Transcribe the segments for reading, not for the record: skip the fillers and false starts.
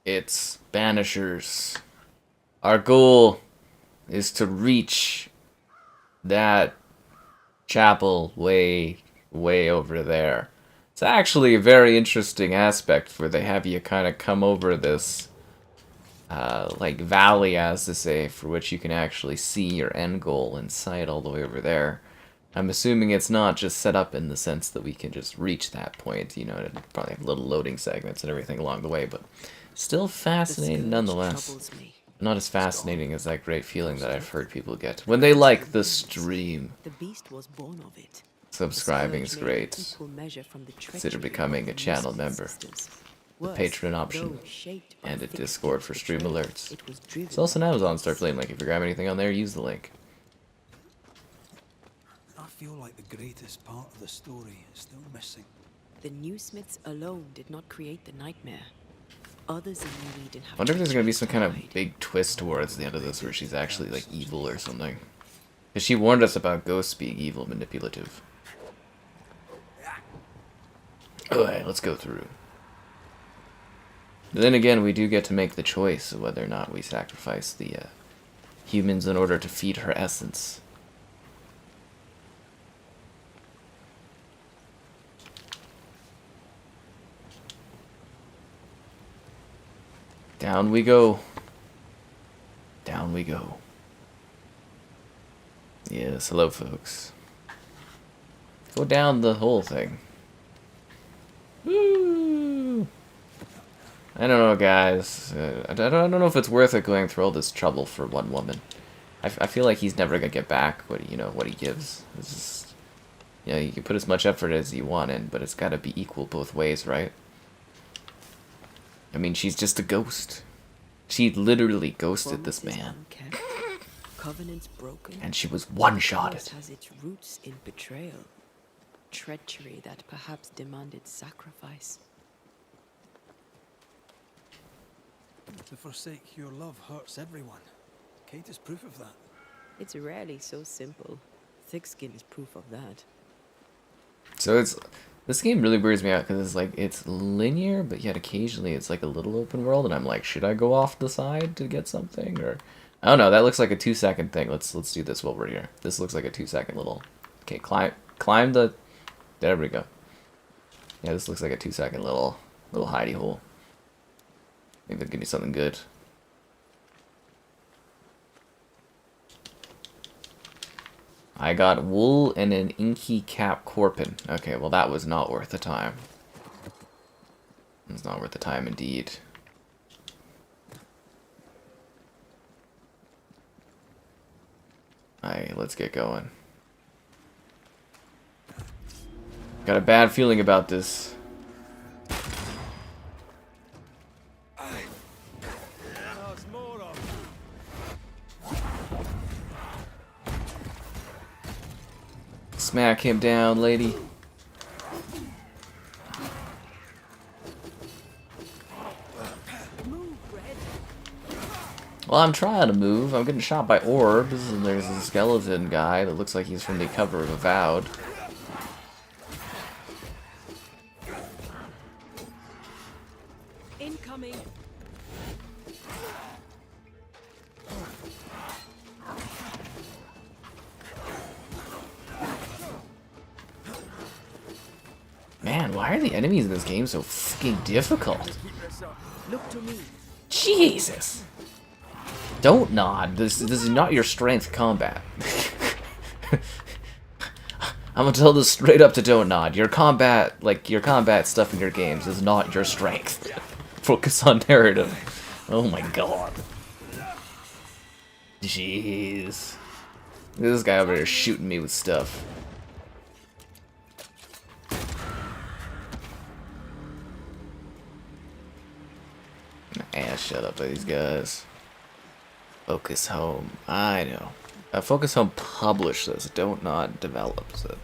It's Banishers. Our goal is to reach that chapel way over there. It's actually a very interesting aspect where they have you kind of come over this like valley, as to say, for which you can actually see your end goal in sight all the way over there. I'm assuming it's not just set up in the sense that we can just reach that point, you know, and probably have little loading segments and everything along the way, but still fascinating nonetheless. Not as fascinating as that great feeling that I've heard people get when they like the stream. The beast was born of it. Subscribing is great. Consider becoming a channel member. The Patreon option, and a Discord for stream alerts. It's also an Amazon Start Play link. If you grab anything on there, use the link. I feel like the greatest part of the story is still missing. The new smiths alone did not create the nightmare. Others in New Eden have. I wonder if there's gonna be some kind of big twist towards the end of this where she's actually like evil or something. Because she warned us about ghosts being evil and manipulative. Alright, let's go through. But then again, we do get to make the choice of whether or not we sacrifice the humans in order to feed her essence. Down we go. Down we go. Yes, hello folks. Go down the whole thing. Woo! I don't know, guys. I don't know if it's worth it going through all this trouble for one woman. I feel like he's never gonna get back what he gives. It's just, you know, you can put as much effort as you want in, but it's got to be equal both ways, right? I mean, she's just a ghost. She literally ghosted this man. Covenants broken. And she was one-shotted. Has its roots in betrayal, treachery that perhaps demanded sacrifice. To forsake your love hurts everyone. Kate is proof of that. It's rarely so simple. Thick skin is proof of that. So this game really weirds me out because it's linear, but yet occasionally it's like a little open world, and I'm like, should I go off the side to get something, or I don't know. That looks like a 2-second thing. Let's do this while we're here. This looks like a 2-second little. Okay, climb the. There we go. Yeah, this looks like a 2-second little hidey hole. Maybe they'll give me something good. I got wool and an inky cap corpin. Okay, well that was not worth the time. It's not worth the time indeed. Alright, let's get going. Got a bad feeling about this. Smack him down, lady. Well, I'm trying to move. I'm getting shot by orbs, and there's a skeleton guy that looks like he's from the cover of Avowed. Incoming. Man, why are the enemies in this game so fucking difficult? Look to me. Jesus. Don't nod. This is not your strength combat. I'm gonna tell this straight up to don't nod. Your combat stuff in your games is not your strength. Focus on narrative. Oh my god. Jeez. This guy over there shooting me with stuff. Shut up by these guys. Focus Home. I know. Focus Home published this. DontNod develops it.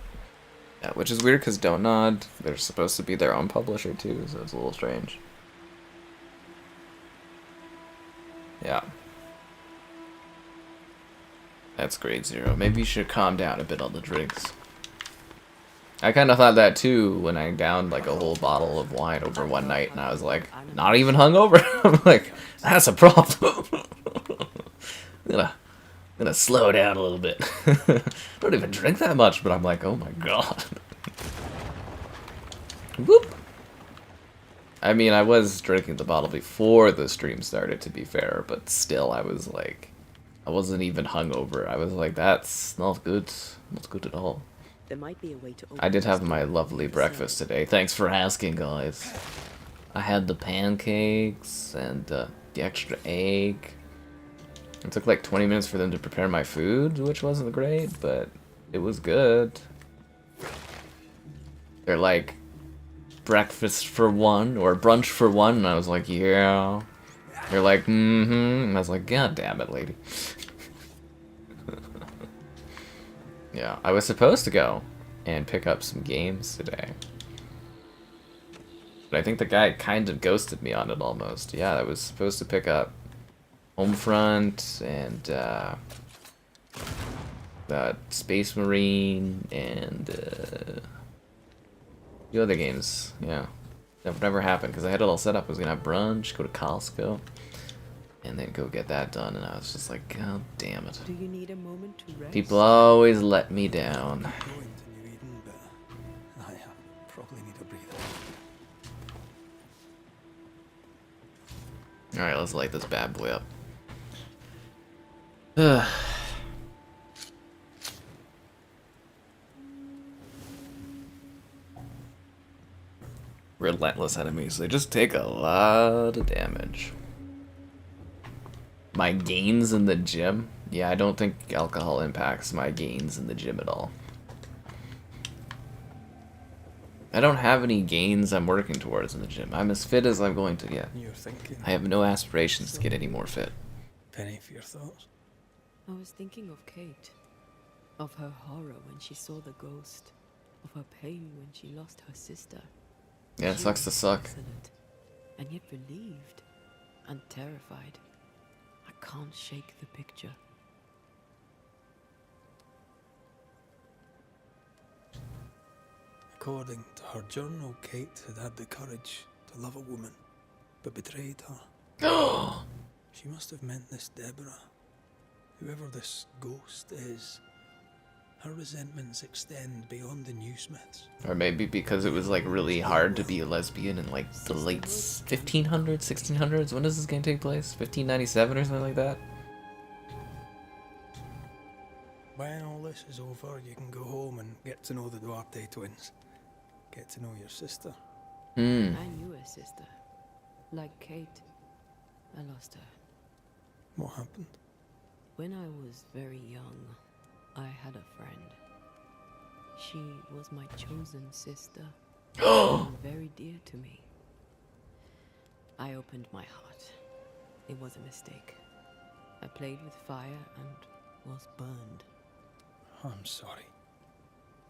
Yeah, which is weird because DontNod, they're supposed to be their own publisher too, so it's a little strange. Yeah. That's grade 0. Maybe you should calm down a bit on the drinks. I kind of thought that too when I downed like a whole bottle of wine over one night, and I was like, not even hungover. I'm like, that's a problem. I'm gonna slow down a little bit. Don't even drink that much, but I'm like, oh my god. Whoop. I mean, I was drinking the bottle before the stream started, to be fair, but still, I was like, I wasn't even hungover. I was like, that's not good. Not good at all. There might be a way to open I did this have door my from lovely the breakfast side. today. Thanks for asking, guys. I had the pancakes and the extra egg. It took like 20 minutes for them to prepare my food, which wasn't great, but it was good. They're like, breakfast for one, or brunch for one, and I was like, yeah. They're like, mm-hmm, and I was like, god damn it, lady. Yeah, I was supposed to go and pick up some games today. But I think the guy kind of ghosted me on it almost. Yeah, I was supposed to pick up Homefront and Space Marine and a few other games. Yeah, that would never happen because I had it all set up. I was gonna have brunch, go to Costco, and then go get that done. And I was just like, god damn it. Do you need a moment to rest? People always let me down. Going to New Eden, but I probably need a breather. Alright, let's light this bad boy up. Ugh. Relentless enemies. They just take a lot of damage. My gains in the gym? Yeah, I don't think alcohol impacts my gains in the gym at all. I don't have any gains I'm working towards in the gym. I'm as fit as I'm going to get. You're thinking. I have no aspirations to get any more fit. Penny for your thoughts. I was thinking of Kate, of her horror when she saw the ghost, of her pain when she lost her sister. Yeah, it She sucks to was suck. excellent, and yet relieved and terrified. I can't shake the picture. According to her journal, Kate had had the courage to love a woman, but betrayed her. She must have meant this Deborah. Whoever this ghost is, her resentments extend beyond the new Smiths. Or maybe because it was like really hard to be a lesbian in like the late 1500s, 1600s. When does this game take place? 1597 or something like that? When all this is over, you can go home and get to know the Duarte twins. Get to know your sister. Hmm. I knew her sister. Like Kate, I lost her. What happened? When I was very young, I had a friend. She was my chosen sister, and very dear to me. I opened my heart. It was a mistake. I played with fire and was burned. I'm sorry.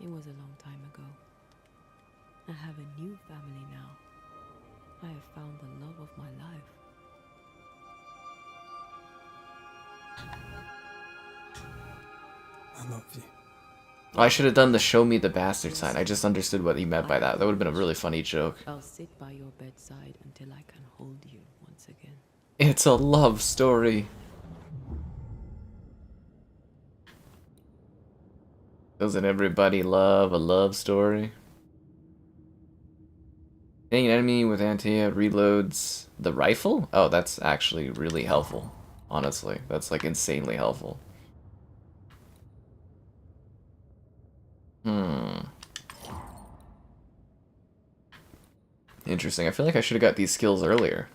It was a long time ago. I have a new family now. I have found the love of my life. I love you. I should have done the show me the bastard sign. I just understood what he meant by that. That would have been a really funny joke. I'll sit by your bedside until I can hold you once again. It's a love story. Doesn't everybody love a love story? Hitting an enemy with anti reloads the rifle? Oh, that's actually really helpful. Honestly, that's like insanely helpful. Interesting. I feel like I should have got these skills earlier.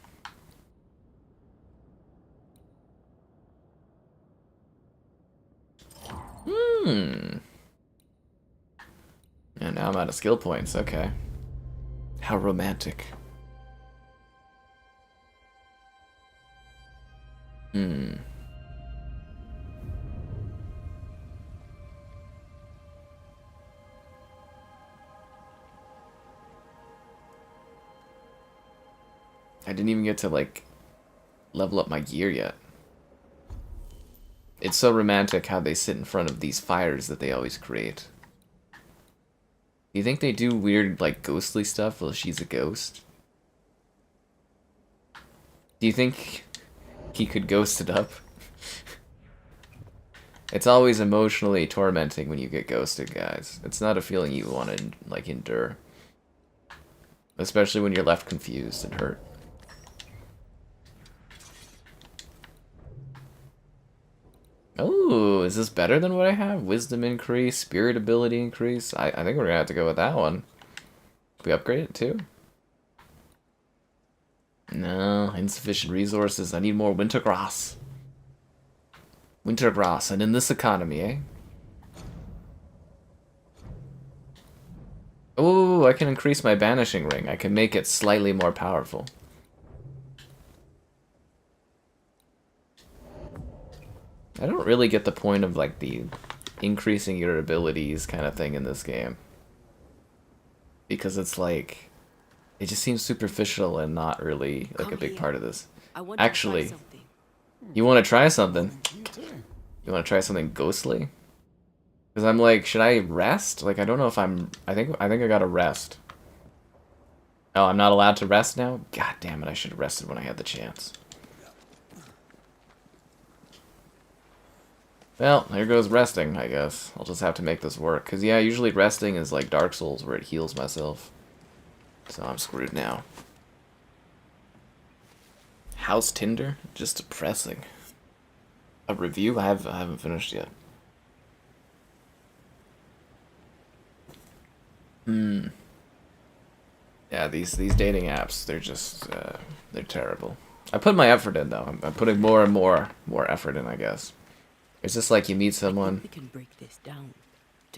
And now I'm out of skill points. Okay. How romantic. I didn't even get to, like, level up my gear yet. It's so romantic how they sit in front of these fires that they always create. Do you think they do weird, like, ghostly stuff while she's a ghost? Do you think he could ghost it up? It's always emotionally tormenting when you get ghosted, guys. It's not a feeling you want to, like, endure. Especially when you're left confused and hurt. Oh, is this better than what I have? Wisdom increase, spirit ability increase. I think we're gonna have to go with that one. Can we upgrade it too? No, insufficient resources. I need more winter grass. Winter grass, and in this economy, eh? Oh, I can increase my banishing ring. I can make it slightly more powerful. I don't really get the point of, like, the increasing your abilities kind of thing in this game. Because it's like, it just seems superficial and not really, like, a big part of this. Actually, you want to try something? You want to try something ghostly? Because I'm like, should I rest? Like, I don't know if I'm... I think I gotta rest. Oh, I'm not allowed to rest now? God damn it, I should have rested when I had the chance. Well, here goes resting, I guess. I'll just have to make this work. Because, yeah, usually resting is like Dark Souls, where it heals myself. So I'm screwed now. House Tinder? Just depressing. A review? I haven't finished yet. Yeah, these dating apps, they're just, they're terrible. I put my effort in, though. I'm putting more and more effort in, I guess. It's just like you meet someone, We can break this down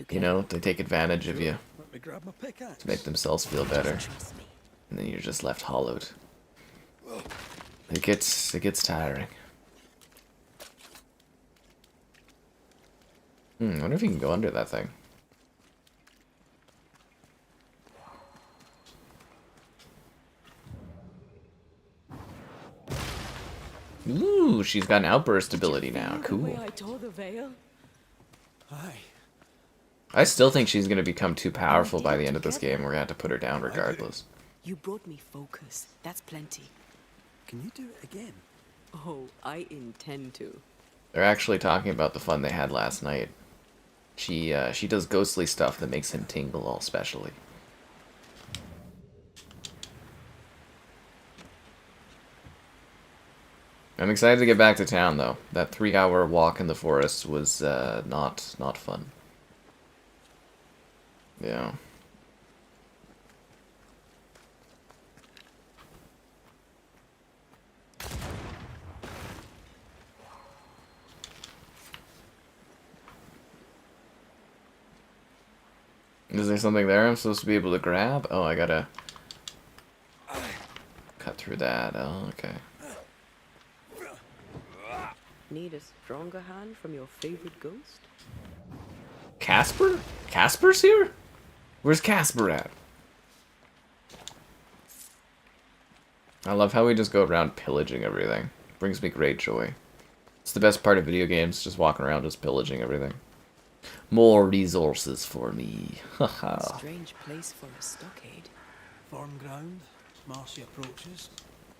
you know, they take advantage of you Let me grab my pickaxe. to make themselves feel better, trust me. and then you're just left hollowed. It gets tiring. I wonder if you can go under that thing. Ooh, she's got an outburst ability now. The Cool. way I tore the veil? Aye. I still think she's gonna become too powerful by the end of this game. We're gonna have to put her down regardless. You brought me focus. That's plenty. Can you do it again? Oh, I intend to. They're actually talking about the fun they had last night. She does ghostly stuff that makes him tingle all specially. I'm excited to get back to town though. That 3-hour walk in the forest was not fun. Yeah. Is there something there I'm supposed to be able to grab? Oh, I gotta cut through that. Oh, okay. Need a stronger hand from your favorite ghost? Casper? Casper's here? Where's Casper at? I love how we just go around pillaging everything. Brings me great joy. It's the best part of video games, just walking around just pillaging everything. More resources for me. Haha. Strange place for a stockade. Farm ground, marshy approaches.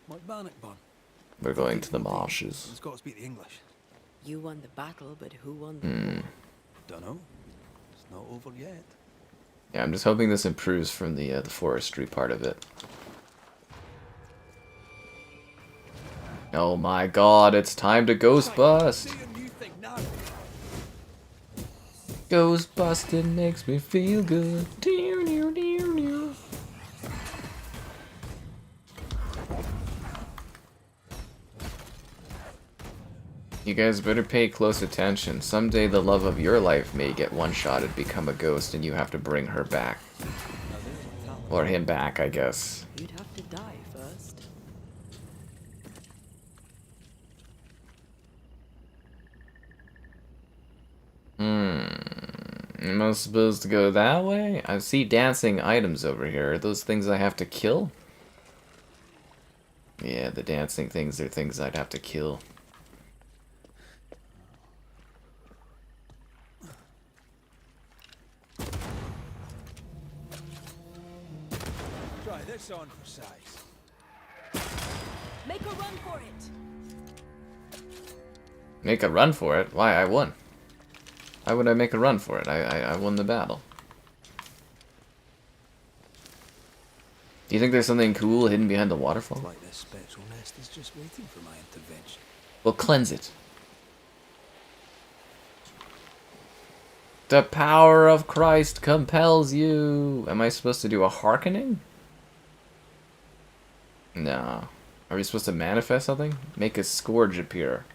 Like Bannockburn. We're going to the marshes. It's got to speak the English. You won the battle, but who won the war? Dunno. It's not over yet. Yeah, I'm just hoping this improves from the forestry part of it. Oh my god, it's time to ghost bust! See a new thing now. Ghost busting makes me feel good. Dear, dear, dear, dear. You guys better pay close attention. Someday the love of your life may get one-shotted, become a ghost, and you have to bring her back. Or him back, I guess. You'd have to die first. Am I supposed to go that way? I see dancing items over here. Are those things I have to kill? Yeah, the dancing things are things I'd have to kill. Try this on for size. Make a run for it. Make a run for it? Why? I won. Why would I make a run for it? I won the battle. Do you think there's something cool hidden behind the waterfall? Like this spectral nest is just waiting for my intervention. Well, cleanse it. The power of Christ compels you. Am I supposed to do a hearkening? No. Are we supposed to manifest something? Make a scourge appear.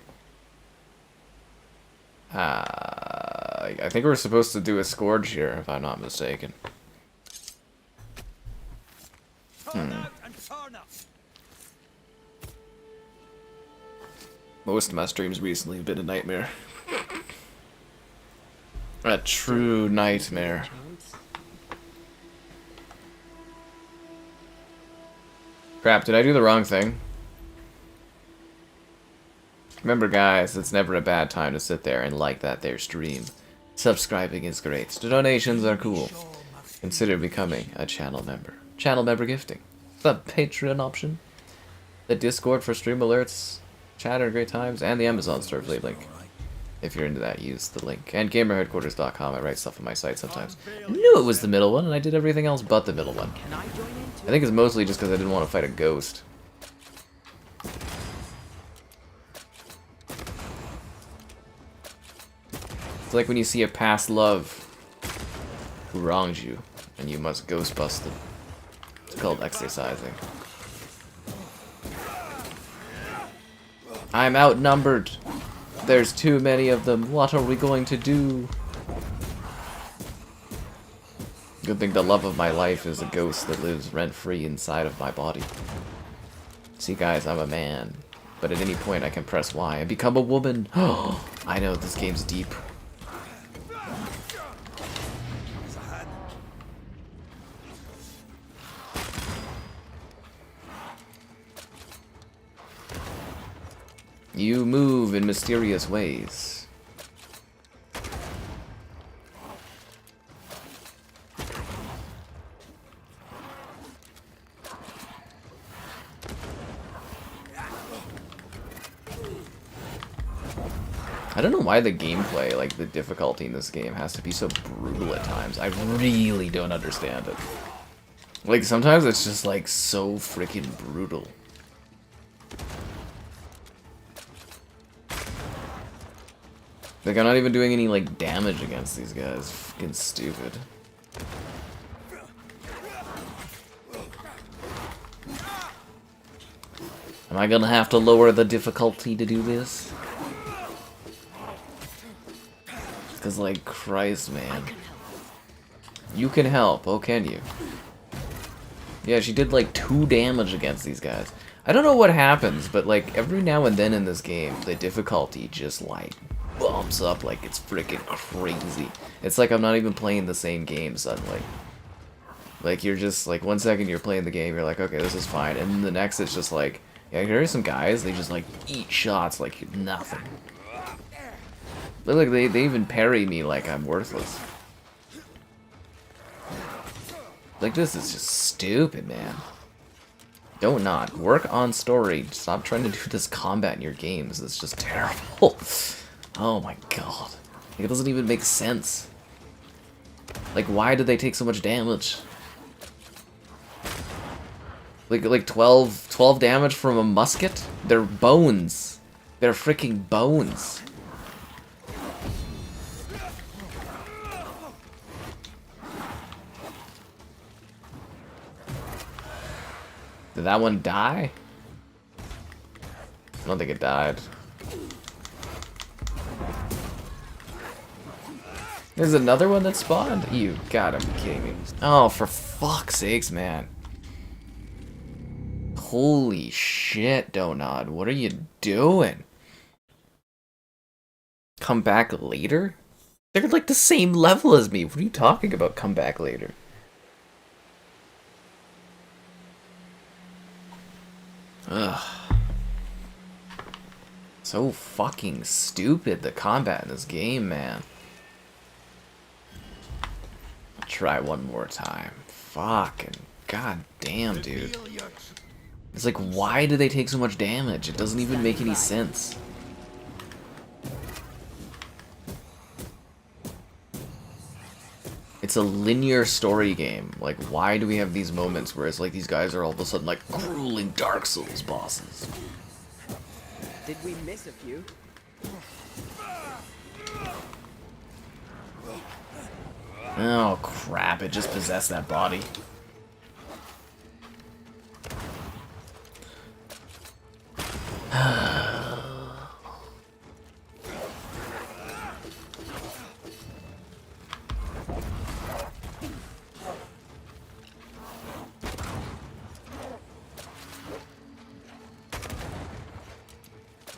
I think we're supposed to do a scourge here, if I'm not mistaken. Most of my streams recently have been a nightmare. A true nightmare. Crap, did I do the wrong thing? Remember guys, it's never a bad time to sit there and like that there stream. Subscribing is great. The donations are cool. Consider becoming a channel member. Channel member gifting. The Patreon option. The Discord for stream alerts. Chatter great times. And the Amazon store play link. If you're into that, use the link. And gamerheadquarters.com. I write stuff on my site sometimes. I knew it was the middle one, and I did everything else but the middle one. I think it's mostly just because I didn't want to fight a ghost. It's like when you see a past love who wrongs you, and you must ghost bust them. It's called exercising. I'm outnumbered. There's too many of them. What are we going to do? Good thing the love of my life is a ghost that lives rent-free inside of my body. See guys, I'm a man. But at any point I can press Y and become a woman. Oh, I know this game's deep. You move in mysterious ways. I don't know why the gameplay, like the difficulty in this game, has to be so brutal at times. I really don't understand it. Like sometimes it's just like so freaking brutal. Like, I'm not even doing any, like, damage against these guys. Fucking stupid. Am I gonna have to lower the difficulty to do this? Because, like, Christ, man. You can help. Oh, can you? Yeah, she did, like, 2 damage against these guys. I don't know what happens, but, like, every now and then in this game, the difficulty just, like, bumps up like it's freaking crazy. It's like I'm not even playing the same game suddenly. Like you're just like 1 second you're playing the game, you're like, okay, this is fine, and then the next it's just like, yeah, here are some guys, they just like eat shots like nothing. Look, they even parry me like I'm worthless. Like this is just stupid, man. DontNod, work on story. Stop trying to do this combat in your games. It's just terrible. Oh my god. Like, it doesn't even make sense. Like, why did they take so much damage? Like 12 damage from a musket? They're bones. They're freaking bones. Did that one die? I don't think it died. There's another one that spawned? You gotta be kidding me. Oh, for fuck's sakes, man. Holy shit, DontNod. What are you doing? Come back later? They're like the same level as me. What are you talking about, come back later? Ugh. So fucking stupid, the combat in this game, man. Try one more time. Fucking God damn, dude. It's like, why do they take so much damage? It doesn't even make any sense. It's a linear story game. Like, why do we have these moments where it's like these guys are all of a sudden like grueling Dark Souls bosses? Did we miss a few? Oh crap, it just possessed that body.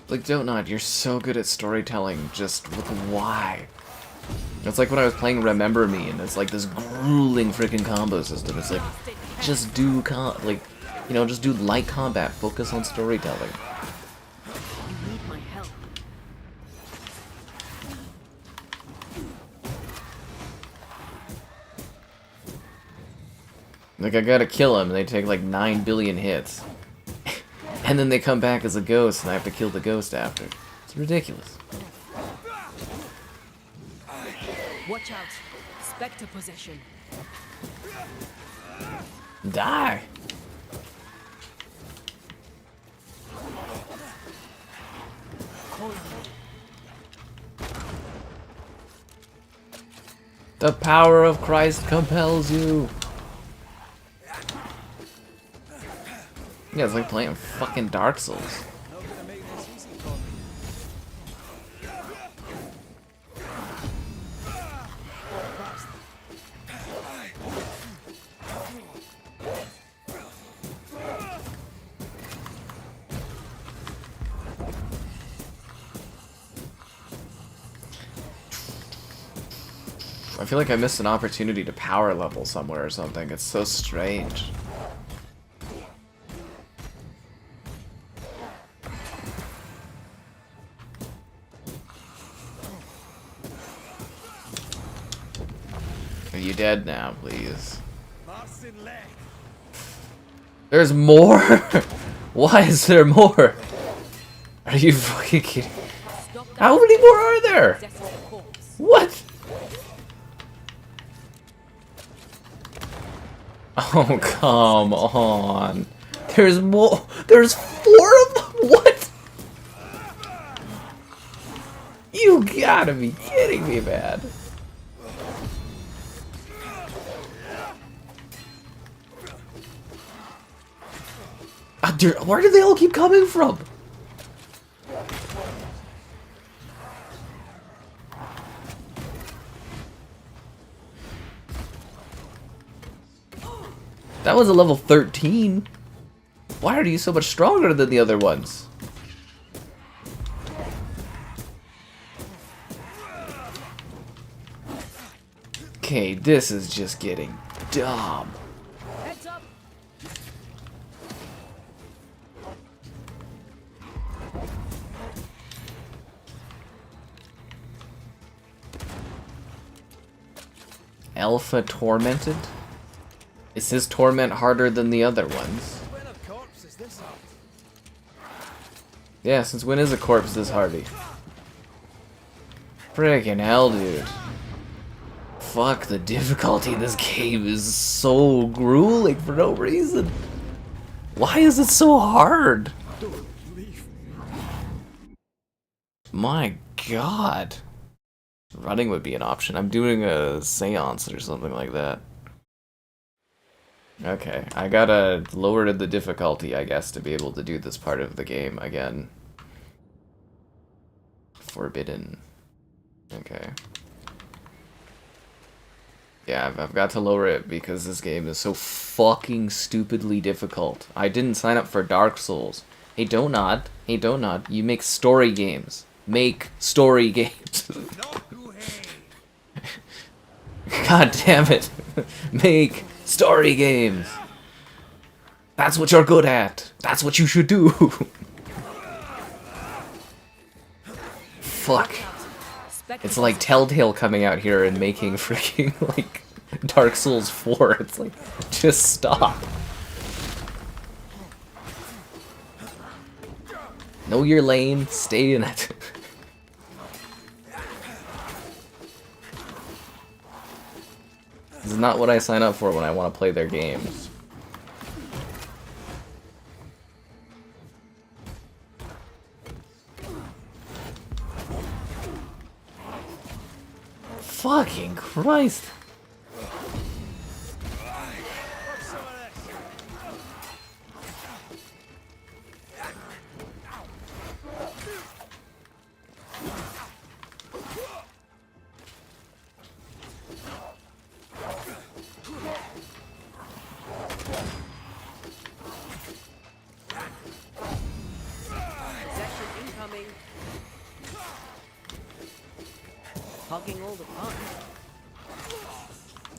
Like, DontNod, you're so good at storytelling, just with why? It's like when I was playing Remember Me, and it's like this grueling freaking combo system. It's like, just do, just do light combat, focus on storytelling. You need my help. Like, I gotta kill him, and they take like 9 billion hits. And then they come back as a ghost, and I have to kill the ghost after. It's ridiculous. Watch out. Spectre possession. Die! The power of Christ compels you! Yeah, it's like playing fucking Dark Souls. I feel like I missed an opportunity to power level somewhere or something. It's so strange. Are you dead now, please? There's more? Why is there more? Are you fucking kidding? How many more are there? What? Oh, come on. There's more. There's 4 of them? What? You gotta be kidding me, man. Where do they all keep coming from? That was a level 13. Why are you so much stronger than the other ones? Okay, this is just getting dumb. Heads up. Alpha Tormented? Is his torment harder than the other ones? Yeah, since when is a corpse this hardy? Friggin' hell, dude. Fuck, the difficulty in this game is so grueling for no reason. Why is it so hard? My god. Running would be an option. I'm doing a seance or something like that. Okay, I gotta lower the difficulty, I guess, to be able to do this part of the game again. Forbidden. Okay. Yeah, I've got to lower it because this game is so fucking stupidly difficult. I didn't sign up for Dark Souls. Hey, DontNod. Hey, DontNod. You make story games. Make story games. God damn it. Make story games. That's what you're good at. That's what you should do. Fuck. It's like Telltale coming out here and making freaking, like, Dark Souls 4. It's like, just stop. Know your lane, stay in it. This is not what I sign up for when I want to play their games. Fucking Christ. Hogging all the fun.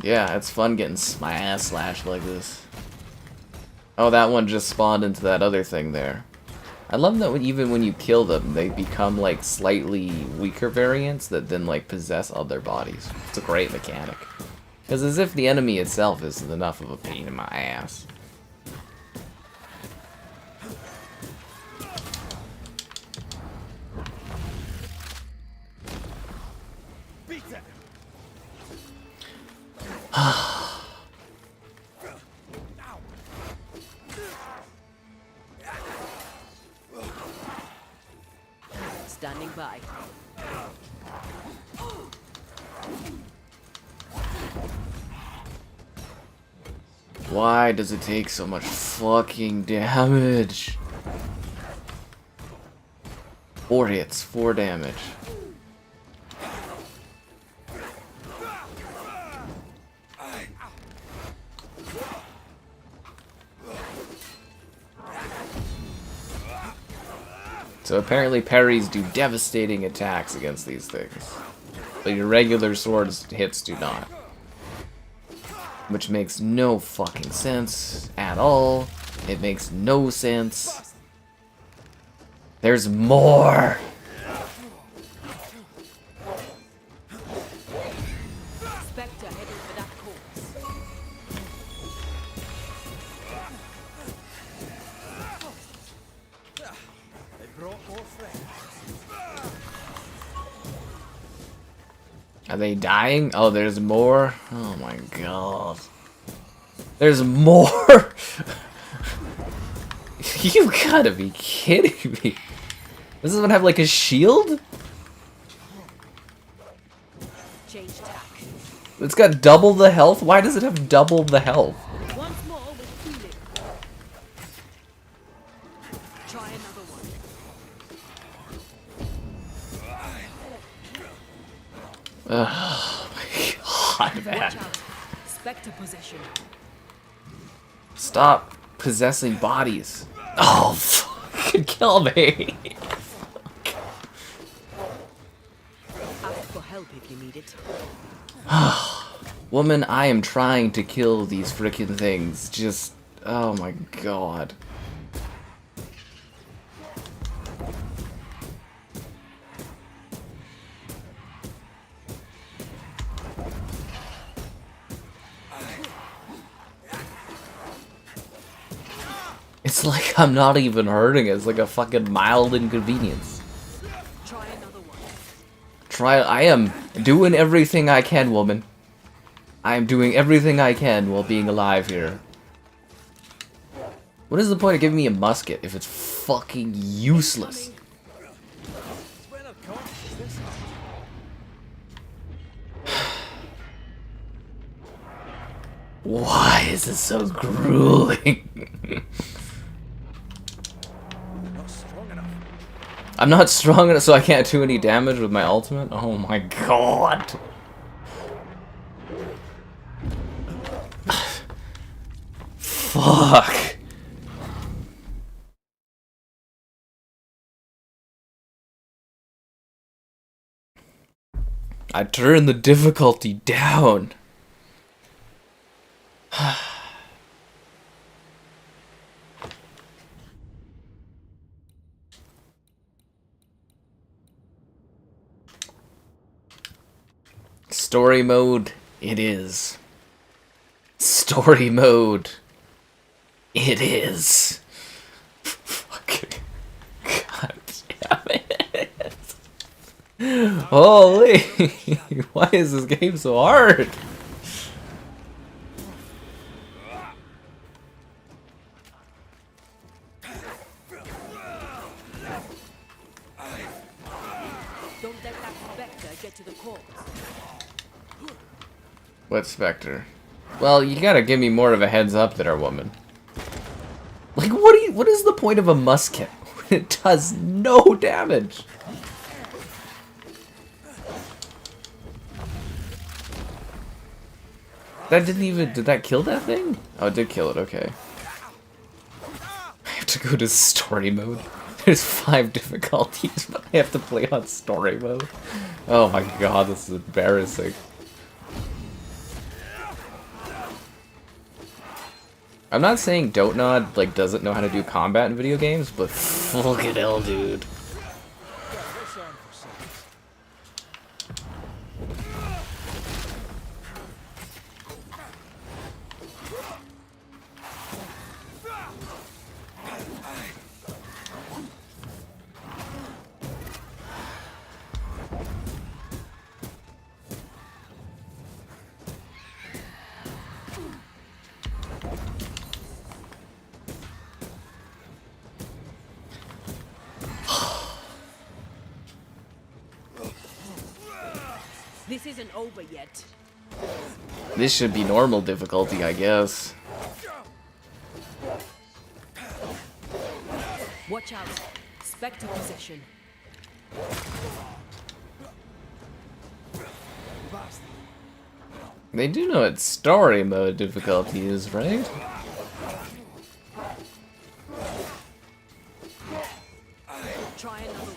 Yeah, it's fun getting my ass slashed like this. Oh, that one just spawned into that other thing there. I love that even when you kill them, they become like slightly weaker variants that then like possess other bodies. It's a great mechanic. It's as if the enemy itself isn't enough of a pain in my ass. Standing by. Why does it take so much fucking damage? 4 hits, 4 damage. So apparently parries do devastating attacks against these things. But your regular swords hits do not. Which makes no fucking sense at all. It makes no sense. There's more! Spectre heading for that course. They brought more friends. Are they dying? Oh, there's more? Oh my god. There's more? You gotta be kidding me. Does this one have like a shield? Change tack. It's got double the health? Why does it have double the health? Once more with feeling. Try another one. Oh my god, man. Watch out. Spectre possession. Stop possessing bodies. Oh, fucking kill me. Ask for help if you need it. Woman, I am trying to kill these frickin' things. Just, oh my god. It's like I'm not even hurting. It's like a fucking mild inconvenience. Try another one. I am doing everything I can, woman. I am doing everything I can while being alive here. What is the point of giving me a musket if it's fucking useless? Why is this so grueling? I'm not strong enough, so I can't do any damage with my ultimate? Oh my god. Fuck. I turned the difficulty down. Story mode, it is. story mode. It is. Fucking God damn it. Holy. Why is this game so hard? Don't let that specter get to the corpse. What specter? Well, you gotta give me more of a heads up there, woman. Like, what is the point of a musket when it does no damage? That didn't even, did that kill that thing? Oh, it did kill it, okay. I have to go to story mode. There's 5 difficulties, but I have to play on story mode. Oh my god, this is embarrassing. I'm not saying DontNod like doesn't know how to do combat in video games, but fucking hell, dude. This isn't over yet. This should be normal difficulty, I guess. Watch out. Spectre possession. They do know what story mode difficulty is, right? Try another one.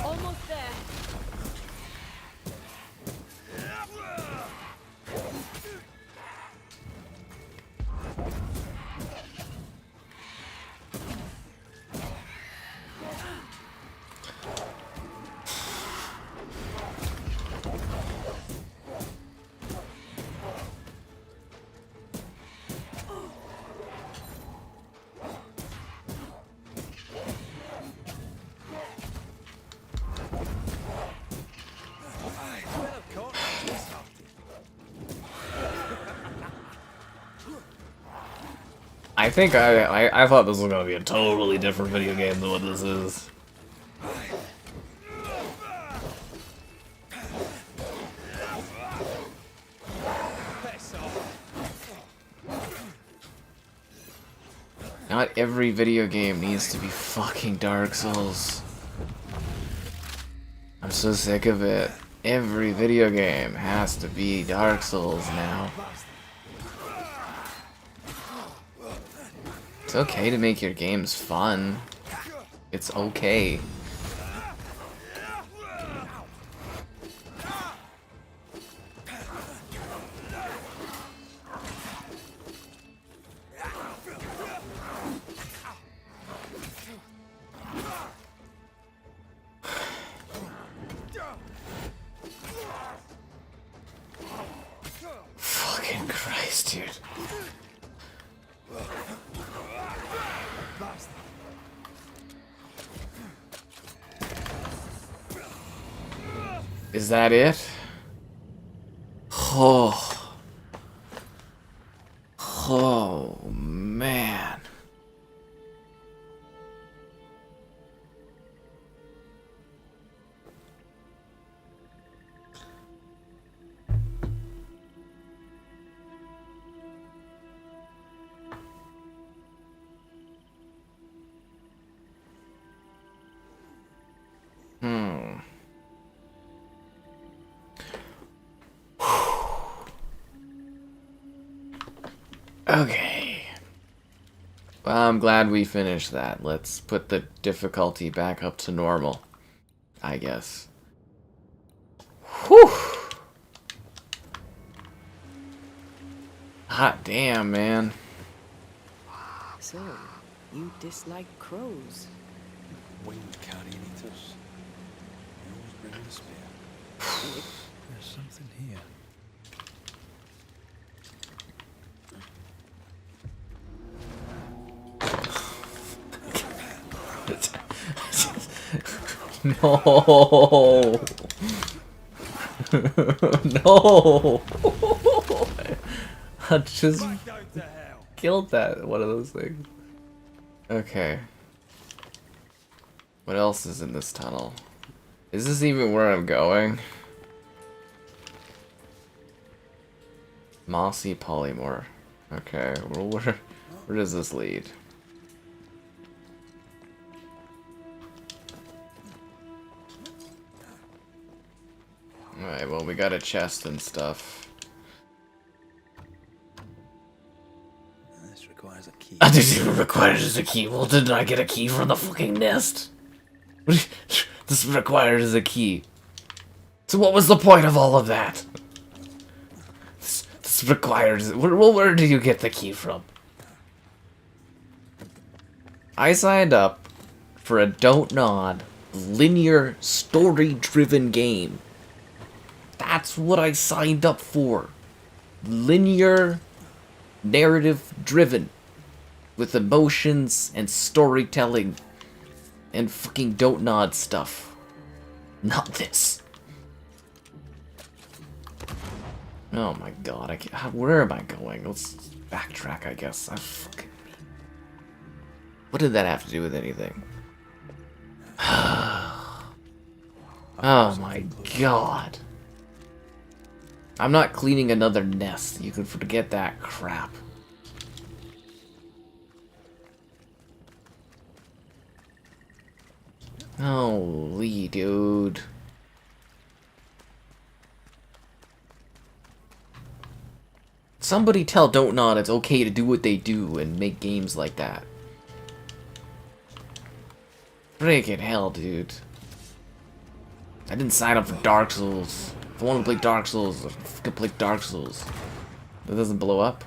Almost there. I think I thought this was gonna be a totally different video game than what this is. Not every video game needs to be fucking Dark Souls. I'm so sick of it. Every video game has to be Dark Souls now. It's okay to make your games fun. It's okay. Fucking Christ, dude. Is that it? Oh. Oh, man. Okay. Well, I'm glad we finished that. Let's put the difficulty back up to normal, I guess. Whew. Hot damn, man. So, You dislike crows. Winged carrion eaters. They always bring despair. There's something here. No. No. I just killed that one of those things. Okay. What else is in this tunnel? Is this even where I'm going? Mossy polymorph. Okay, well, where does this lead? Alright, well, we got a chest and stuff. This requires a key. This even requires a key. Well, didn't I get a key from the fucking nest? This requires a key. So what was the point of all of that? This requires... Where do you get the key from? I signed up for a DontNod linear story-driven game. That's what I signed up for. Linear, narrative-driven. With emotions and storytelling. And fucking DontNod stuff. Not this. Oh my god, I can't, where am I going? Let's backtrack, I guess. What did that have to do with anything? Oh my god. I'm not cleaning another nest. You can forget that crap. Holy dude. Somebody tell DontNod it's okay to do what they do and make games like that. Freaking hell, dude. I didn't sign up for Dark Souls. If I want to play Dark Souls, I can play Dark Souls. That doesn't blow up.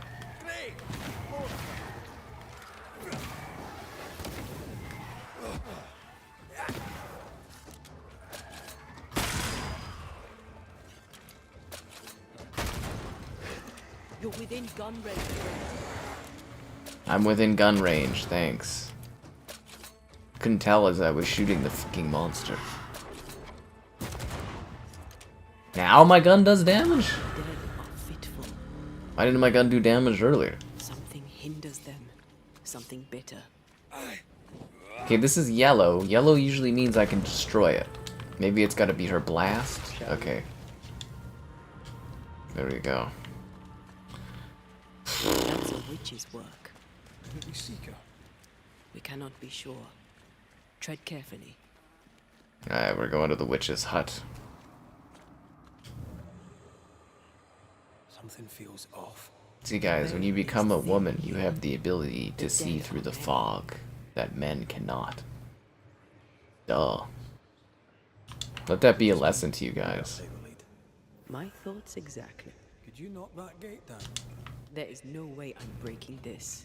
You're within gun range. I'm within gun range, thanks. Couldn't tell as I was shooting the fucking monster. Now my gun does damage? Dead are fitful. Why didn't my gun do damage earlier? Something hinders them. Something bitter. Okay, this is yellow. Yellow usually means I can destroy it. Maybe it's gotta be her blast? Okay. There we go. That's a witch's work. Did we seek her? We cannot be sure. Tread carefully. Alright, we're going to the witch's hut. Something feels off. See guys, when you become a woman, you have the ability to see through the fog that men cannot. Duh. Let that be a lesson to you guys. My thoughts exactly. Could you knock that gate down? There is no way I'm breaking this.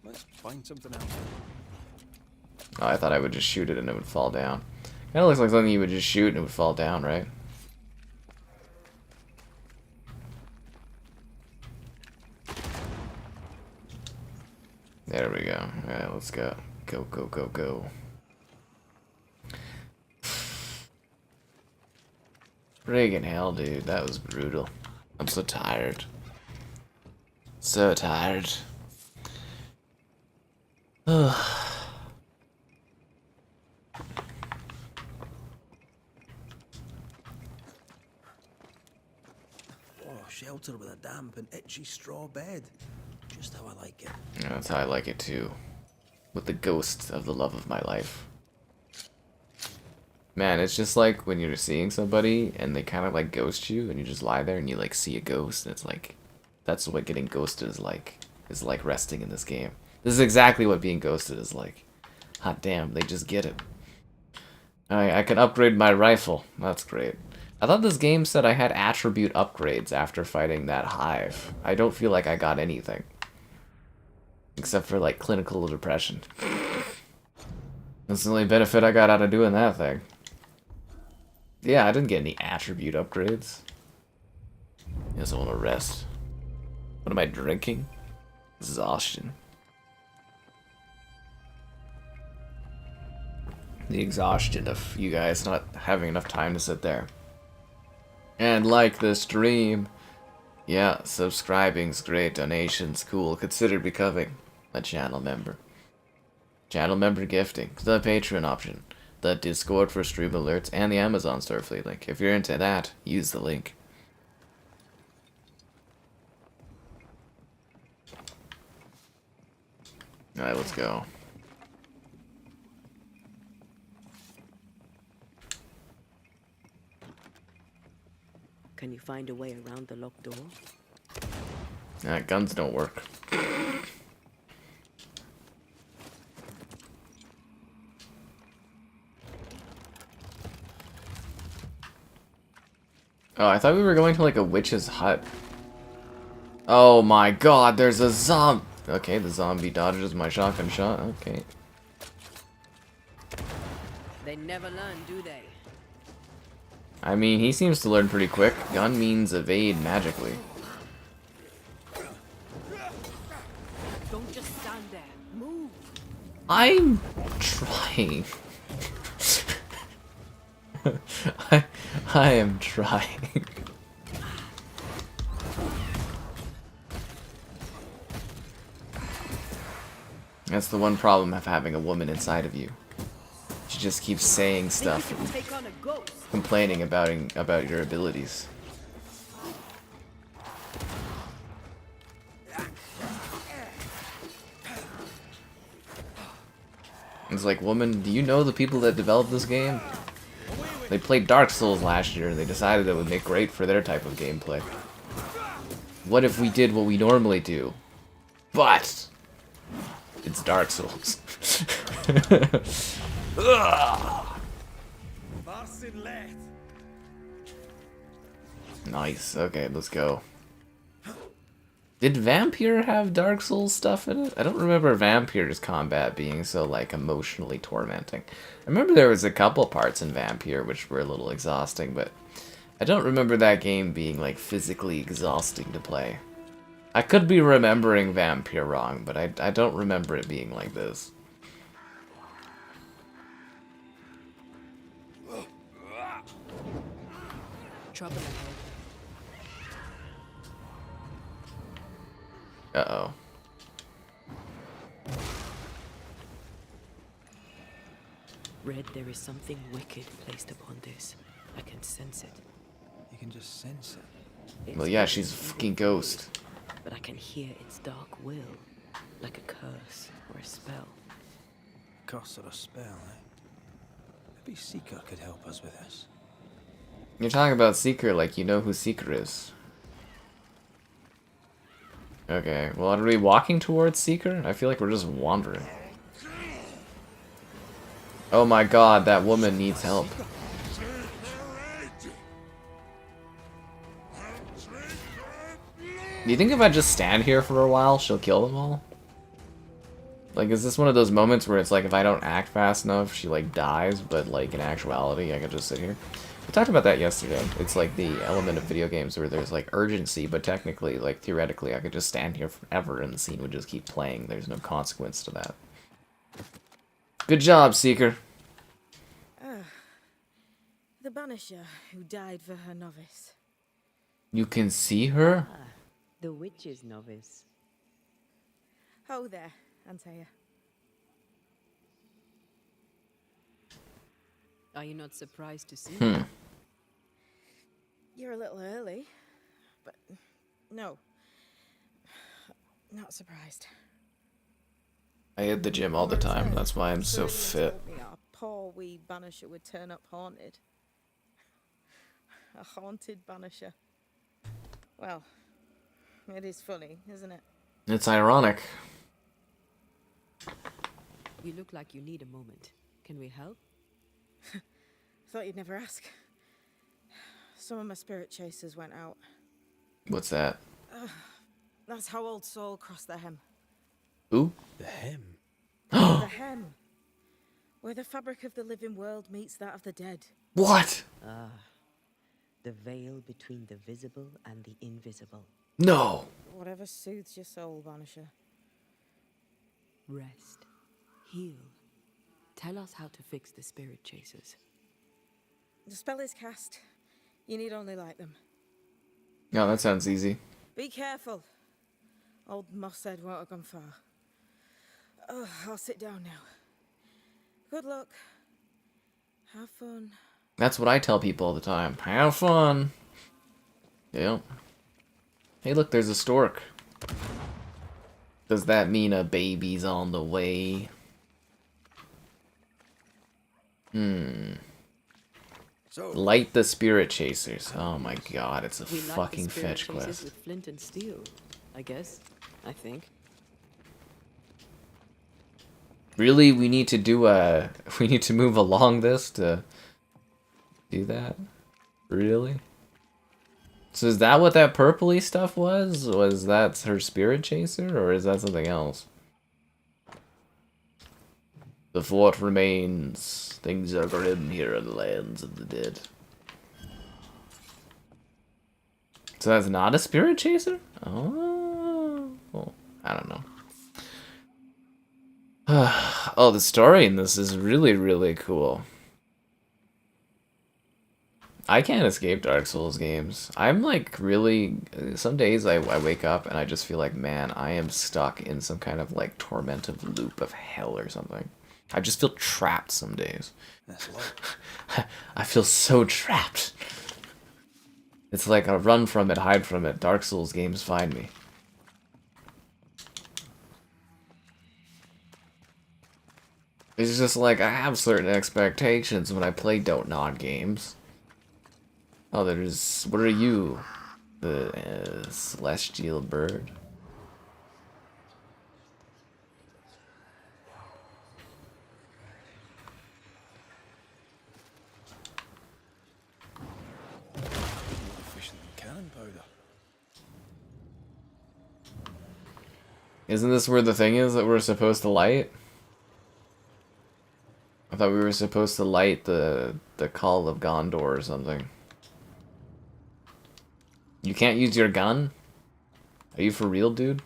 Let's find something else. Oh, I thought I would just shoot it and it would fall down. Kinda looks like something you would just shoot and it would fall down, right? There we go. Alright, let's go. Go, go, go, go. Friggin' hell, dude. That was brutal. I'm so tired. So tired. Oh, shelter with a damp and itchy straw bed. Just how I like it. Yeah, that's how I like it too. With the ghost of the love of my life. Man, it's just like when you're seeing somebody and they kind of like ghost you and you just lie there and you like see a ghost and it's like, that's what getting ghosted is like resting in this game. This is exactly what being ghosted is like. Hot damn, they just get it. I can upgrade my rifle. That's great. I thought this game said I had attribute upgrades after fighting that hive. I don't feel like I got anything. Except for, like, clinical depression. That's the only benefit I got out of doing that thing. Yeah, I didn't get any attribute upgrades. I just want to rest. What am I drinking? Exhaustion. The exhaustion of you guys not having enough time to sit there and like the stream. Yeah, subscribing's great, donations cool. Consider becoming a channel member. Channel member gifting, the Patreon option, the Discord for stream alerts, and the Amazon Starfleet link. If you're into that, use the link. Alright, let's go. Can you find a way around the locked door? Nah, guns don't work. Oh, I thought we were going to like a witch's hut. Oh my god, there's a zombie. Okay, the zombie dodges my shotgun shot. Okay. They never learn, do they? I mean, he seems to learn pretty quick. Gun means evade magically. Don't just stand there. Move. I'm trying. I am trying. That's the one problem of having a woman inside of you. She just keeps saying stuff and Take on a ghost. complaining about your abilities. It's like, woman, do you know the people that developed this game? They played Dark Souls last year and they decided it would make great for their type of gameplay. What if we did what we normally do? But it's Dark Souls. Nice. Okay, let's go. Did Vampire have Dark Souls stuff in it? I don't remember Vampire's combat being so, like, emotionally tormenting. I remember there was a couple parts in Vampire which were a little exhausting, but I don't remember that game being, like, physically exhausting to play. I could be remembering Vampire wrong, but I don't remember it being like this. Trouble ahead. Uh-oh. Red, there is something wicked placed upon this. I can sense it. You can just sense it. Well, yeah, she's a fucking ghost. But I can hear its dark will, like a curse or a spell. Curse or a spell, eh? Maybe Seeker could help us with this. You're talking about Seeker like you know who Seeker is. Okay, well, are we walking towards Seeker? I feel like we're just wandering. Oh my god, that woman needs help. Do you think if I just stand here for a while, she'll kill them all? Like, is this one of those moments where it's like, if I don't act fast enough, she, like, dies, but, like, in actuality, I could just sit here? We talked about that yesterday. It's like the element of video games where there's, like, urgency, but technically, like, theoretically, I could just stand here forever and the scene would just keep playing. There's no consequence to that. Good job, Seeker. The Banisher who died for her novice. You can see her? The witch's novice. Oh there, Antea. Are you not surprised to see me? You're a little early, but no. Not surprised. I hit the gym all the time. That's why I'm so Ceridian fit. told me our poor wee Banisher would turn up haunted. A haunted Banisher. Well, it is funny, isn't it? It's ironic. You look like you need a moment. Can we help? Thought you'd never ask. Some of my spirit chasers went out. What's that? That's how old Saul crossed the hem. Ooh. The hem. The hem. Where the fabric of the living world meets that of the dead. What? Ah, the veil between the visible and the invisible. No. Whatever soothes your soul, Banisher. Rest. Heal. Tell us how to fix the spirit chasers. The spell is cast. You need only light them. No, that sounds easy. Be careful. Old Moss said won't have gone far. Oh, I'll sit down now. Good luck. Have fun. That's what I tell people all the time. Have fun. Yep. Hey, look, there's a stork. Does that mean a baby's on the way? So, Light the spirit chasers. Oh my god, it's a We like fucking the spirit fetch chasers quest. with flint and steel, I guess. I think. Really, we need to do a... We need to move along this to do that? Really? So is that what that purpley stuff was? Was that her spirit chaser, or is that something else? The fort remains. Things are grim here in the lands of the dead. So that's not a spirit chaser? Oh, well, I don't know. Oh, the story in this is really, really cool. I can't escape Dark Souls games. I'm like really... Some days I wake up and I just feel like, man, I am stuck in some kind of like tormentive loop of hell or something. I just feel trapped some days. that's light. I feel so trapped. It's like a run from it, hide from it. Dark Souls games find me. It's just like I have certain expectations when I play DontNod games. Oh, there's... What are you? The celestial bird? Efficient cannon powder. Isn't this where the thing is that we're supposed to light? I thought we were supposed to light the Call of Gondor or something. You can't use your gun? Are you for real, dude?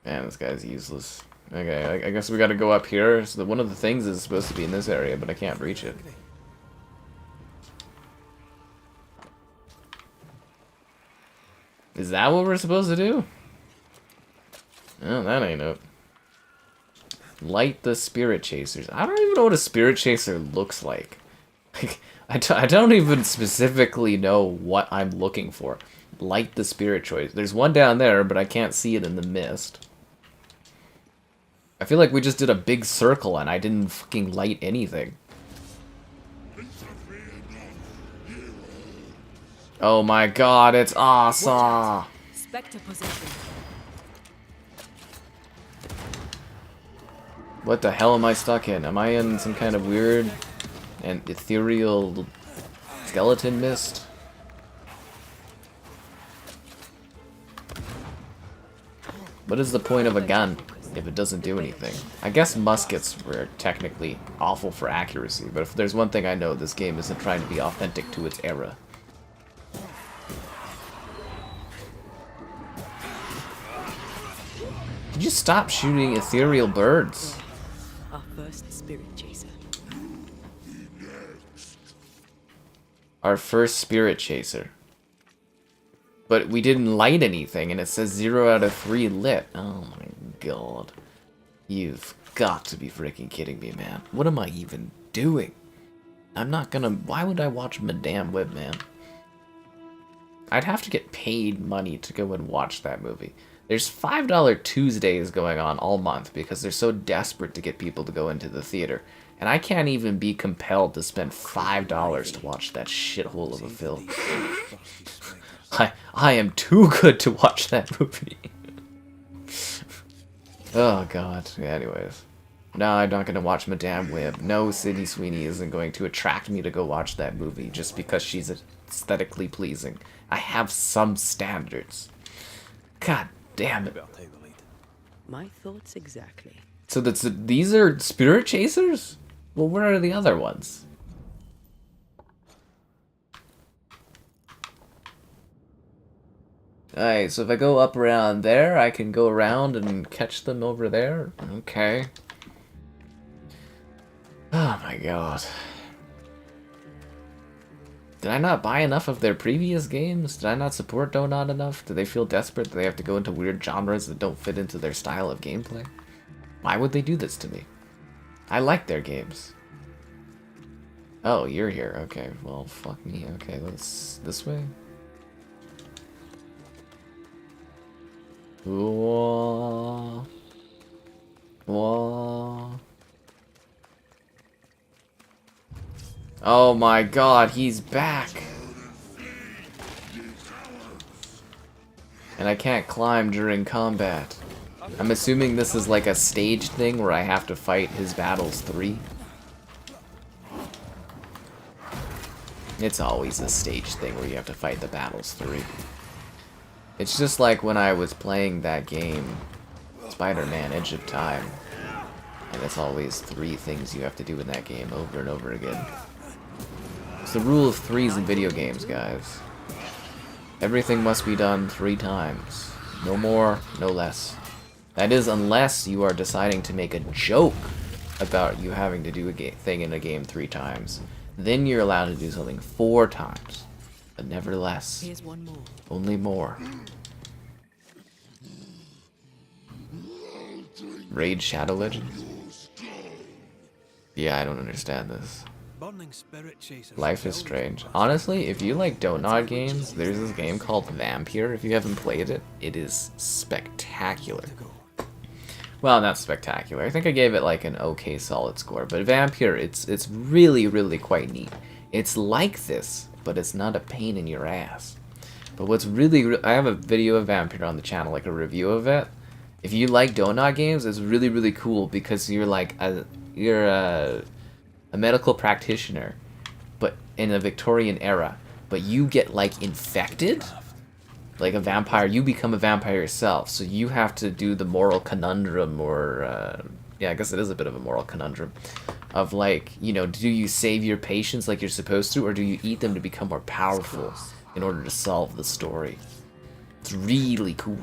Man, this guy's useless. Okay, I guess we gotta go up here. So one of the things is supposed to be in this area, but I can't reach it. Is that what we're supposed to do? Oh, that ain't it. Light the spirit chasers. I don't even know what a spirit chaser looks like. I don't even specifically know what I'm looking for. Light the spirit choice. There's one down there, but I can't see it in the mist. I feel like we just did a big circle and I didn't fucking light anything. Oh my god, it's awesome! Spectre possession. What the hell am I stuck in? Am I in some kind of weird and ethereal skeleton mist? What is the point of a gun if it doesn't do anything? I guess muskets were technically awful for accuracy, but if there's one thing I know, this game isn't trying to be authentic to its era. Did you stop shooting ethereal birds? Our first spirit chaser. Our first spirit chaser. But we didn't light anything, and it says 0 out of 3 lit. Oh my god. You've got to be freaking kidding me, man. What am I even doing? I'm not gonna... Why would I watch Madame Web, man? I'd have to get paid money to go and watch that movie. There's $5 Tuesdays going on all month because they're so desperate to get people to go into the theater. And I can't even be compelled to spend $5 to watch that shithole of a film. I am too good to watch that movie. Oh god. Yeah, anyways. No, I'm not gonna watch Madame Web. No, Sydney Sweeney isn't going to attract me to go watch that movie just because she's aesthetically pleasing. I have some standards. God damn it. Better take the lead. My thoughts exactly. So these are spirit chasers? Well, where are the other ones? Alright, so if I go up around there, I can go around and catch them over there? Okay. Oh my god. Did I not buy enough of their previous games? Did I not support DontNod enough? Do they feel desperate that they have to go into weird genres that don't fit into their style of gameplay? Why would they do this to me? I like their games. Oh, you're here. Okay, well, fuck me. Okay, let's... this way? Whoa. Whoa. Oh my god, he's back! And I can't climb during combat. I'm assuming this is like a staged thing where I have to fight his battles 3. It's always a staged thing where you have to fight the battles 3. It's just like when I was playing that game, Spider-Man Edge of Time. And it's always 3 things you have to do in that game over and over again. It's the rule of 3s in video games, guys. Everything must be done 3 times. No more, no less. That is, unless you are deciding to make a joke about you having to do a thing in a game 3 times. Then you're allowed to do something 4 times. But never less. Here's one more. Only more. Raid Shadow Legends? Yeah, I don't understand this. Burning spirit chasers. Life is Strange. Honestly, if you like DontNod games, there's this game called Vampire. If you haven't played it, it is spectacular. Well, not spectacular. I think I gave it like an okay solid score. But Vampire, it's really, really quite neat. It's like this, but it's not a pain in your ass. But what's really, I have a video of Vampire on the channel, like a review of it. If you like DontNod games, it's really, really cool because you're like a medical practitioner, but in a Victorian era, but you get like infected like a vampire. You become a vampire yourself, so you have to do the moral conundrum, or yeah, I guess it is a bit of a moral conundrum of like, you know, do you save your patients like you're supposed to, or do you eat them to become more powerful in order to solve the story? It's really cool.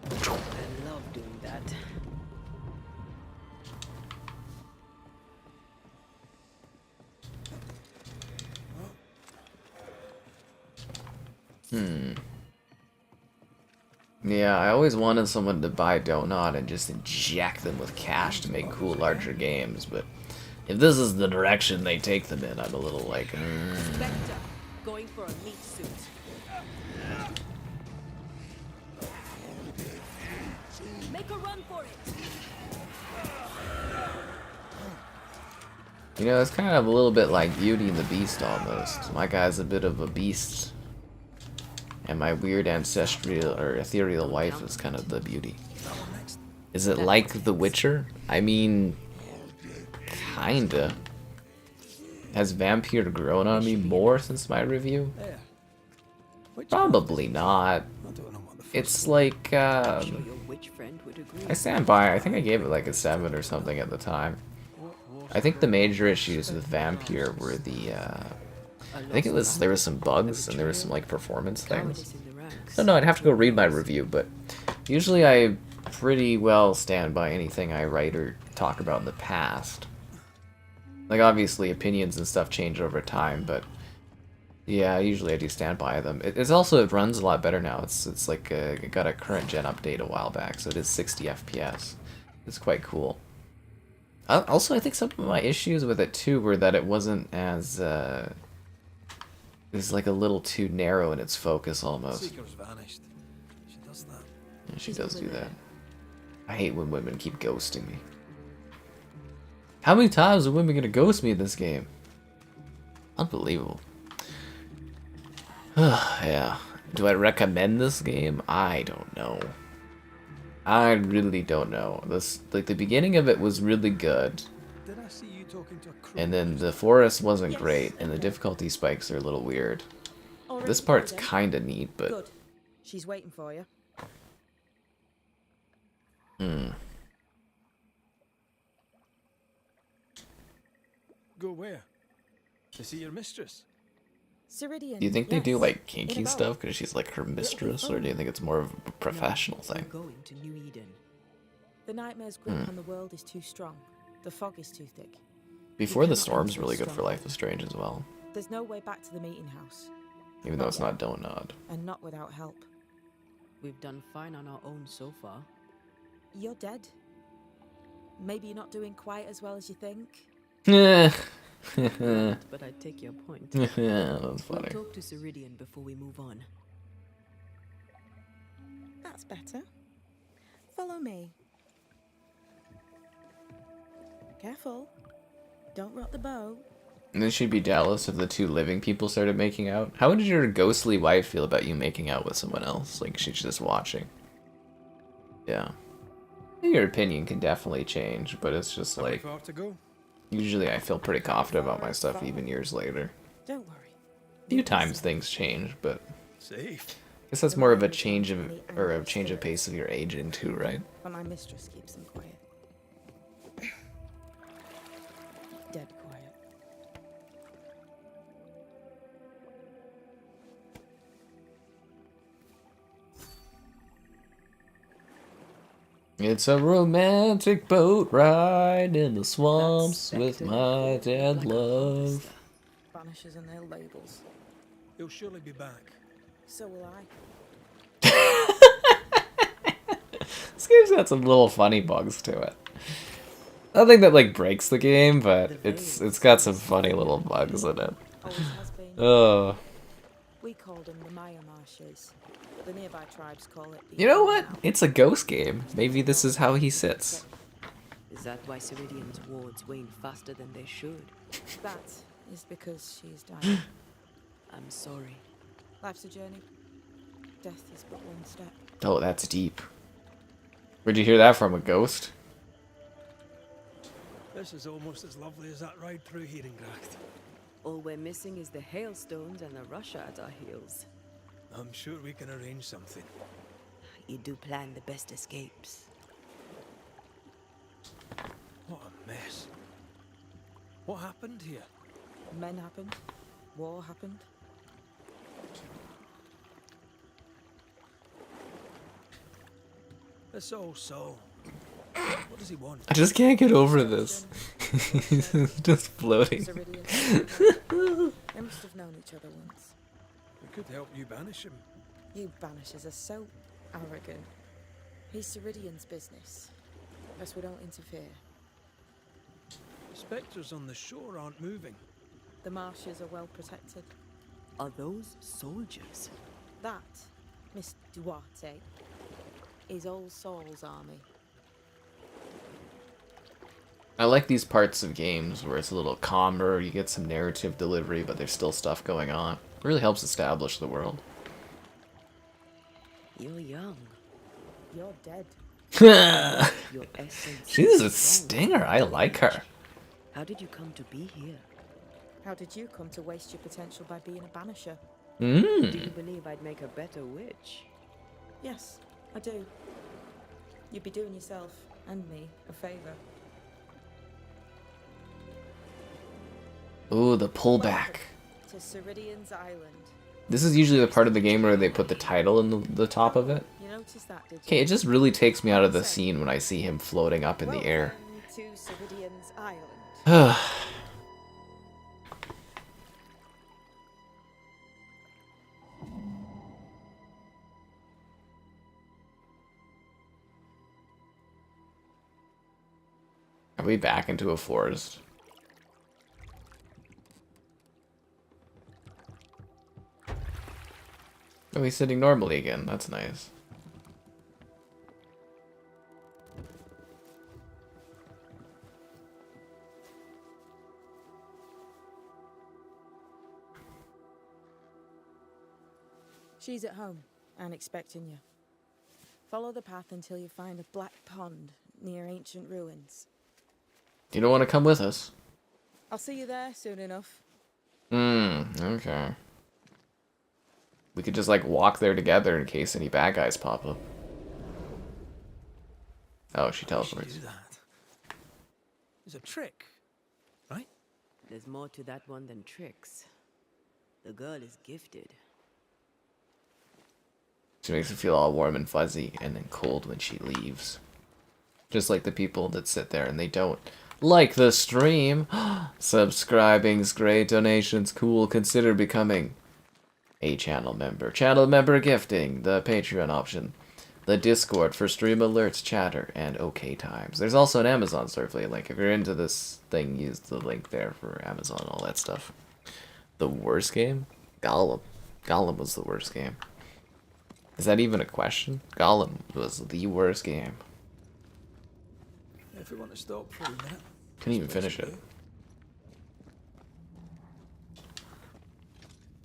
I love doing that. Yeah, I always wanted someone to buy DontNod and just inject them with cash to make cool, larger games, but if this is the direction they take them in, I'm a little like, Spectre, going for a meat suit. Make a run for it. You know, it's kind of a little bit like Beauty and the Beast almost. My guy's a bit of a beast. And my weird ancestral or ethereal wife is kind of the beauty. Is it like The Witcher? I mean, kinda. Has Vampire grown on me more since my review? Probably not. It's like, Sure your witch friend would agree. I stand by. I think I gave it like a 7 or something at the time. I think the major issues with Vampire were the, I think it was, there was some bugs and there was some like performance things. No, I'd have to go read my review, but usually I pretty well stand by anything I write or talk about in the past. Like, obviously opinions and stuff change over time, but yeah, usually I do stand by them. It's also, it runs a lot better now. It's like it got a current gen update a while back, so it is 60 FPS. It's quite cool. Also, I think some of my issues with it too were that it wasn't as it's like a little too narrow in its focus almost. Seeker's vanished. She does that. Yeah, she does do that. I hate when women keep ghosting me. How many times are women gonna ghost me in this game? Unbelievable. Yeah. Do I recommend this game? I don't know. I really don't know. This, like, the beginning of it was really good, Did I see you talking to a crow? and then the forest wasn't Yes, great, and the okay. difficulty spikes are a little weird. All ready This to go part's then? kind of neat, but Good. She's waiting for you. Go where? To see your mistress? Ceridian. do you think they do yes. like In kinky about- stuff because she's like her mistress, or do you think it's more of a professional No, thing? We're going to New Eden. The nightmare's grip on the world is too strong. The fog is too thick. Before the cannot Storm's enter really a good for stronghold. Life is Strange as well, There's no way back to the meeting house, even though it's not DontNod. and not without help. We've done fine on our own so far. You're dead. Maybe you're not doing quite as well as you think. But I take your point. That's We'll funny. talk to Ceridian before we move on. That's better. Follow me. Careful. Don't rock the boat. And then she'd be jealous if the two living people started making out. How would your ghostly wife feel about you making out with someone else? Like she's just watching. Yeah. Your opinion can definitely change, but it's just like, Far to go? usually I feel pretty confident about my stuff even years later. Don't worry. A few times things change, but Safe. I guess that's more of a change of, or a change of pace of your aging too, right? But my mistress keeps them quiet. Dead quiet. It's a romantic boat ride in the swamps That with spectre my dead like a love. harvester. Banishers and their labels. He'll surely be back. So will I. This game's got some little funny bugs to it. Nothing that like breaks the game, but it's got some funny little bugs in it. Always has been. Oh, We called them the Maya Marshes. The nearby tribes call it the you know what? Now. It's a ghost game. Maybe this is how he sits. Is that why Ceridian's wards wane faster than they should? That is because she is dying. I'm sorry. Life's a journey. Death is but one step. Oh, that's deep. Where'd you hear that from? A ghost? This is almost as lovely as that ride through Herengracht. All we're missing is the hailstones and the Russia at our heels. I'm sure we can arrange something. You do plan the best escapes. What a mess. What happened here? Men happened. War happened. This old soul. What does he want? I just can't get over this. He's just floating. Ceridian. They must have known each other once. We could help you banish him. You banishers are so arrogant. He's Ceridian's business. Best we don't interfere. Spectres on the shore aren't moving. The marshes are well protected. Are those soldiers? That, Miss Duarte, is Old Saul's army. I like these parts of games where it's a little calmer, you get some narrative delivery, but there's still stuff going on. It really helps establish the world. You're young. You're dead. Your essence. She's is a strong. stinger. I like her. How did you come to be here? How did you come to waste your potential by being a banisher? Do Mmm. you believe I'd make a better witch? Yes, I do. You'd be doing yourself and me a favour. Ooh, the pullback. To Ceridian's Island. This is usually the part of the game where they put the title in the top of it. You noticed that, did you? Okay, it just really takes me out of the scene when I see him floating up in the air. Welcome to Ceridian's Island. Are we back into a forest? Oh, he's sitting normally again. That's nice. She's at home and expecting you. Follow the path until you find a black pond near ancient ruins. You don't want to come with us? I'll see you there soon enough. Okay. We could just, like, walk there together in case any bad guys pop up. Oh, she How does teleports. do that? It's a trick, right? There's more to that one than tricks. The girl is gifted. She makes me feel all warm and fuzzy and then cold when she leaves. Just like the people that sit there and they don't like the stream. Subscribing's great, donations cool. Consider becoming a channel member. Channel member gifting, the Patreon option. The Discord for stream alerts, chatter, and OK times. There's also an Amazon Surfly link. If you're into this thing, use the link there for Amazon and all that stuff. The worst game? Gollum. Gollum was the worst game. Is that even a question? Gollum was the worst game. If we want to stop for a minute. Couldn't even finish it.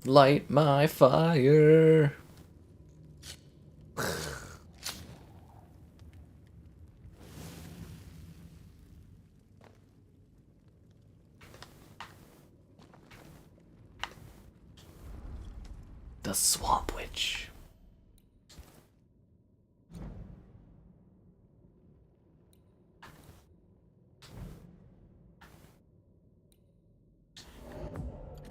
Light my fire. The Swamp Witch.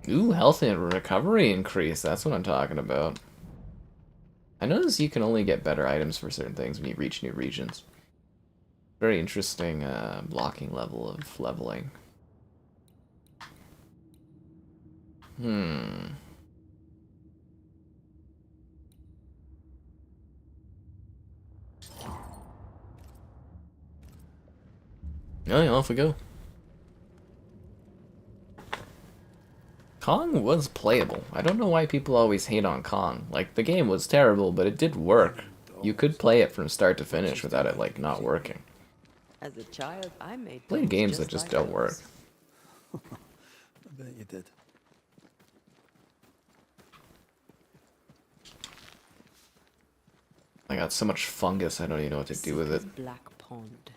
Ooh, health and recovery increase. That's what I'm talking about. I notice you can only get better items for certain things when you reach new regions. Very interesting blocking level of leveling. Oh yeah, off we go. Kong was playable. I don't know why people always hate on Kong. Like, the game was terrible, but it did work. You could play it from start to finish without it, like, not working. As a child, I made Played things games that just like don't work. I bet you did. I got so much fungus, I don't even know what to do with it. Black pond.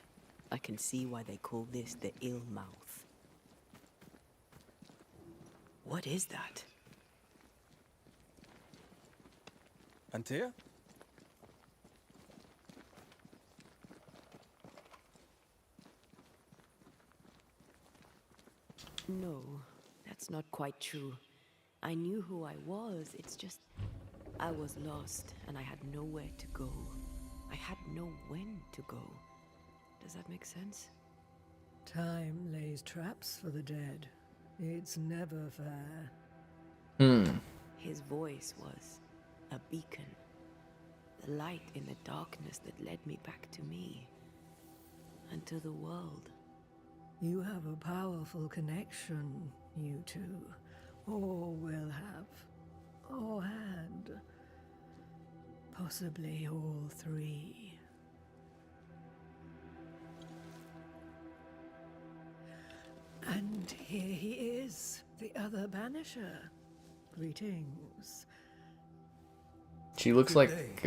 I can see why they call this the ill mouth. What is that? Antea? No, that's not quite true. I knew who I was, it's just I was lost and I had nowhere to go. I had no when to go. Does that make sense? Time lays traps for the dead. It's never fair. His voice was a beacon. The light in the darkness that led me back to me. And to the world. You have a powerful connection, you two. Or will have. Or had. Possibly all three. And here he is, the other Banisher. Greetings. She looks like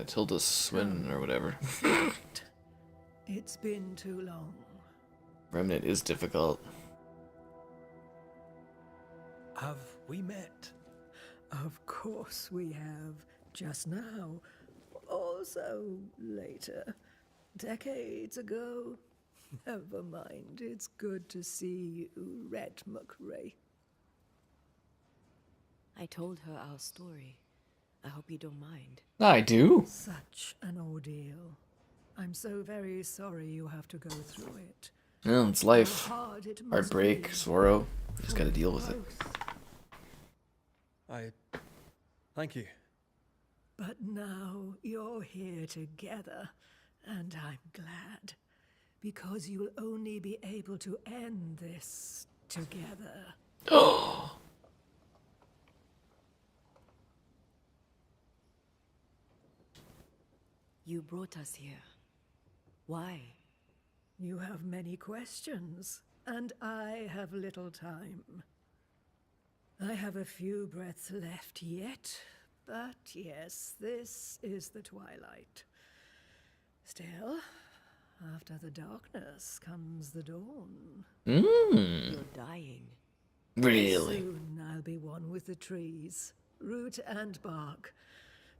Tilda Swinton or whatever. It's been too long. Remnant is difficult. Have we met? Of course we have. Just now. Also later. Decades ago. Never mind. It's good to see you, Red McRae. I told her our story. I hope you don't mind. I do. Such an ordeal. I'm so very sorry you have to go through it. No, it's life. How hard it must Heartbreak, be. sorrow. You just gotta deal with it. Thank you. But now you're here together, and I'm glad. Because you'll only be able to end this together. You brought us here. Why? You have many questions, and I have little time. I have a few breaths left yet, but yes, this is the twilight. Still, after the darkness comes the dawn. Mmm. You're dying. Really? Soon I'll be one with the trees, root and bark.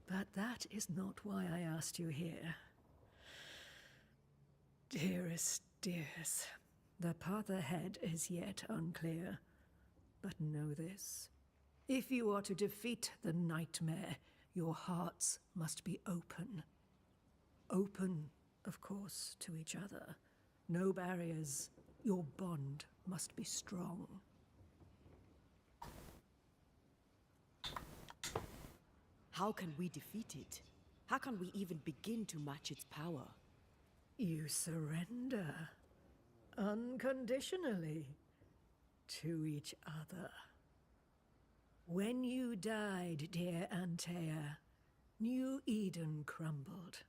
But that is not why I asked you here. Dearest dears, the path ahead is yet unclear. But know this. If you are to defeat the nightmare, your hearts must be open. Open, of course, to each other. No barriers. Your bond must be strong. How can we defeat it? How can we even begin to match its power? You surrender unconditionally to each other. When you died, dear Antea, New Eden crumbled,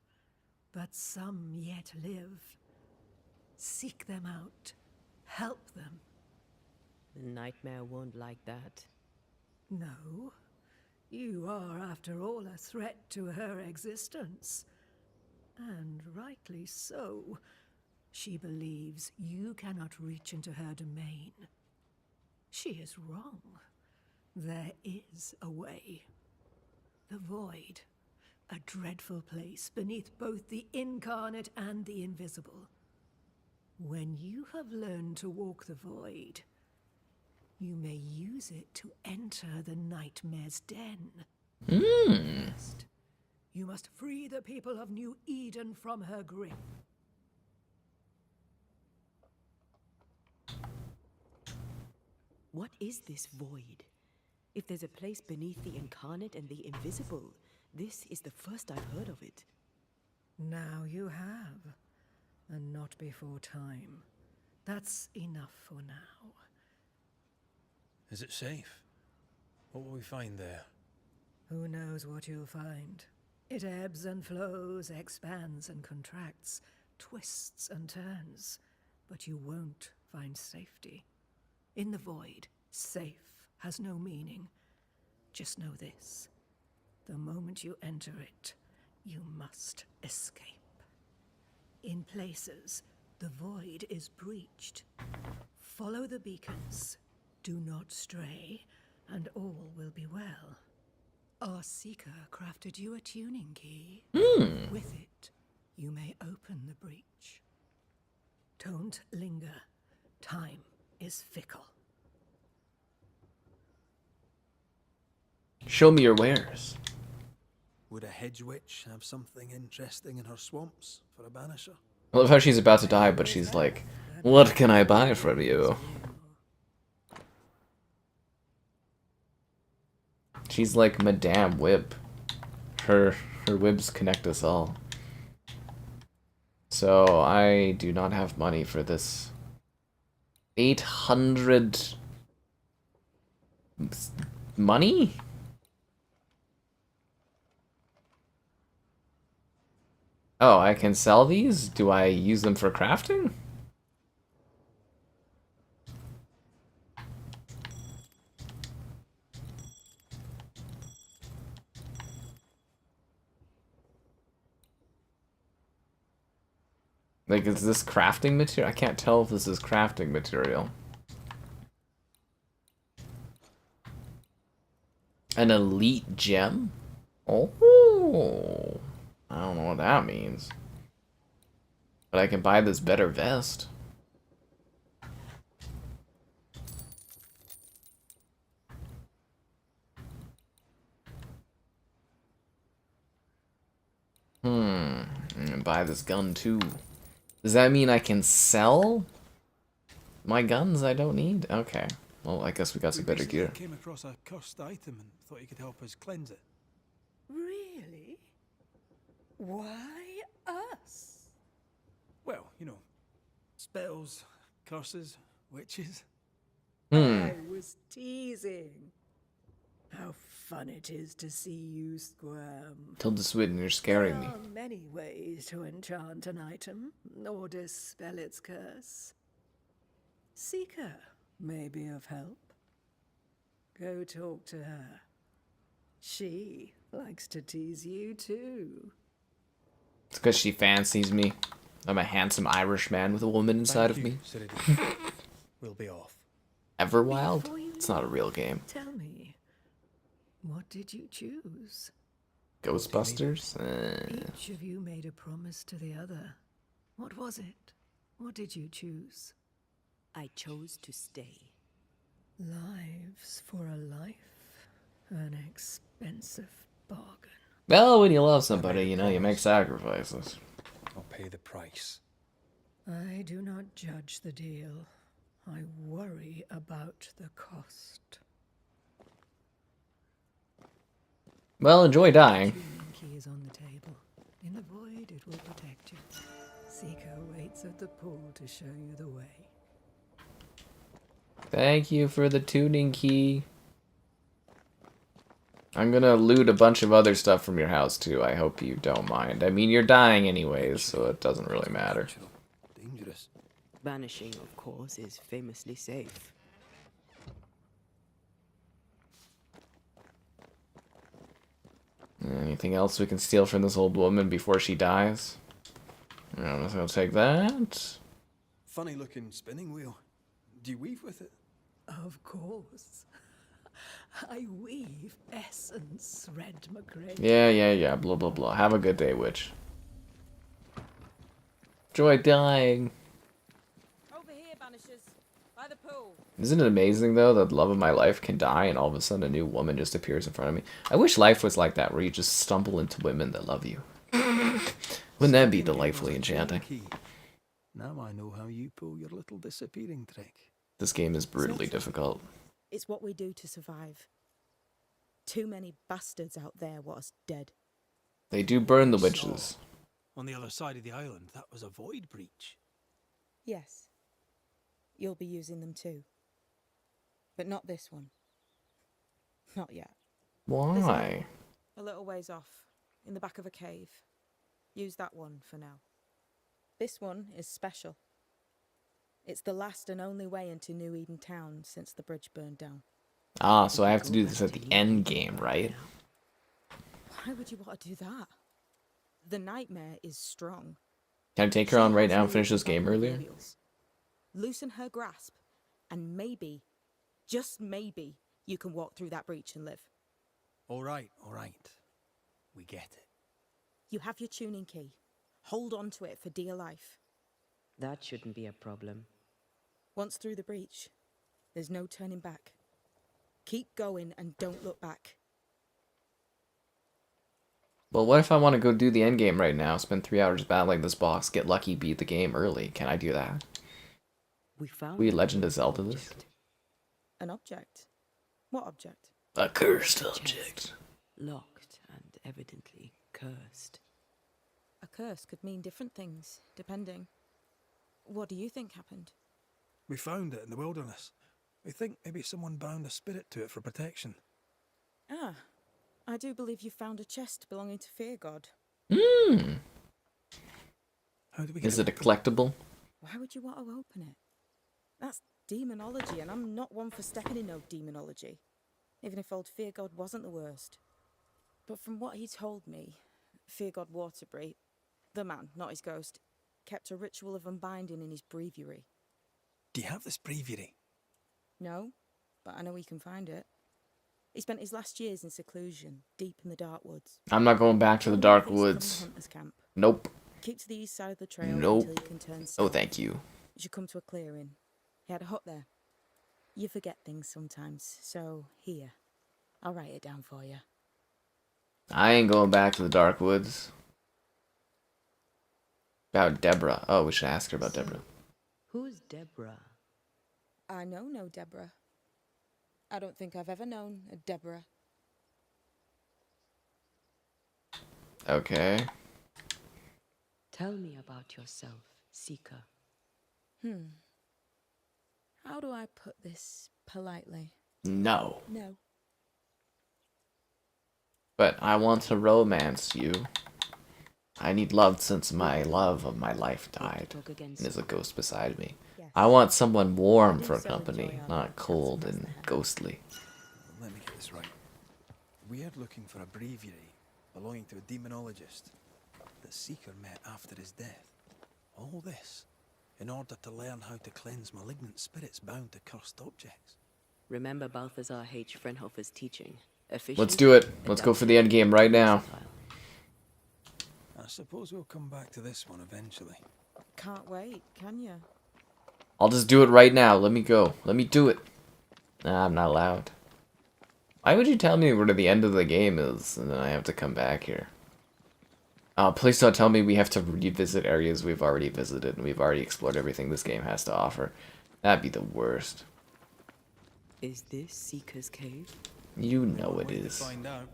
but some yet live. Seek them out. Help them. The nightmare won't like that. No, you are, after all, a threat to her existence. And rightly so. She believes you cannot reach into her domain. She is wrong. There is a way. The void, a dreadful place beneath both the incarnate and the invisible. When you have learned to walk the void, you may use it to enter the nightmare's den. First, you must free the people of New Eden from her grip. What is this void? If there's a place beneath the incarnate and the invisible, this is the first I've heard of it. Now you have, and not before time. That's enough for now. Is it safe? What will we find there? Who knows what you'll find? It ebbs and flows, expands and contracts, twists and turns, but you won't find safety. In the void, safe has no meaning. Just know this. The moment you enter it, you must escape. In places, the void is breached. Follow the beacons. Do not stray, and all will be well. Our seeker crafted you a tuning key. With it, you may open the breach. Don't linger. Time is fickle. Show me your wares. Would a hedge witch have something interesting in her swamps for a banisher? I love how she's about to die, but she's like, what can I buy from you? She's like Madame Wib. Her wibs connect us all. So I do not have money for this. 800 money? Oh, I can sell these? Do I use them for crafting? Like, is this crafting material? I can't tell if this is crafting material. An elite gem? Oh. I don't know what that means. But I can buy this better vest. I'm gonna buy this gun too. Does that mean I can sell my guns I don't need? Okay. Well, I guess we got some better gear. Came across a cursed item and thought you could help us cleanse it. Really? Why us? Well, you know, spells, curses, witches. I was teasing. How fun it is to see you squirm. Tilda Swinton, you're scaring me. There are many ways to enchant an item, or dispel its curse. Seeker may be of help. Go talk to her. She likes to tease you too. It's because she fancies me. I'm a handsome Irish man with a woman inside of me. We'll be off. Everwild? Before you It's not a real game. Tell me, what did you choose? Ghostbusters? Each of you made a promise to the other. What was it? What did you choose? I chose to stay. Lives for a life. An expensive bargain. Well, when you love somebody, you know, you make sacrifices. I'll pay the price. I do not judge the deal. I worry about the cost. Well, enjoy dying. Tuning key is on the table. In the void, it will protect you. Seeker waits at the pool to show you the way. Thank you for the tuning key. I'm gonna loot a bunch of other stuff from your house too. I hope you don't mind. I mean, you're dying anyways, so it doesn't really matter. Dangerous. Banishing, of course, is famously safe. Anything else we can steal from this old woman before she dies? I'm just gonna take that. Funny looking spinning wheel. Do you weave with it? Of course. I weave essence, Red McRae. Yeah. Blah, blah, blah. Have a good day, witch. Enjoy dying. Over here, Banishers. By the pool. Isn't it amazing, though, that the love of my life can die and all of a sudden a new woman just appears in front of me? I wish life was like that, where you just stumble into women that love you. Wouldn't that be delightfully enchanting? Now I know how you pull your little disappearing trick. This game is brutally difficult. It's what we do to survive. Too many bastards out there want us dead. They do burn the witches. On the other side of the island, that was a void breach. Yes. You'll be using them too. But not this one. Not yet. Why? A little ways off, in the back of a cave. Use that one for now. This one is special. It's the last and only way into New Eden Town since the bridge burned down. Ah, so I have to do this at the end game, right? Why would you want to do that? The nightmare is strong. Can I take her on right now and finish this game earlier? Loosen her grasp, and maybe, just maybe, you can walk through that breach and live. All right. We get it. You have your tuning key. Hold on to it for dear life. That shouldn't be a problem. Once through the breach, there's no turning back. Keep going and don't look back. Well, what if I want to go do the end game right now, spend 3 hours battling this boss, get lucky, beat the game early? Can I do that? We found We an Legend of Zelda this? object. An object? What object? A cursed Chest. object. Locked and evidently cursed. A curse could mean different things, depending. What do you think happened? We found it in the wilderness. We think maybe someone bound a spirit to it for protection. Ah, I do believe you found a chest belonging to Fear God. How do we get Is it a collectible? Why would you want to open it? That's demonology, and I'm not one for stepping in no demonology. Even if old Fear God wasn't the worst. But from what he told me, Fear God Waterbury, the man, not his ghost, kept a ritual of unbinding in his breviary. Do you have this breviary? No, but I know he can find it. He spent his last years in seclusion, deep in the dark woods. I'm not going back to the Only dark thinks from woods. the hunter's camp. Nope. Keep to the east side of the trail Nope. until you can turn Oh, south. thank you. You should come to a clearing. He had a hut there. You forget things sometimes, so here. I'll write it down for you. I ain't going back to the dark woods. About Deborah. Oh, we should ask her about Deborah. Who's Deborah? I know no Deborah. I don't think I've ever known a Deborah. Okay. Tell me about yourself, Seeker. How do I put this politely? No. No. But I want to romance you. I need love since my love of my life died. Talk against And there's a me. ghost beside me. Yes. I want someone warm I do for so company, enjoy our not lives, cold that's and the hand. ghostly. Let me get this right. We are looking for a breviary belonging to a demonologist. that Seeker met after his death. All this in order to learn how to cleanse malignant spirits bound to cursed objects. Remember Balthazar H. Frenhofer's teaching. Let's do it. Let's go for the end game right now. I suppose we'll come back to this one eventually. Can't wait, can you? I'll just do it right now. Let me go. Let me do it. Nah, I'm not allowed. Why would you tell me where the end of the game is, and then I have to come back here? Please don't tell me we have to revisit areas we've already visited, and we've already explored everything this game has to offer. That'd be the worst. Is this Seeker's Cave? You know it Wait to is. find out.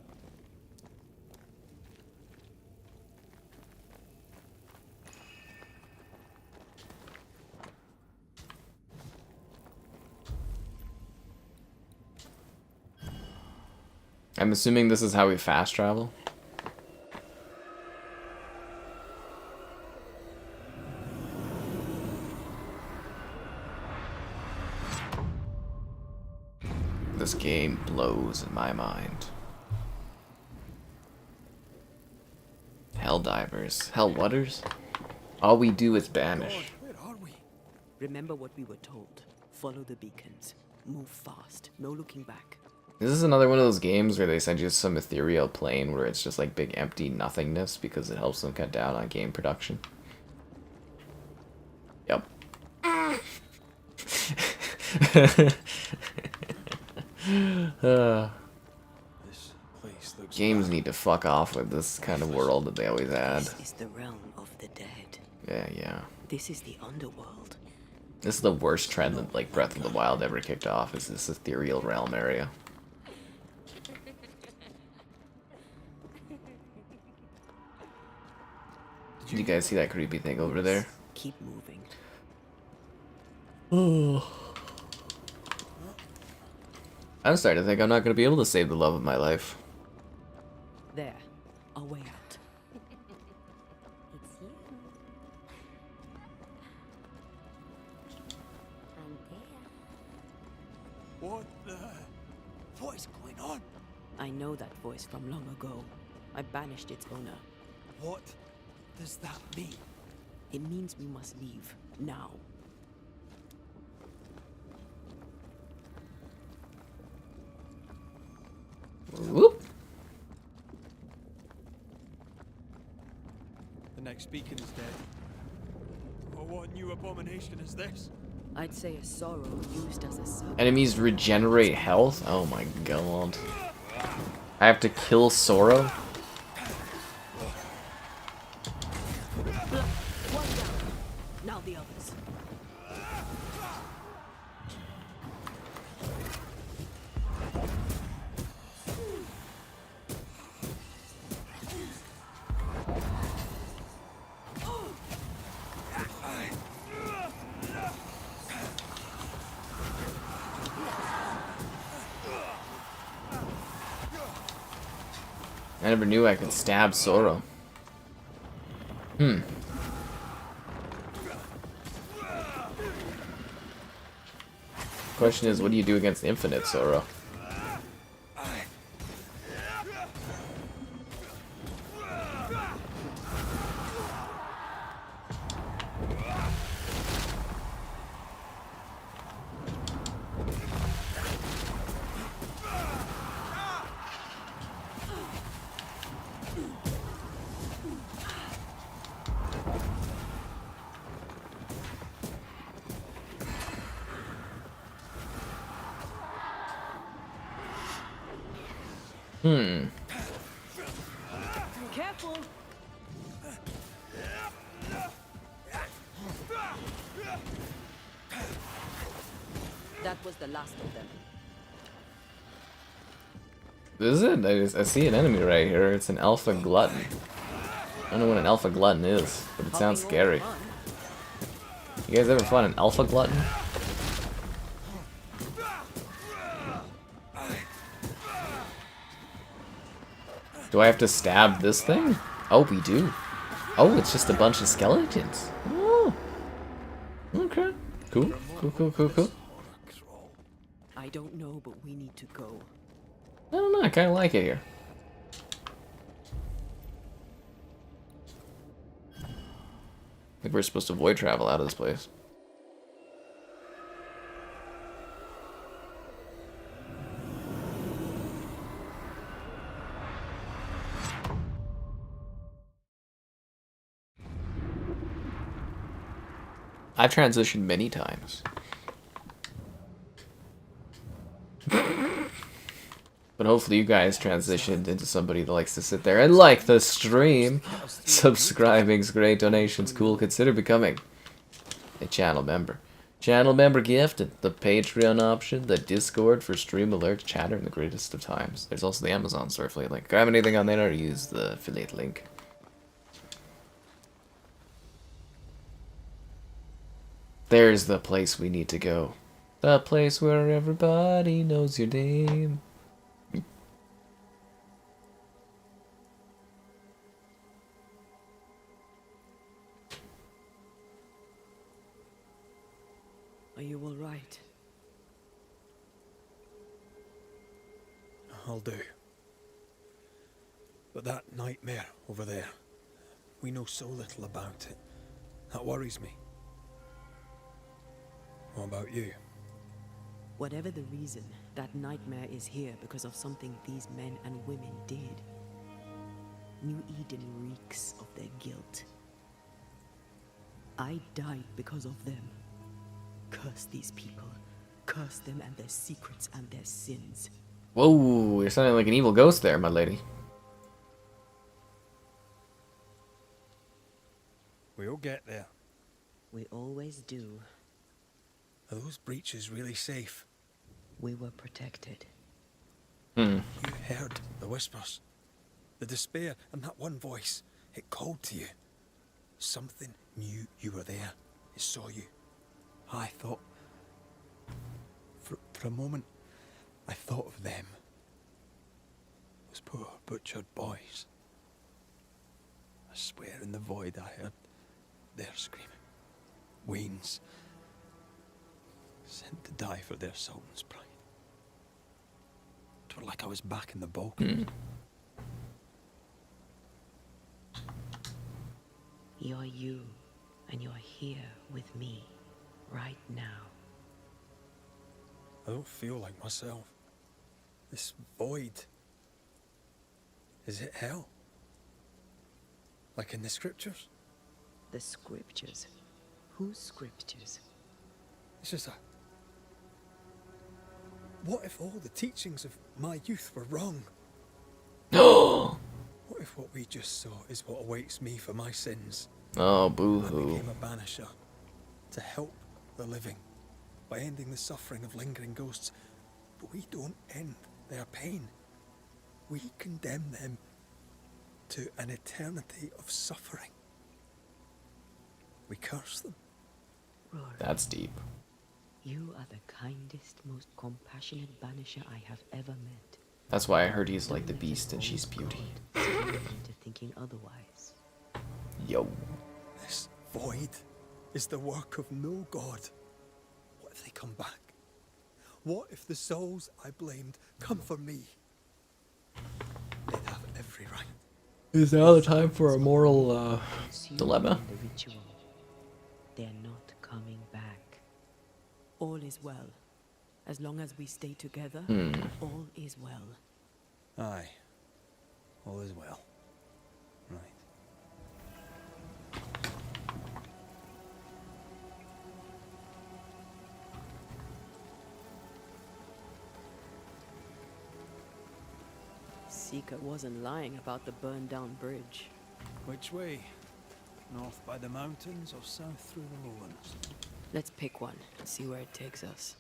I'm assuming this is how we fast travel. This game blows in my mind. Helldivers. Hellwhatters? All we do is banish. Where are we? Remember what we were told. Follow the beacons. Move fast. No looking back. This is another one of those games where they send you some ethereal plane where it's just like big empty nothingness because it helps them cut down on game production. Yep. This place looks Games bad. need to fuck off with this kind of world that they always add. This is the realm of the dead. Yeah. This is the underworld. This is the worst trend that like Breath of the Wild ever kicked off, is this ethereal realm area. Did you guys see that creepy thing over there? Keep moving. I'm starting to think I'm not going to be able to save the love of my life. There. A way out. It's you. I'm there. What the? What is going on? I know that voice from long ago. I banished its owner. What does that mean? It means we must leave. Now. Whoop! The next beacon is dead. Oh, what new abomination is this? I'd say a sorrow used as a serpent. Enemies regenerate health? Oh my god. I have to kill Sora? One down. Now the others. I never knew I could stab Sora. Question is, what do you do against infinite Sora? Careful! That was the last of them. This is it. I see an enemy right here. It's an alpha glutton. I don't know what an alpha glutton is, but it sounds scary. You guys ever fought an alpha glutton? Do I have to stab this thing? Oh, we do. Oh, it's just a bunch of skeletons. Oh. Okay. Cool. Cool. I don't know, but we need to go. I don't know. I kind of like it here. think we're supposed to avoid travel out of this place. I've transitioned many times. But hopefully you guys transitioned into somebody that likes to sit there and like the stream. Subscribing's great, donations cool. Consider becoming a channel member. Channel member gifted, the Patreon option, the Discord for stream alerts, chatter, and the greatest of times. There's also the Amazon store affiliate link. Grab anything on there or use the affiliate link. There's the place we need to go. The place where everybody knows your name. Are you all right? I'll do. But that nightmare over there, we know so little about it. That worries me. What about you? Whatever the reason, that nightmare is here because of something these men and women did. New Eden reeks of their guilt. I died because of them. Curse these people. Curse them and their secrets and their sins. Whoa, you're sounding like an evil ghost there, my lady. We'll get there. We always do. Are those breaches really safe? We were protected. You heard the whispers, the despair, and that one voice. It called to you. Something knew you were there. It saw you. I thought... For a moment, I thought of them. Those poor butchered boys. I swear in the void I heard their screaming. Weans. Sent to die for their sultan's pride. It was like I was back in the Balkans. You're you, and you're here with me, right now. I don't feel like myself. This void. Is it hell? Like in the scriptures? The scriptures. Whose scriptures? It's just a... What if all the teachings of my youth were wrong? Oh, What if what we just saw is what awaits me for my sins? oh, I boo-hoo. became a banisher to help the living by ending the suffering of lingering ghosts. But we don't end their pain. We condemn them to an eternity of suffering. We curse them. Rory, That's deep. you are the kindest, most compassionate banisher I have ever met. That's why I heard he's like the beast and she's beauty. Into thinking otherwise. Yo. This void is the work of no god. What if they come back? What if the souls I blamed come for me? They'd have every right. Is now the time for a moral dilemma? The ritual. They're not coming back. All is well. As long as we stay together, all is well. Aye. All is well. Right. Seeker wasn't lying about the burned down bridge. Which way? North by the mountains or south through the lowlands? Let's pick one and see where it takes us.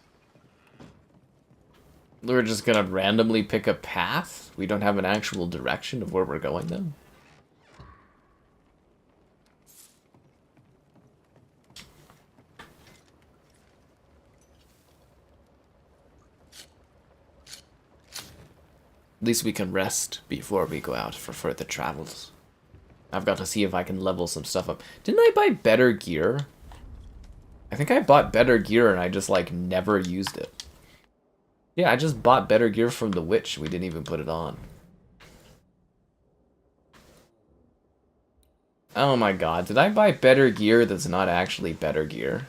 We're just gonna randomly pick a path? We don't have an actual direction of where we're going then? At least we can rest before we go out for further travels. I've got to see if I can level some stuff up. Didn't I buy better gear? I think I bought better gear and I just like never used it. Yeah, I just bought better gear from the witch. We didn't even put it on. Oh my god, did I buy better gear that's not actually better gear?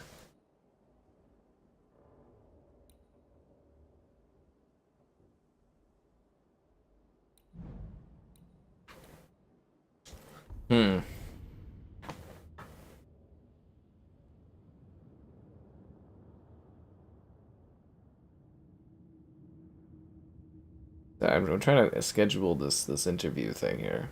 Hmm. I'm trying to schedule this interview thing here.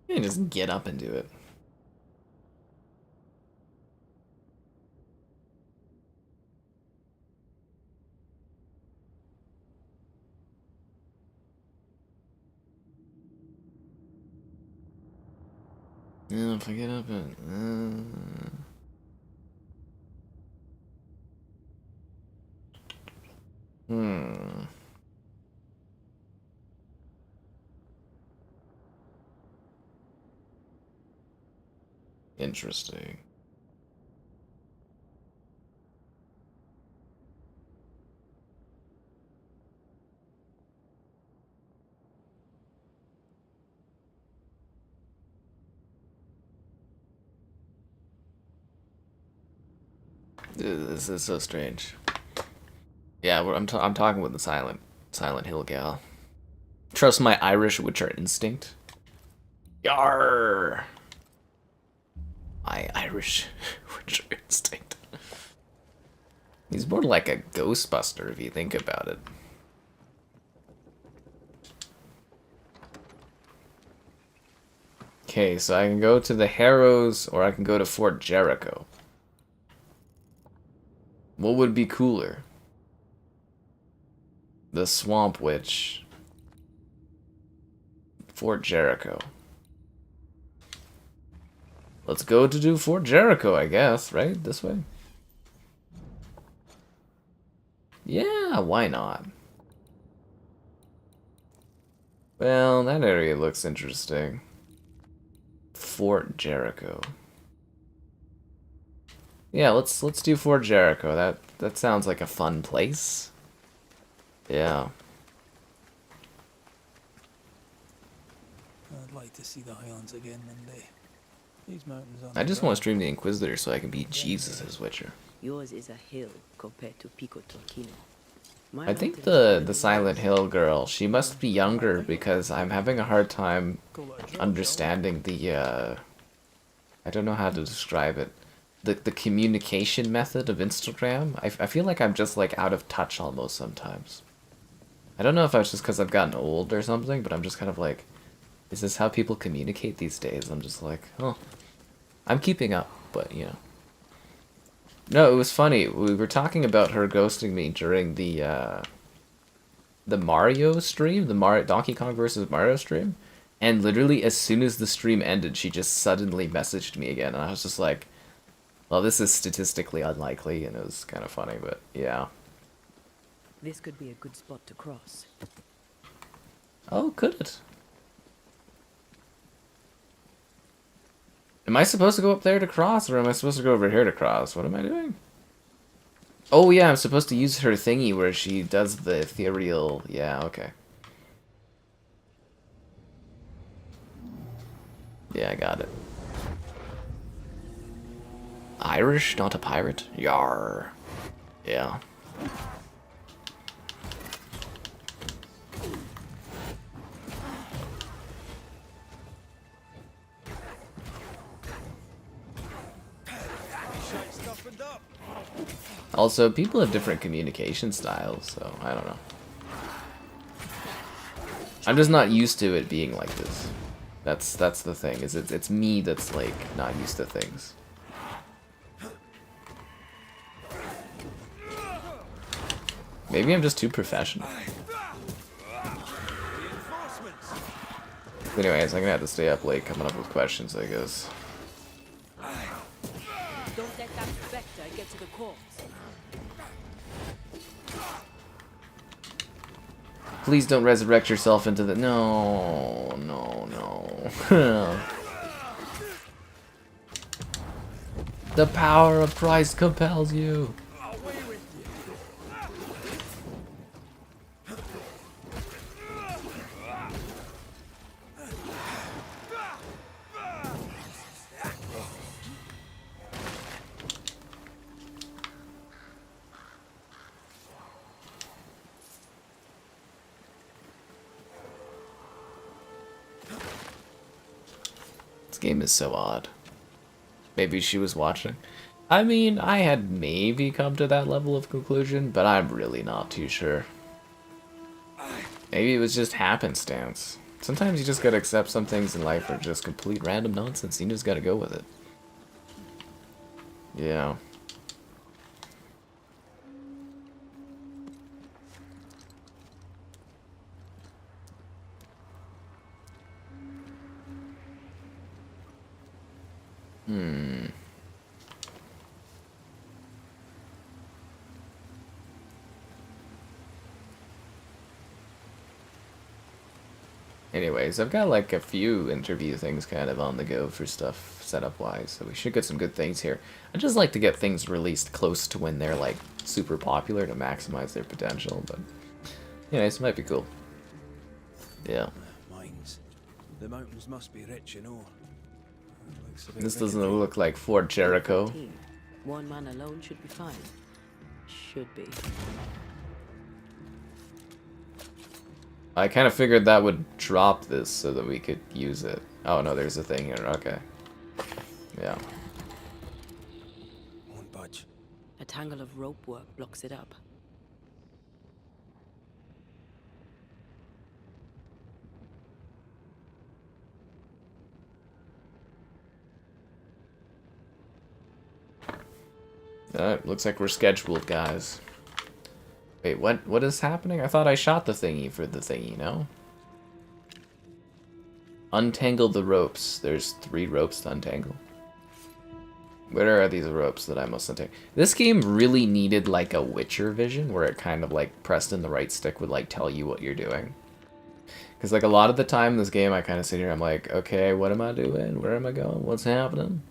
You can just get up and do it. Yeah, if I get up and... Hmm. Interesting. This is so strange. Yeah, I'm talking with the Silent Hill gal. Trust my Irish Witcher instinct. Yarr. My Irish Witcher instinct. He's more like a Ghostbuster if you think about it. Okay, so I can go to the Harrows or I can go to Fort Jericho. What would be cooler? The Swamp Witch. Fort Jericho. Let's go to do Fort Jericho, I guess, right? This way? Yeah, why not? Well, that area looks interesting. Fort Jericho. Yeah, let's do Fort Jericho. That sounds like a fun place. Yeah. I'd like to see the Highlands again one day. These mountains on I the just want to right. stream the Inquisitor so I can be Jesus as Witcher. Yours is a hill compared to Pico Torquino. My I think mountains the Silent Hill girl, she must be younger because I'm having a hard time understanding the I don't know how to describe it. The communication method of Instagram. I feel like I'm just like out of touch almost sometimes. I don't know if it's just because I've gotten old or something, but I'm just kind of like, is this how people communicate these days? I'm just like, oh, I'm keeping up, but you know. No, it was funny. We were talking about her ghosting me during the Mario stream, the Donkey Kong versus Mario stream, and literally as soon as the stream ended, she just suddenly messaged me again, and I was just like, well, this is statistically unlikely, and it was kind of funny, but yeah. This could be a good spot to cross. Oh, could it? Am I supposed to go up there to cross, or am I supposed to go over here to cross? What am I doing? Oh yeah, I'm supposed to use her thingy where she does the ethereal... Yeah, okay. Yeah, I got it. Irish, not a pirate? Yar. Yeah. Also, people have different communication styles, so I don't know. I'm just not used to it being like this. That's the thing. Is it's me that's like not used to things. Maybe I'm just too professional. Anyways, I'm gonna have to stay up late coming up with questions, I guess. Don't let that spectre get to the corpse. Please don't resurrect yourself into the... No, no, no. The power of Christ compels you. This game is so odd. Maybe she was watching. I mean, I had maybe come to that level of conclusion, but I'm really not too sure. Maybe it was just happenstance. Sometimes you just gotta accept some things in life are just complete random nonsense. You just gotta go with it. Yeah. Anyways, I've got like a few interview things kind of on the go for stuff setup wise, so we should get some good things here. I just like to get things released close to when they're like super popular to maximize their potential, but anyways, it might be cool. Yeah. Mines. The mountains must be rich in ore. Looks a bit This rickety. doesn't look like Fort Jericho. 14. One man alone should be fine. Should be. I kind of figured that would drop this so that we could use it. Oh no, there's a thing here. Okay. Yeah. Won't budge. A tangle of rope work blocks it up. Looks like we're scheduled, guys. Wait, what is happening? I thought I shot the thingy for the thingy, no? Untangle the ropes. There's 3 ropes to untangle. Where are these ropes that I must untangle? This game really needed like a Witcher vision where it kind of like pressed in the right stick would like tell you what you're doing. Because like a lot of the time in this game I kind of sit here, I'm like, okay, what am I doing? Where am I going? What's happening?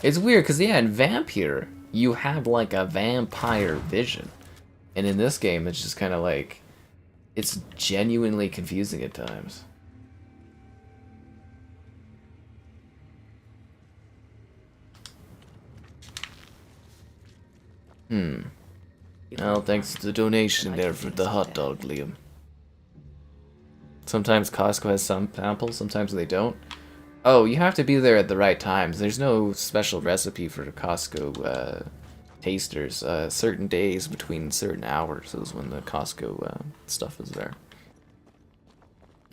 It's weird because yeah, in Vampire, you have like a vampire vision. And in this game, it's just kind of like, it's genuinely confusing at times. Well, thanks to the donation there for the hot dog, Liam. Sometimes Costco has some samples, sometimes they don't. Oh, you have to be there at the right times. There's no special recipe for Costco tasters. Certain days between certain hours is when the Costco stuff is there.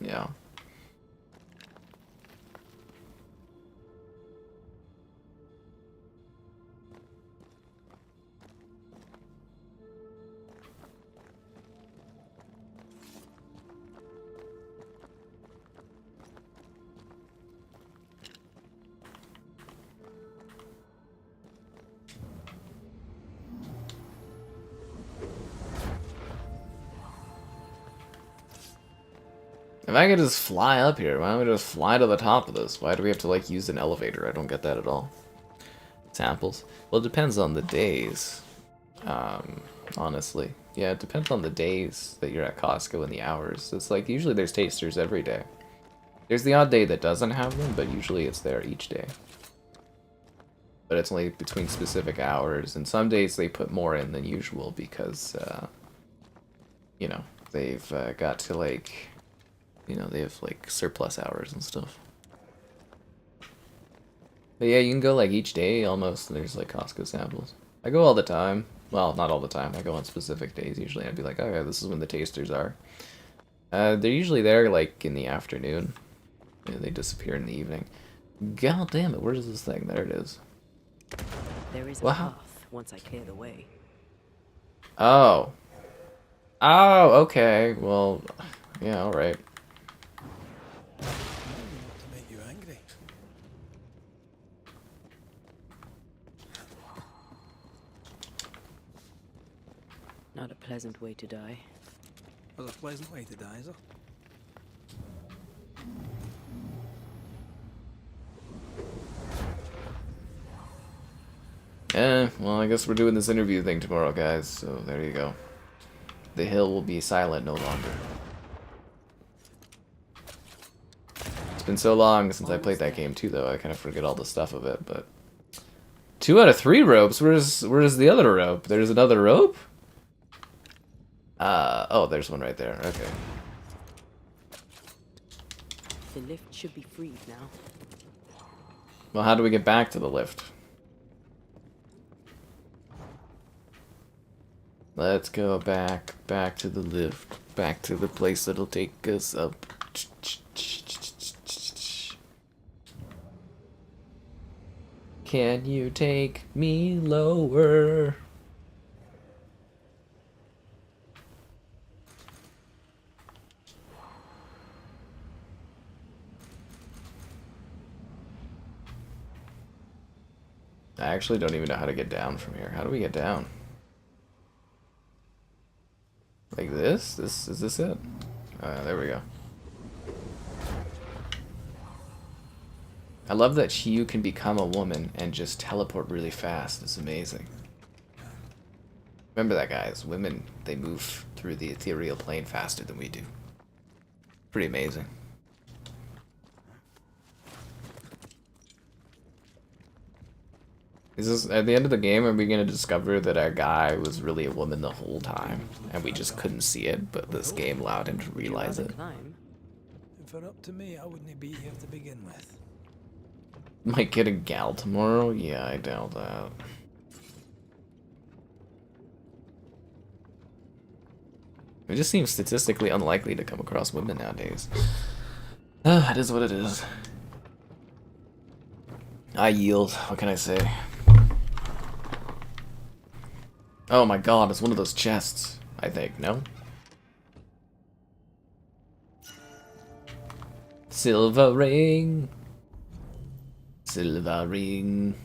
Yeah. If I could just fly up here, why don't we just fly to the top of this? Why do we have to like use an elevator? I don't get that at all. Samples. Well, it depends on the days. Honestly. Yeah, it depends on the days that you're at Costco and the hours. It's like usually there's tasters every day. There's the odd day that doesn't have them, but usually it's there each day. But it's only between specific hours, and some days they put more in than usual because, you know, they've got to like... You know, they have like surplus hours and stuff. But yeah, you can go like each day almost, and there's like Costco samples. I go all the time. Well, not all the time. I go on specific days usually. I'd be like, okay, this is when the tasters are. They're usually there like in the afternoon. And they disappear in the evening. God damn it, where's this thing? There it is. There is a Wow. path once I clear the way. Oh. Oh, okay. Well, yeah, alright. To make you angry. Not a pleasant way to die. There's a pleasant way to die, is there? Well, I guess we're doing this interview thing tomorrow, guys, so there you go. The hill will be silent no longer. It's been so long since I played that game too, though, I kind of forget all the stuff of it, but... 2 out of 3 ropes? Where's the other rope? There's another rope? Oh, there's one right there, okay. The lift should be freed now. Well, how do we get back to the lift? Let's go back to the lift. Back to the place that'll take us up. Can you take me lower? I actually don't even know how to get down from here. How do we get down? Like this? Is this it? There we go. I love that you can become a woman and just teleport really fast. It's amazing. Remember that, guys. Women, they move through the ethereal plane faster than we do. Pretty amazing. Is this, at the end of the game, are we going to discover that our guy was really a woman the whole time, and we just couldn't see it, but this game allowed him to realize it? If it up to me, I wouldn't be here to begin with. Might get a gal tomorrow? Yeah, I doubt that. It just seems statistically unlikely to come across women nowadays. It is what it is. I yield. What can I say? Oh my god, it's one of those chests, I think, no? Silver ring. Silver ring.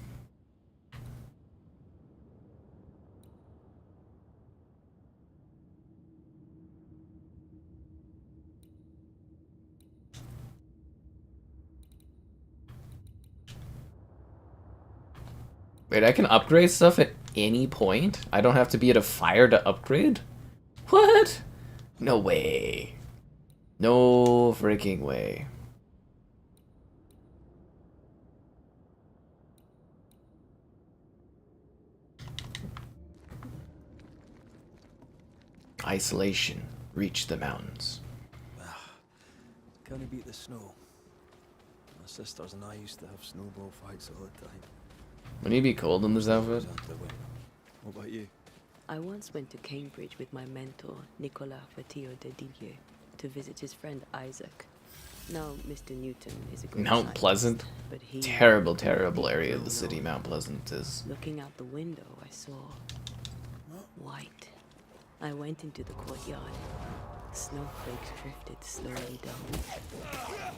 Wait, I can upgrade stuff at any point? I don't have to be at a fire to upgrade? What? No way. No freaking way. Isolation. Reach the mountains. Can't beat the snow. My sisters and I used to have snowball fights all the time. Wouldn't you be cold in this outfit? What about you? I once went to Cambridge with my mentor, Nicolas Fatio de Didier, to visit his friend Isaac. Now, Mr. Newton is a great Mount scientist, Pleasant? but he... Terrible, terrible area of the city Mount Pleasant is. Looking out the window, I saw... white. I went into the courtyard. Snowflakes drifted slowly down.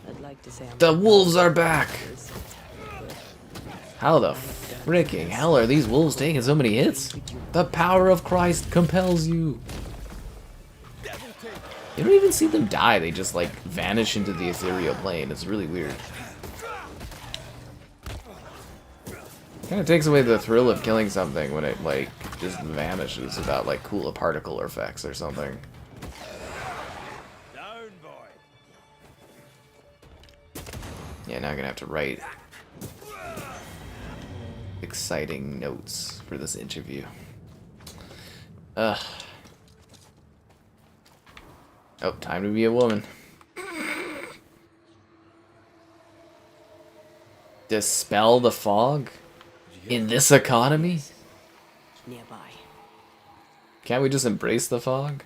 I'd like to say I'm... The wolves are back! How the freaking hell are these wolves taking so many hits? The power of Christ compels you. You don't even see them die, they just like vanish into the ethereal plane. It's really weird. Kind of takes away the thrill of killing something when it like just vanishes without like cool particle effects or something. Yeah, now I'm gonna have to write exciting notes for this interview. Oh, time to be a woman. Dispel the fog? In this economy? Nearby. Can't we just embrace the fog?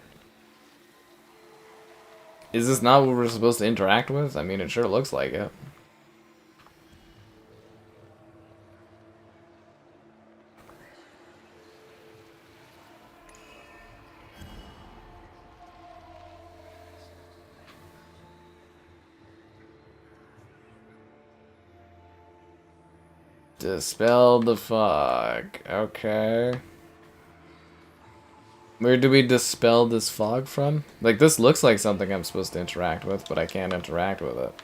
Is this not what we're supposed to interact with? I mean, it sure looks like it. Dispel the fog. Okay. Where do we dispel this fog from? Like, this looks like something I'm supposed to interact with, but I can't interact with it.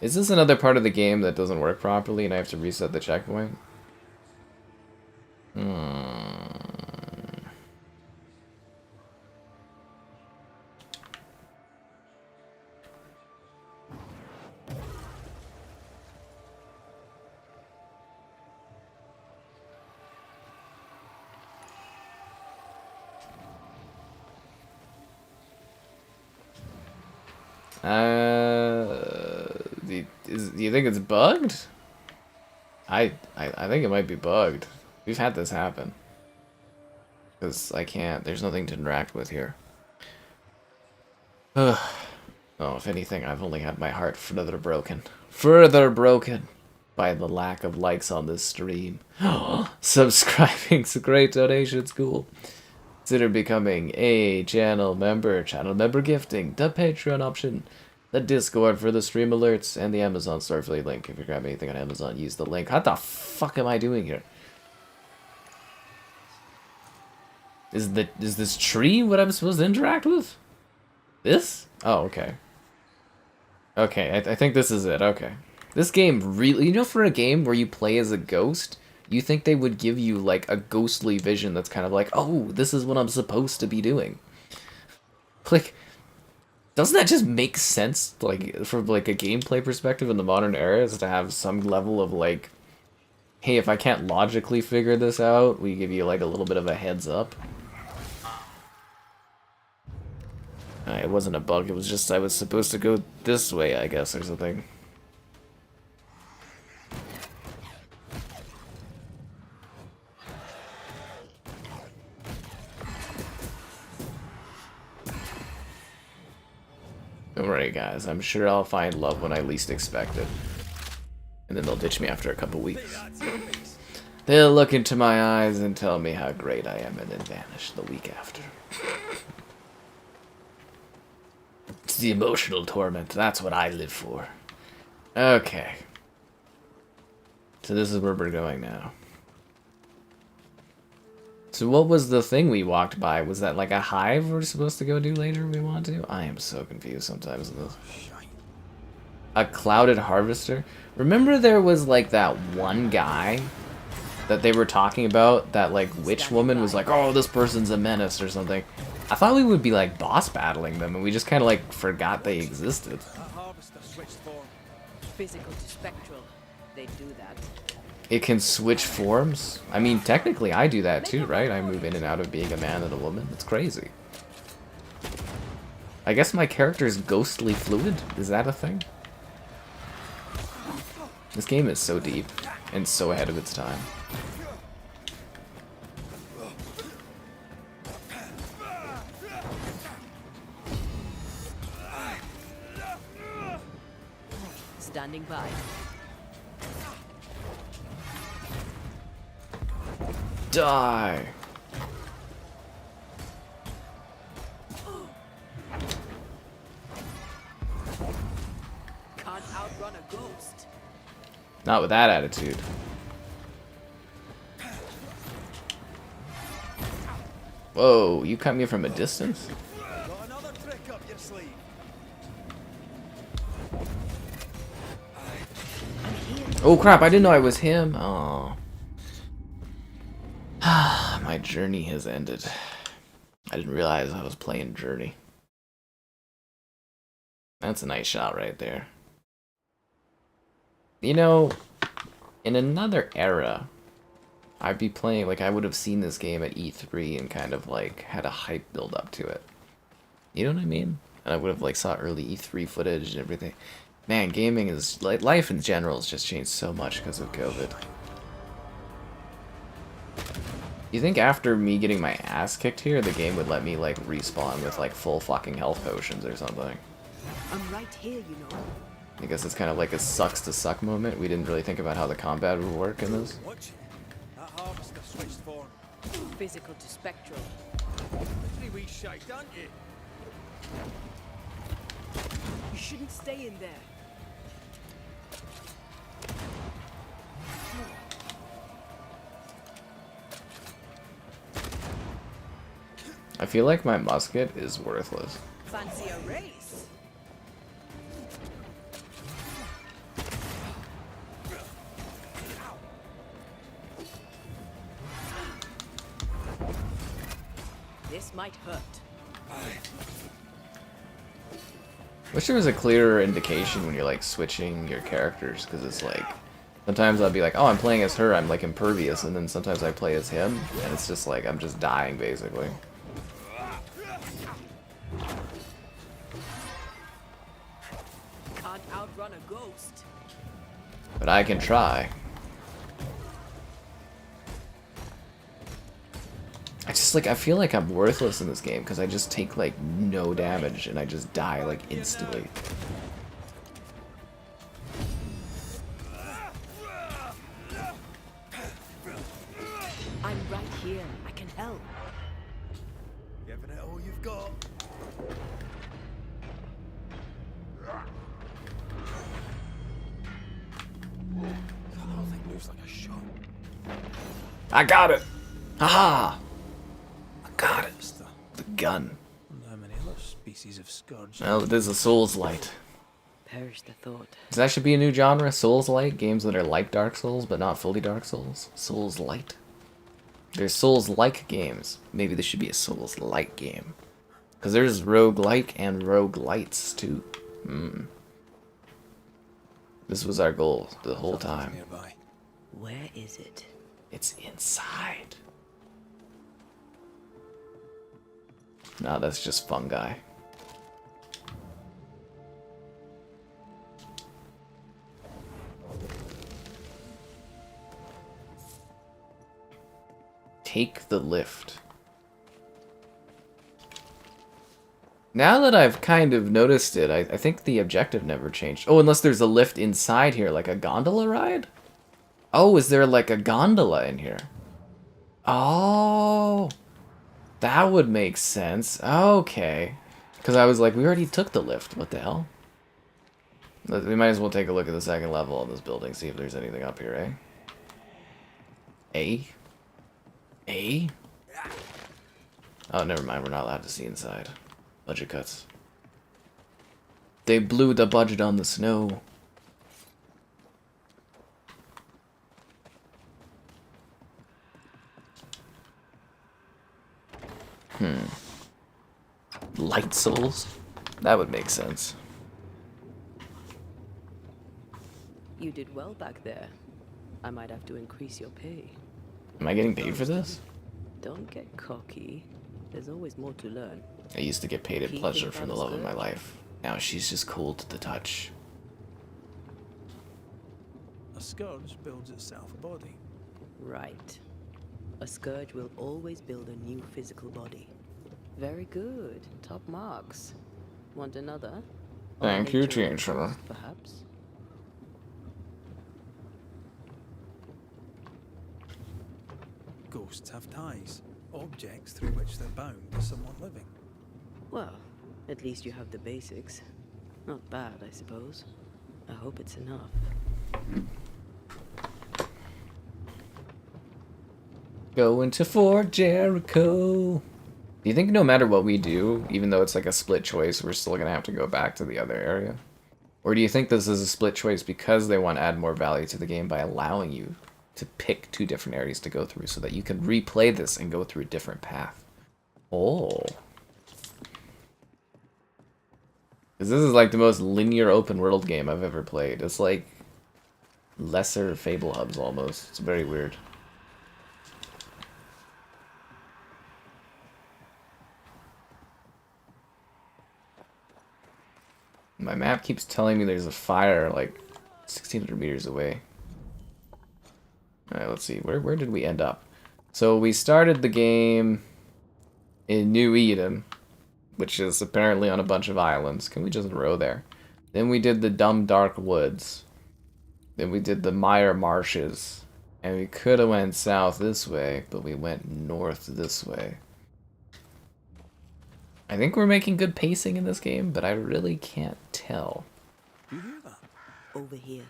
Is this another part of the game that doesn't work properly and I have to reset the checkpoint? Do you think it's bugged? I think it might be bugged. We've had this happen. Because I can't, there's nothing to interact with here. Ugh. Oh, if anything, I've only had my heart further broken. Further broken by the lack of likes on this stream. Subscribing's a great donation, cool. Consider becoming a channel member gifting, the Patreon option, the Discord for the stream alerts, and the Amazon store affiliate link. If you grab anything on Amazon, use the link. What the fuck am I doing here? Is this tree what I'm supposed to interact with? This? Oh, okay. Okay, I think this is it. Okay. This game really... You know, for a game where you play as a ghost, you think they would give you, like, a ghostly vision that's kind of like, oh, this is what I'm supposed to be doing. Like, doesn't that just make sense, like, from, like, a gameplay perspective in the modern era, is to have some level of, like, hey, if I can't logically figure this out, we give you, like, a little bit of a heads up. It wasn't a bug, it was just I was supposed to go this way, I guess, or something. Don't worry, guys, I'm sure I'll find love when I least expect it. And then they'll ditch me after a couple weeks. They'll look into my eyes and tell me how great I am and then vanish the week after. It's the emotional torment. That's what I live for. Okay. So this is where we're going now. So what was the thing we walked by? Was that like a hive we're supposed to go do later we want to? I am so confused sometimes in this. A clouded harvester? Remember there was like that one guy that they were talking about, that like witch woman was like, oh, this person's a menace or something. I thought we would be like boss battling them, and we just kind of like forgot they existed. Physical to spectral. They do that. It can switch forms? I mean, technically I do that too, right? I move in and out of being a man and a woman. It's crazy. I guess my character is ghostly fluid? Is that a thing? This game is so deep and so ahead of its time. Standing by. Die! Can't outrun a ghost. Not with that attitude. Whoa, you cut me from a distance? Got another trick up your sleeve. Oh crap, I didn't know I was him. Oh. My journey has ended. I didn't realize I was playing Journey. That's a nice shot right there. You know, in another era, I'd be playing, like, I would have seen this game at E3 and kind of, like, had a hype build up to it. You know what I mean? And I would have, like, saw early E3 footage and everything. Man, gaming is, like, life in general has just changed so much because of COVID. You think after me getting my ass kicked here, the game would let me, like, respawn with, like, full fucking health potions or something? I'm right here, you know. I guess it's kind of like a sucks to suck moment. We didn't really think about how the combat would work in this. Watch. That harvester switched form. Physical to spectral. Pretty wee shite, aren't you? You shouldn't stay in there. I feel like my musket is worthless. Fancy a race? might hurt. Wish there was a clearer indication when you're like switching your characters, because it's like sometimes I'll be like, oh, I'm playing as her, I'm like impervious, and then sometimes I play as him, and it's just like I'm just dying basically. Can't outrun a ghost. But I can try. I just like I feel like I'm worthless in this game because I just take like no damage and I just die like instantly. I'm right here. I can help. Giving it all you've got. That whole thing moves like a shot. I got it! Haha! I got it! The gun. Wonder how many other species of scourge. Well, it is a Souls Light. Perish the thought. That should be a new genre, Souls Light. Games that are like Dark Souls, but not fully Dark Souls. Souls Light. There's Souls-like games. Maybe this should be a Souls-like game. Because there's roguelike and roguelites, too. This was our goal the whole time. Nearby. Where is it? It's inside. No, that's just fungi. Take the lift. Now that I've kind of noticed it, I think the objective never changed. Oh, unless there's a lift inside here, like a gondola ride? Oh, is there like a gondola in here? Oh, that would make sense. Okay. Because I was like, we already took the lift. What the hell? We might as well take a look at the second level of this building, see if there's anything up here, eh? A? A? Oh, never mind. We're not allowed to see inside. Budget cuts. They blew the budget on the snow. Light souls? That would make sense. You did well back there. I might have to increase your pay. Am I getting paid for this? Don't get cocky. There's always more to learn. I used to get paid at pleasure for the love of my life. Now she's just cool to the touch. A scourge builds itself a body. Right. A scourge will always build a new physical body. Very good. Top marks. Want another? Or Thank you, nature teacher. ghost, perhaps? Ghosts have ties, objects through which they're bound to someone living. Well, at least you have the basics. Not bad, I suppose. I hope it's enough. Going to Fort Jericho. Do you think no matter what we do, even though it's like a split choice, we're still gonna have to go back to the other area? Or do you think this is a split choice because they want to add more value to the game by allowing you to pick two different areas to go through so that you can replay this and go through a different path? Oh. Because this is like the most linear open world game I've ever played. It's like lesser Fable hubs almost. It's very weird. My map keeps telling me there's a fire like 1,600 meters away. Alright, let's see. Where did we end up? So we started the game in New Eden, which is apparently on a bunch of islands. Can we just row there? Then we did the Dumb Dark Woods. Then we did the Mire Marshes. And we could have went south this way, but we went north this way. I think we're making good pacing in this game, but I really can't tell. Do you hear that? Over here.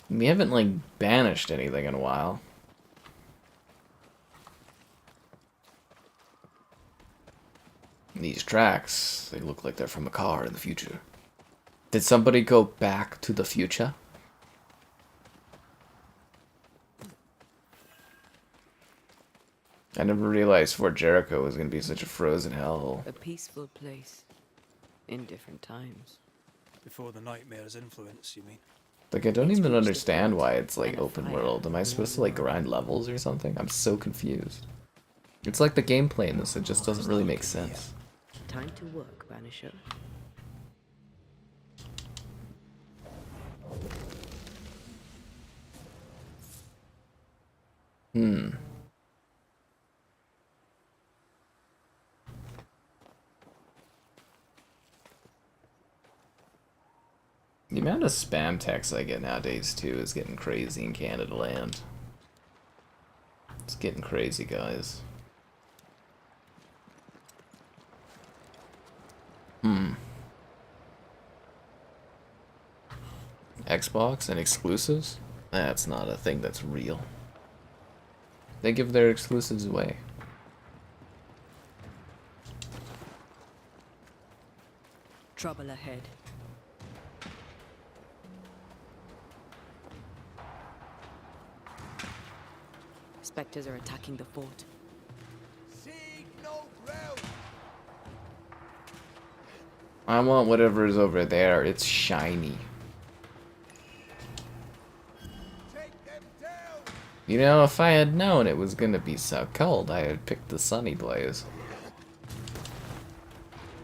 We haven't, like, banished anything in a while. These tracks, they look like they're from a car in the future. Did somebody go back to the future? I never realized Fort Jericho was gonna be such a frozen hellhole. A peaceful place in different times. Before the nightmare's influence, you mean? Like, I don't It's even reached a understand point why it's like and a open fire world. Am I no supposed to like longer grind levels or something? I'm so confused. It's like the gameplay in this, it just doesn't really make sense. Time to work, Banisher. Hmm. The amount of spam texts I get nowadays too is getting crazy in Canada land. It's getting crazy, guys. Xbox and exclusives? That's not a thing that's real. They give their exclusives away. Trouble ahead. Spectres are attacking the fort. Seek no ground. I want whatever is over there. It's shiny. Take them down. You know, if I had known it was gonna be so cold, I had picked the sunny blaze.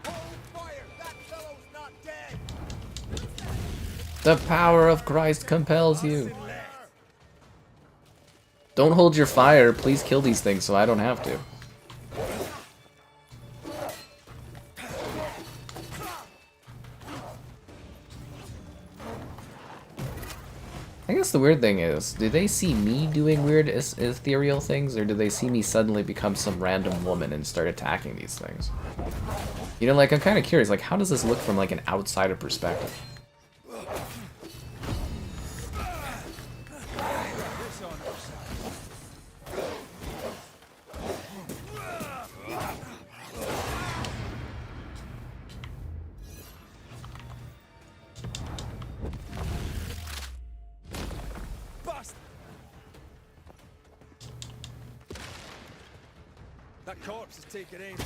Hold fire. That fellow's not dead. The power of Christ compels you. Don't hold your fire. Please kill these things so I don't have to. I guess the weird thing is, do they see me doing weird ethereal things, or do they see me suddenly become some random woman and start attacking these things? You know, like, I'm kind of curious, like, how does this look from, like, an outsider perspective? That corpse is taking aim.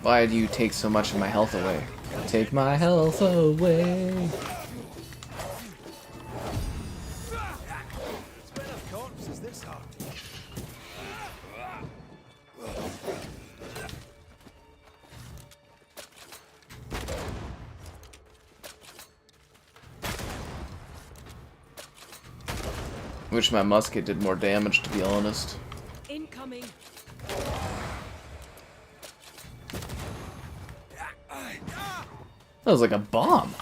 Why do you take so much of my health away? Take my health away. Smell of corpses this hard. Wish my musket did more damage, to be honest. Incoming. That was like a bomb.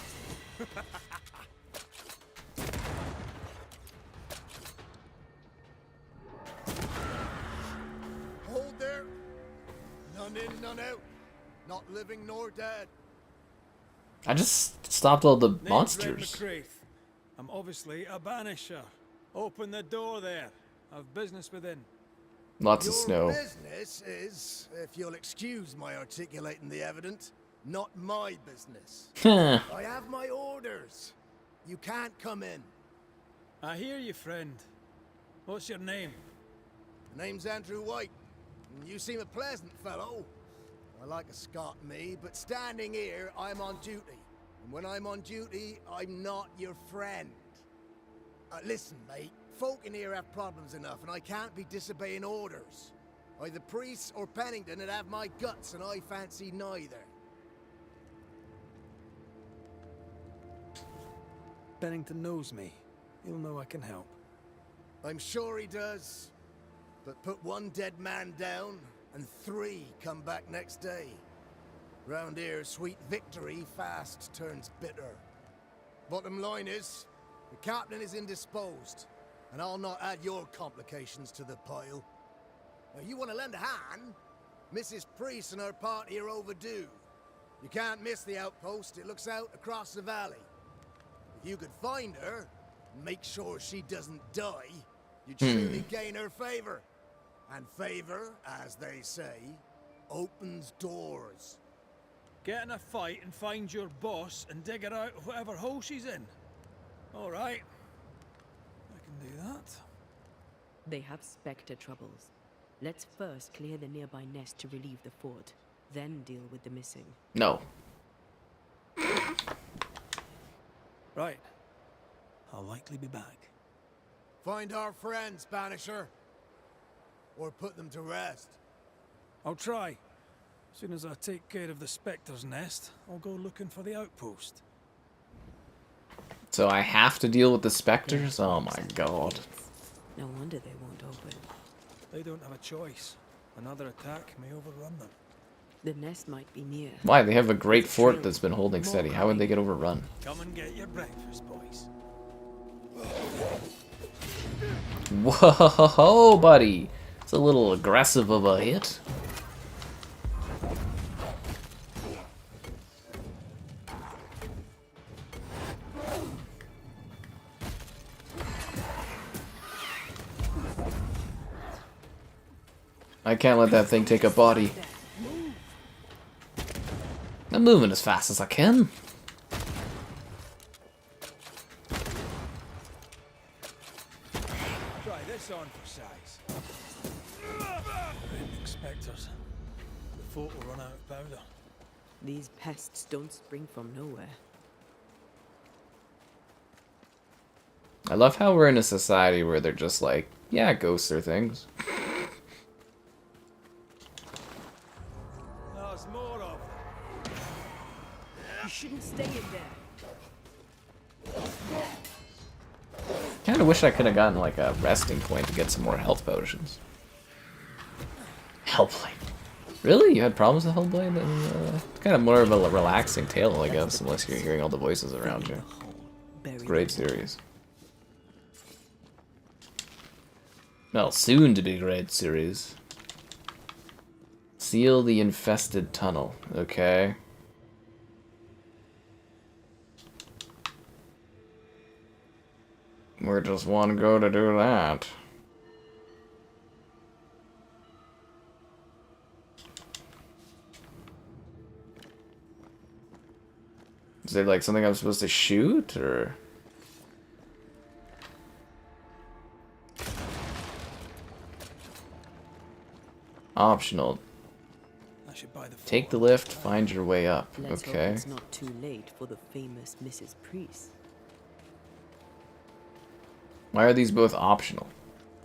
Hold there. None in, none out. Not living nor dead. I just stopped all the Name's monsters. Red McCraith. I'm obviously a banisher. Open the door there. I've business within. Lots of Your snow. business is, if you'll excuse my articulating the evident, not my business. Huh. I have my orders. You can't come in. I hear you, friend. What's your name? The name's Andrew White, and you seem a pleasant fellow. I like a Scot, me, but standing here, I'm on duty. And when I'm on duty, I'm not your friend. Listen, mate, folk in here have problems enough, and I can't be disobeying orders. Either priests or Pennington would have my guts, and I fancy neither. Bennington knows me. He'll know I can help. I'm sure he does. But put one dead man down, and 3 come back next day. Round here, sweet victory fast turns bitter. Bottom line is, the captain is indisposed, and I'll not add your complications to the pile. Now, you want to lend a hand? Mrs. Priest and her party are overdue. You can't miss the outpost, it looks out across the valley. If you could find her, and make sure she doesn't die, you'd surely gain her favor. And favor, as they say, opens doors. Get in a fight and find your boss and dig her out of whatever hole she's in. All right. I can do that. They have Spectre troubles. Let's first clear the nearby nest to relieve the fort, then deal with the missing. No. Right. I'll likely be back. Find our friends, Banisher. Or put them to rest. I'll try. As soon as I take care of the Spectre's nest, I'll go looking for the outpost. So I have to deal with the specters? Oh my god. No wonder they won't open. They don't have a choice. Another attack may overrun them. The nest might be near. Why? They have a great fort that's been holding steady. How would they get overrun? Come and get your breakfast, boys. Whoa, buddy. It's a little aggressive of a hit. I can't let that thing take a body. I'm moving as fast as I can. Try this on for size. Spectres. The fort will run out of powder. These pests don't spring from nowhere. I love how we're in a society where they're just like, yeah, ghosts are things. There's more of them. You shouldn't stay in there. Kinda wish I could have gotten like a resting point to get some more health potions. Hellblade. Really? You had problems with Hellblade? It's kind of more of a relaxing tale, I guess, unless you're hearing all the voices around you. Great series. Well, soon to be great series. Seal the infested tunnel. Okay. We just want to go to do that. Is it like something I'm supposed to shoot, or? Optional. I should buy the Take the lift, find your way up. Let's hope Okay. it's not too late for the famous Mrs. Priest. Why are these both optional?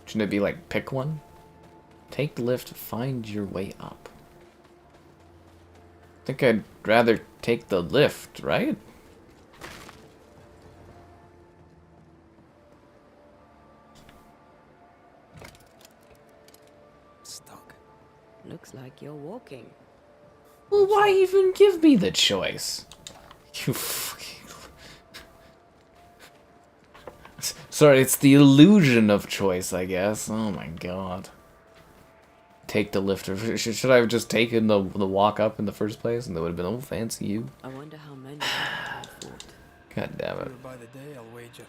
Shouldn't it be like, pick one? Take the lift, find your way up. I think I'd rather take the lift, right? Stuck. Looks like you're walking. Well, why even give me the choice? You fucking... Sorry, it's the illusion of choice, I guess. Oh my god. Take the lift. Should I have just taken the walk up in the first place, and that would have been, oh, fancy you. I wonder how many have fought. God damn it. Fewer by the day, I'll wager.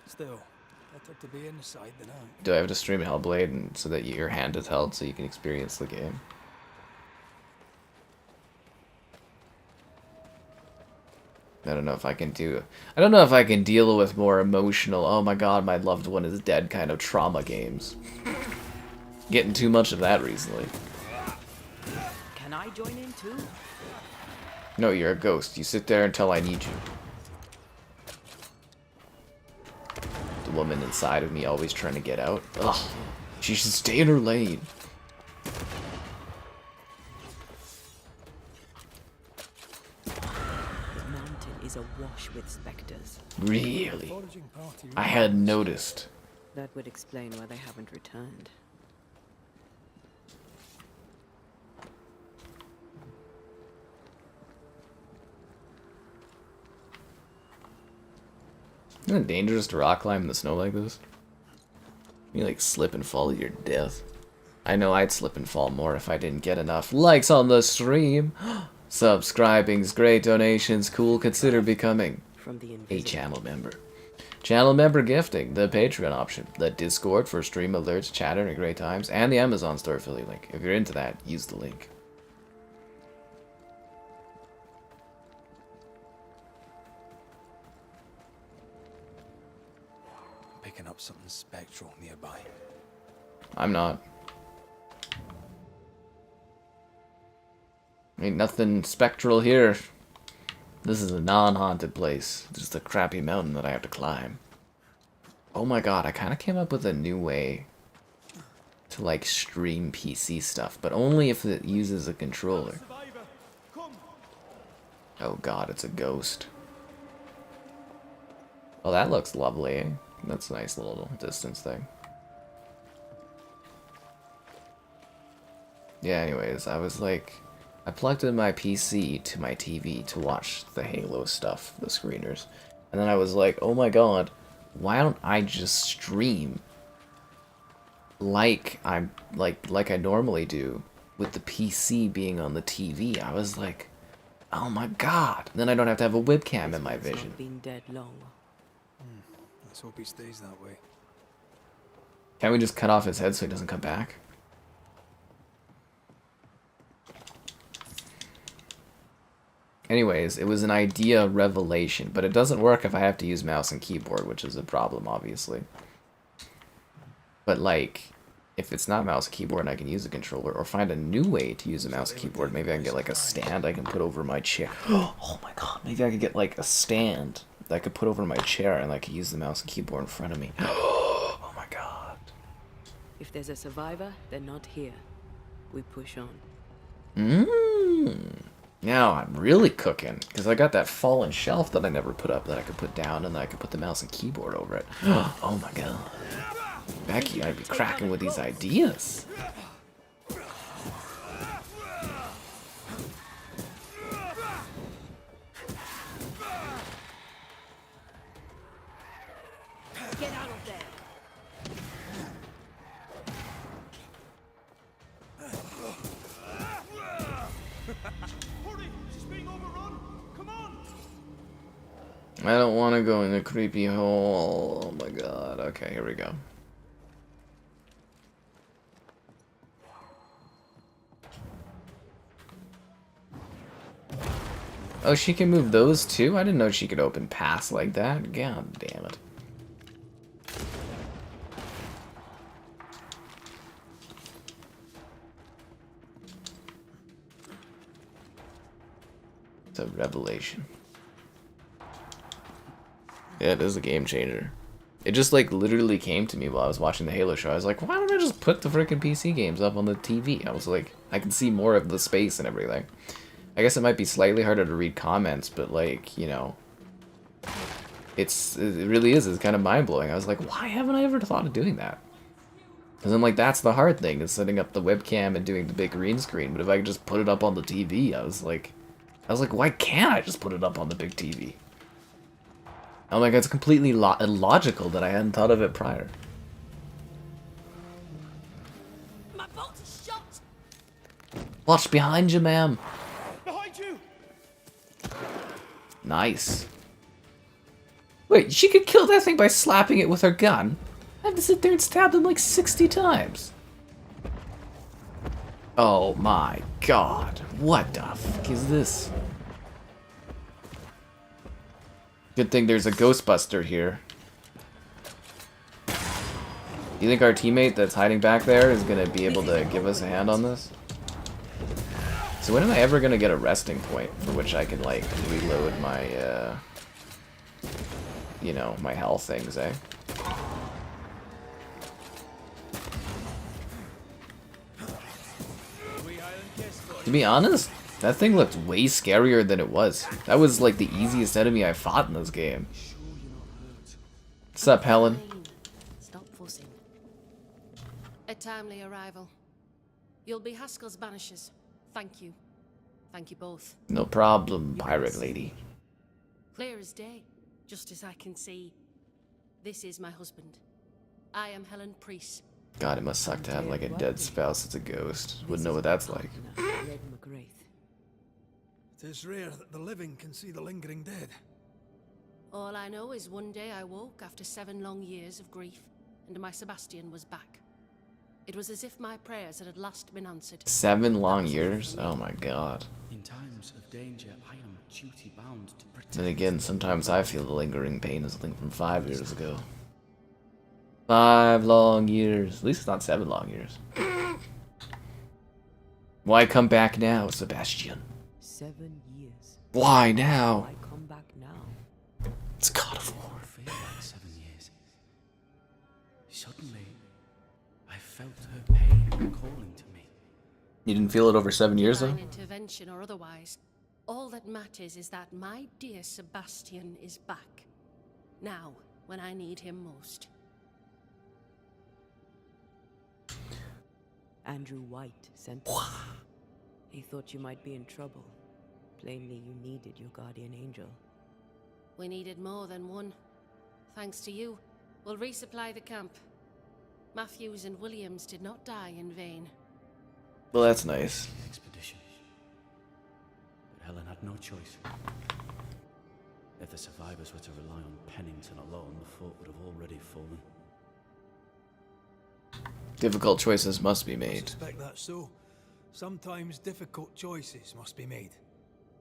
Still, better to be inside than out. Do I have to stream Hellblade and so that your hand is held so you can experience the game? I don't know if I can do... I don't know if I can deal with more emotional, oh my god, my loved one is dead kind of trauma games. Getting too much of that recently. Can I join in too? No, you're a ghost. You sit there until I need you. The woman inside of me always trying to get out. Ugh. She should stay in her lane. The mountain is awash with specters. Really? Foraging party. I had noticed. That would explain why they haven't returned. Isn't it dangerous to rock climb in the snow like this? You like slip and fall to your death. I know I'd slip and fall more if I didn't get enough likes on the stream. Subscribing's great, donations cool. Consider becoming From the a invisible. channel member. Channel member gifting, the Patreon option, the Discord for stream alerts, chatter, and great times, and the Amazon store affiliate link. If you're into that, use the link. up something spectral nearby. I'm not. Ain't nothing spectral here. This is a non-haunted place. Just a crappy mountain that I have to climb. Oh my god, I kind of came up with a new way to like stream PC stuff, but only if it uses a controller. Oh god, it's a ghost. Oh, that looks lovely. That's a nice little distance thing. Yeah, anyways, I plugged in my PC to my TV to watch the Halo stuff, the screeners. And then I was like, oh my god, why don't I just stream like I normally do with the PC being on the TV? I was like, oh my god. Then I don't have to have a webcam in my vision. Been dead long. Let's hope he stays that way. Can't we just cut off his head so he doesn't come back? Anyways, it was an idea revelation, but it doesn't work if I have to use mouse and keyboard, which is a problem, obviously. But, like, if it's not mouse and keyboard and I can use a controller, or find a new way to use a mouse and keyboard, maybe I can get, like, a stand I can put over my chair. Oh my god, maybe I could get, like, a stand that I could put over my chair and I could use the mouse and keyboard in front of me. Oh my god. If there's a survivor, they're not here. We push on. Now I'm really cooking, because I got that fallen shelf that I never put up that I could put down, and then I could put the mouse and keyboard over it. Oh my god. Becky, I'd be cracking with these ideas. Get out of there! I don't want to go in a creepy hole. Oh my god. Okay, here we go. Oh, she can move those too? I didn't know she could open paths like that. God damn it. It's a revelation. Yeah, it is a game changer. It just, like, literally came to me while I was watching the Halo show. I was like, why don't I just put the freaking PC games up on the TV? I was like, I can see more of the space and everything. I guess it might be slightly harder to read comments, but, like, you know, it really is. It's kind of mind-blowing. I was like, why haven't I ever thought of doing that? Because I'm like, that's the hard thing, is setting up the webcam and doing the big green screen. But if I could just put it up on the TV, I was like, why can't I just put it up on the big TV? I'm like, it's completely illogical that I hadn't thought of it prior. My bolt is shot! Watch behind you, ma'am. Behind you! Nice. Wait, she could kill that thing by slapping it with her gun? I have to sit there and stab them like 60 times. Oh my god. What the fuck is this? Good thing there's a Ghostbuster here. You think our teammate that's hiding back there is gonna be able to give us a hand on this? So when am I ever gonna get a resting point for which I can, like, reload my, you know, my health things, eh? To be honest, that thing looked way scarier than it was. That was like the easiest enemy I fought in this game. What's up, Helen? Stop fussing. A timely arrival. You'll be Haskell's Banishers. Thank you. Thank you both. No problem, pirate lady. Clear as day, just as I can see. This is my husband. I am Helen Priest. God, it must suck to have like a dead spouse that's a ghost. Wouldn't know what that's like. It is rare that the living can see the lingering dead. All I know is one day I woke after 7 long years of grief, and my Sebastian was back. It was as if my prayers had at last been answered. 7 long years? Oh my god. In times of danger, I am duty bound to protect. Then again, sometimes I feel the lingering pain of something from 5 years ago. 5 long years. At least it's not 7 long years. Why come back now, Sebastian? 7 years. Why now? Why come back now? It's God of War. It felt like 7 years. Suddenly, I felt her pain calling to me. You didn't feel it over 7 years though? Divine intervention or otherwise, all that matters is that my dear Sebastian is back. Now, when I need him most. Andrew White sent us. He thought you might be in trouble. Plainly, you needed your guardian angel. We needed more than one. Thanks to you, we'll resupply the camp. Matthews and Williams did not die in vain. Well, that's nice. Expedition. But Helen had no choice. If the survivors were to rely on Pennington alone, the fort would have already fallen. Difficult choices must be I made. suspect that's so. Sometimes difficult choices must be made.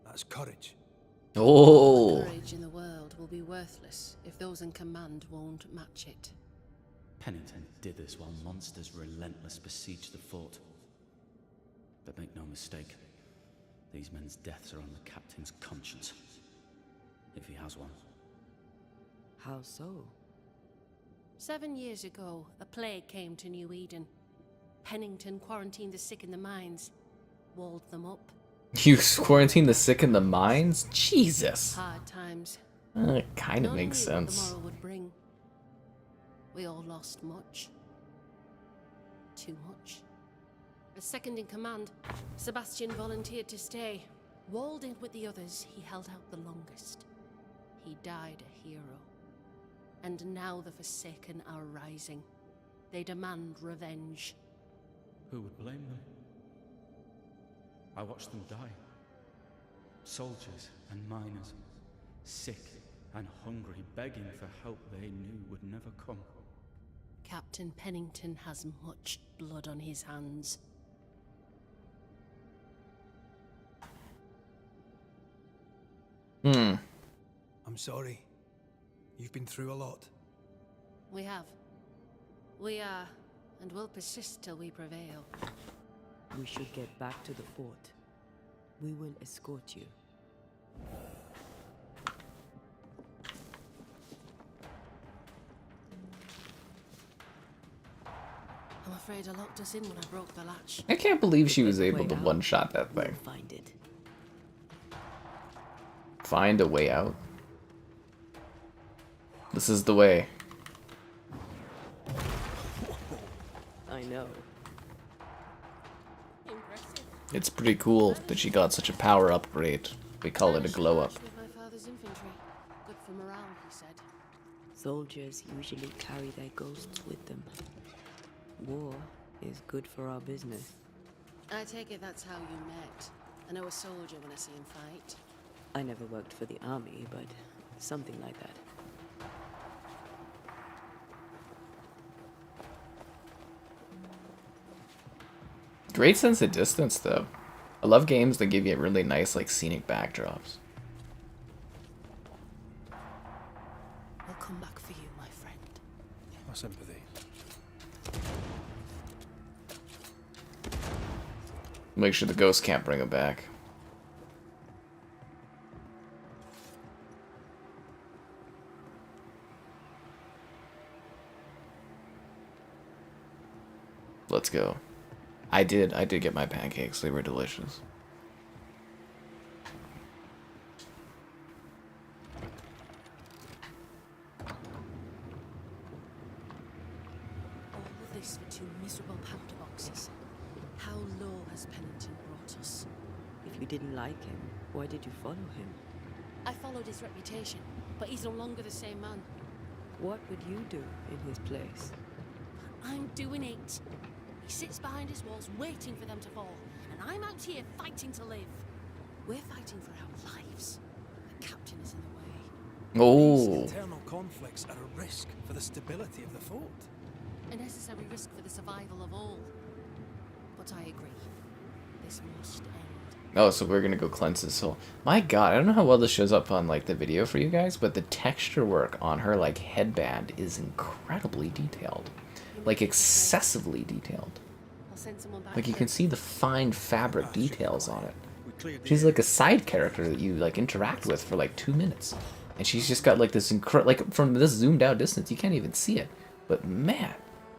That's courage. Oh, Courage in the world will be worthless if those in command won't match it. Pennington did this while monsters relentless besieged the fort. But make no mistake, these men's deaths are on the captain's conscience. If he has one. How so? 7 years ago, a plague came to New Eden. Pennington quarantined the sick in the mines, walled them up. you quarantine the sick in the mines? Jesus. Hard times. It kind of None makes knew what sense. the morrow would bring. We all lost much. Too much. As second in command, Sebastian volunteered to stay. Walled in with the others, he held out the longest. He died a hero. And now the Forsaken are rising. They demand revenge. Who would blame them? I watched them die. Soldiers and miners, sick and hungry, begging for help they knew would never come. Captain Pennington has much blood on his hands. I'm sorry. You've been through a lot. We have. We are, and will persist till we prevail. We should get back to the fort. We will escort you. I'm afraid I locked us in when I broke the latch. I can't believe she was Way able to out. one-shot that We'll thing. find it. Find a way out. This is the way. I know. Impressive. It's pretty cool that she got such a power upgrade. We call it a glow up. With my father's infantry. Good for morale, he said. Soldiers usually carry their ghosts with them. War is good for our business. I take it that's how you met. I know a soldier when I see him fight. I never worked for the army, but something like that. Great sense of distance, though. I love games that give you really nice, like, scenic backdrops. We'll come back for you, my friend. My sympathy. Make sure the ghost can't bring him back. Let's go. I did get my pancakes. They were delicious. All of this for 2 miserable powder boxes. How low has Pennington brought us? If you didn't like him, why did you follow him? I followed his reputation, but he's no longer the same man. What would you do in his place? I'm doing it. He sits behind his walls waiting for them to fall, and I'm out here fighting to live. We're fighting for our lives. The captain is in the way. These Oh, internal conflicts are a risk for the stability of the fort. A necessary risk for the survival of all. But I agree. This must end. Oh, so we're gonna go cleanse his soul. My god, I don't know how well this shows up on like the video for you guys, but the texture work on her like headband is incredibly detailed. Like excessively detailed. I'll send someone back. Like you can see the fine fabric details on it. We cleared the She's air. like a side character that you like interact with for like 2 minutes. And she's just got like this like from this zoomed out distance you can't even see it. But man,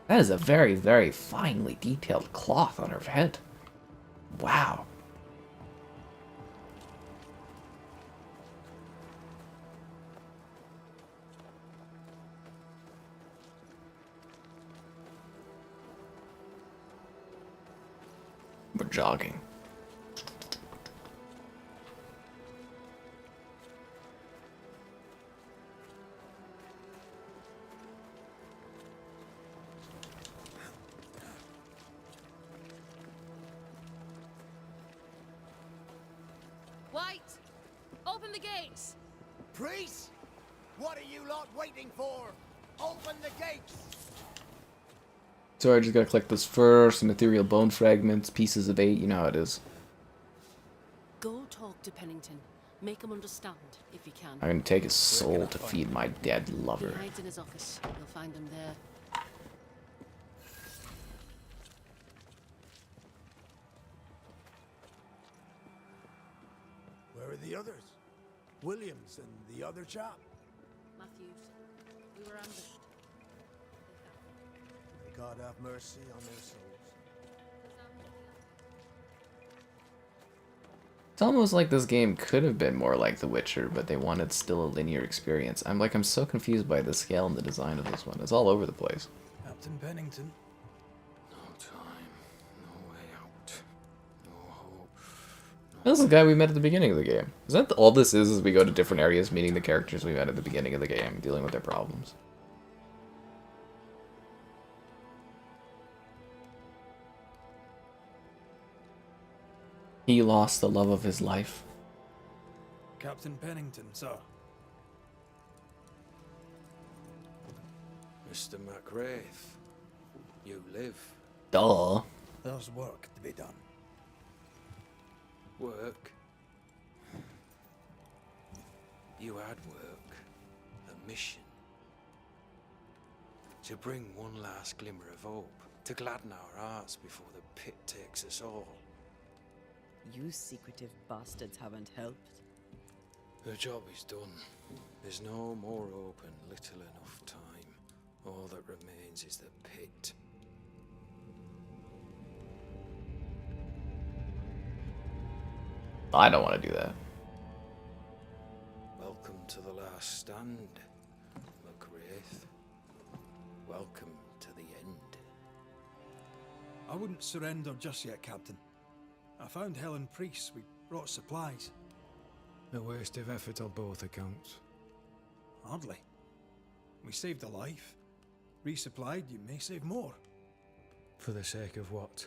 that is a very, very finely detailed cloth on her head. Wow. We're jogging. White! Open the gates! Priest! What are you lot waiting for? Open the gates! So I just gotta collect this first, some ethereal bone fragments, pieces of 8, you know how it is. Go talk to Pennington. Make him understand, if you can. I'm gonna take his soul to feed my dead He lover. hides in his office. You'll find him there. Where are the others? Williams and the other chap? Matthews. We were ambushed. May God have mercy on their souls. It's almost like this game could have been more like The Witcher, but they wanted still a linear experience. I'm so confused by the scale and the design of this one. It's all over the place. Captain Pennington. No time, no way out, no hope. This is the guy we met at the beginning of the game. Is that all this is we go to different areas meeting the characters we met at the beginning of the game, dealing with their problems? He lost the love of his life. Captain Pennington, sir. Mr. McWraith, you live. Duh. There's work to be done. Work. You had work. A mission. To bring one last glimmer of hope. To gladden our hearts before the pit takes us all. You secretive bastards haven't helped. The job is done. There's no more hope and little enough time. All that remains is the pit. I don't want to do that. Welcome to the last stand, McWraith. Welcome to the end. I wouldn't surrender just yet, Captain. I found Helen Priest. We brought supplies. A waste of effort on both accounts. Hardly. We saved a life. Resupplied, you may save more. For the sake of what?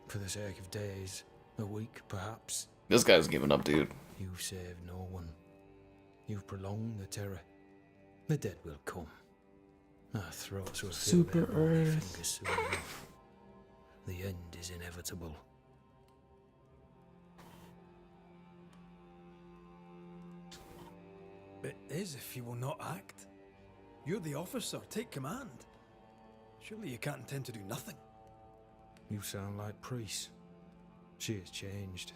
For the sake of days, a week perhaps. This guy's giving up, dude. You've saved no one. You've prolonged the terror. The dead will come. Our throats will feel Super their bony Earth. fingers soon enough. The end is inevitable. It is if you will not act. You're the officer. Take command. Surely you can't intend to do nothing. You sound like Priest. She has changed.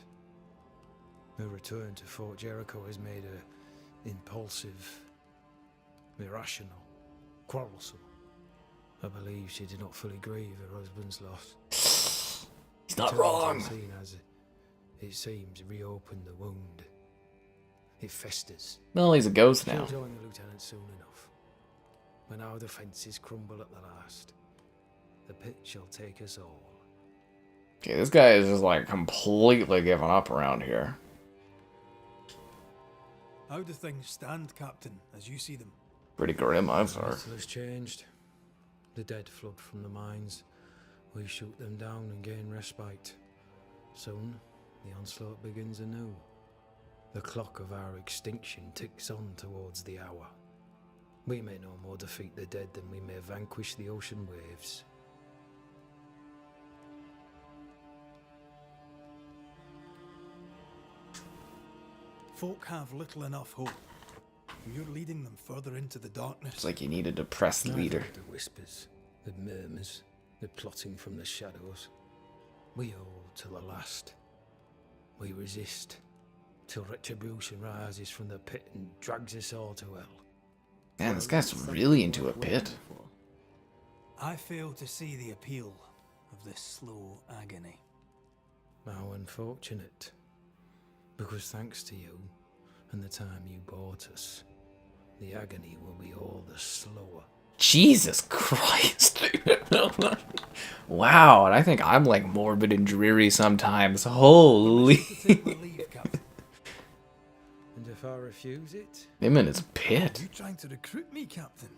Her return to Fort Jericho has made her impulsive, irrational, quarrelsome. I believe she did not fully grieve her husband's loss. He's not Turns wrong. unseen as it seems reopened the wound. It festers. Well, he's a ghost She'll now. join the lieutenant soon enough. When our defences crumble at the last, the pit shall take us all. Okay, this guy is just like completely giving up around here. How do things stand, Captain, as you see them? Pretty grim, I'm sorry. Little has changed. The dead flood from the mines. We shoot them down and gain respite. Soon, the onslaught begins anew. The clock of our extinction ticks on towards the hour. We may no more defeat the dead than we may vanquish the ocean waves. Folk have little enough hope. You're leading them further into the darkness. It's like you need a depressed leader. The whispers, the murmurs, the plotting from the shadows. We hold till the last. We resist till retribution rises from the pit and drags us all to hell. Man, this guy's really into a pit. I fail to see the appeal of this slow agony. How unfortunate. Because thanks to you and the time you bought us, the agony will be all the slower. Jesus Christ. Wow, and I think I'm like morbid and dreary sometimes. Holy. And if I refuse it? Him in his pit. You trying to recruit me, Captain?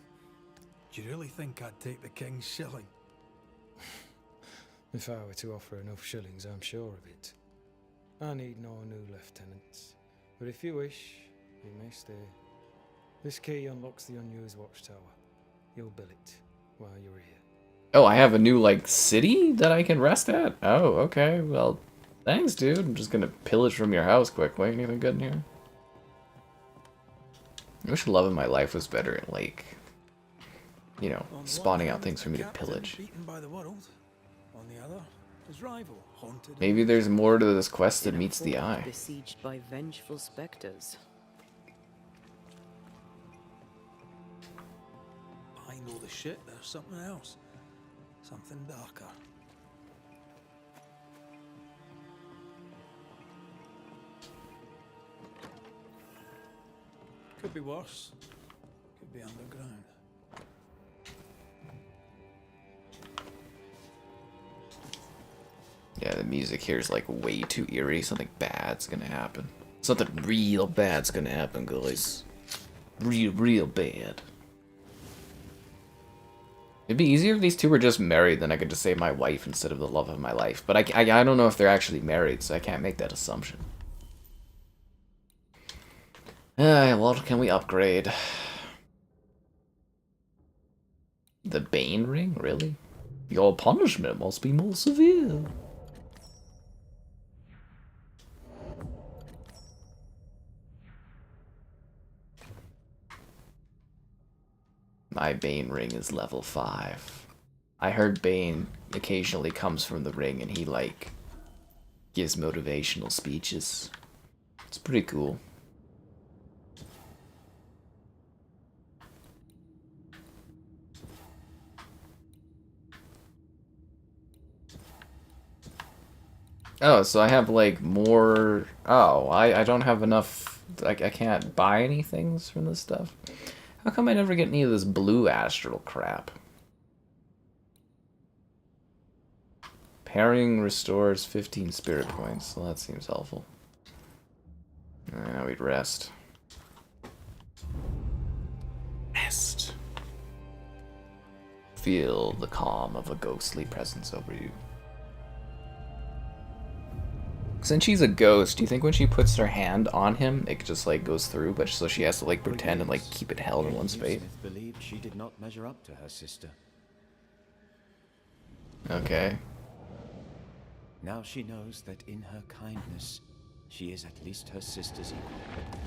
Do you really think I'd take the king's shilling? If I were to offer enough shillings, I'm sure of it. I need no new lieutenants. But if you wish, you may stay. This key unlocks the unused watchtower. You'll bill it while you're here. Oh, I have a new, like, city that I can rest at? Oh, okay. Well, thanks, dude. I'm just gonna pillage from your house quickly. Anything good in here? I wish Love of My Life was better at, like, you know, spawning out things for me to pillage. Beaten by the world. On the other, his rival, haunted. Maybe there's more to this quest than meets the eye. Besieged by vengeful specters. Behind all the shit, there's something else. Something darker. Could be worse. Could be underground. Yeah, the music here is like way too eerie. Something bad's gonna happen. Something real bad's gonna happen, guys. Real bad. It'd be easier if these two were just married, then I could just say my wife instead of the love of my life. But I don't know if they're actually married, so I can't make that assumption. What can we upgrade? The Bane ring? Really? Your punishment must be more severe. My Bane ring is level 5. I heard Bane occasionally comes from the ring and he, like, gives motivational speeches. It's pretty cool. Oh, so I have, like, more... Oh, I don't have enough... I can't buy any things from this stuff? How come I never get any of this blue astral crap? Pairing restores 15 spirit points. Well, that seems helpful. Now we'd rest. Rest. Feel the calm of a ghostly presence over you. Since she's a ghost, do you think when she puts her hand on him, it just like goes through, but so she has to like pretend and like keep it held in one space? Believed she did not measure up to her sister. Okay. Now she knows that in her kindness, she is at least her sister's equal.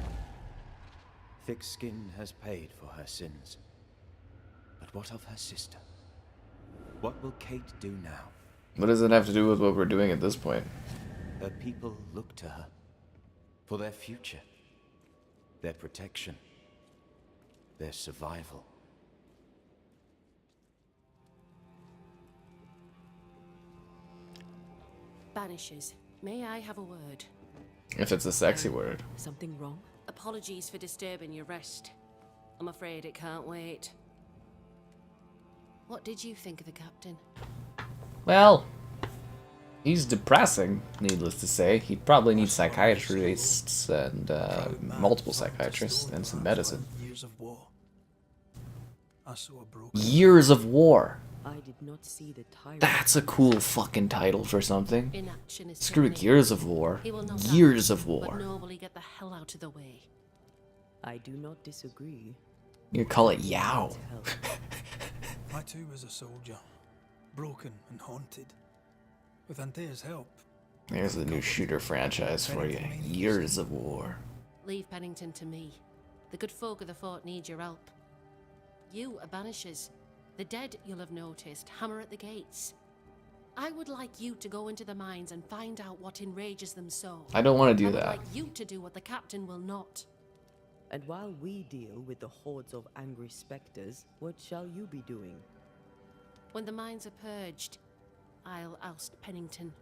Thick skin has paid for her sins. But what of her sister? What will Kate do now? What does it have to do with what we're doing at this point? Her people look to her for their future, their protection, their survival. Banishers, may I have a word? If it's a sexy word. Something wrong? Apologies for disturbing your rest. I'm afraid it can't wait. What did you think of the captain? Well, he's depressing, needless to say. He'd probably need psychiatrists and multiple psychiatrists and some medicine. Years of war. I saw a broken. Years of War. I did not see the tyrant. That's a cool fucking title for something. Inaction is Screw tyranny. Years of War. He will not Years die, of War. But nobly get the hell out of the way. I do not disagree. You call it Yao. I too was a soldier, broken and haunted. With Antea's help. There's the new shooter franchise for you. Years of War. Leave Pennington to me. The good folk of the fort need your help. You are Banishers. The dead, you'll have noticed, hammer at the gates. I would like you to go into the mines and find out what enrages them so. I don't want to do I would that. like you to do what the captain will not. And while we deal with the hordes of angry spectres, what shall you be doing? When the mines are purged, I'll oust Pennington.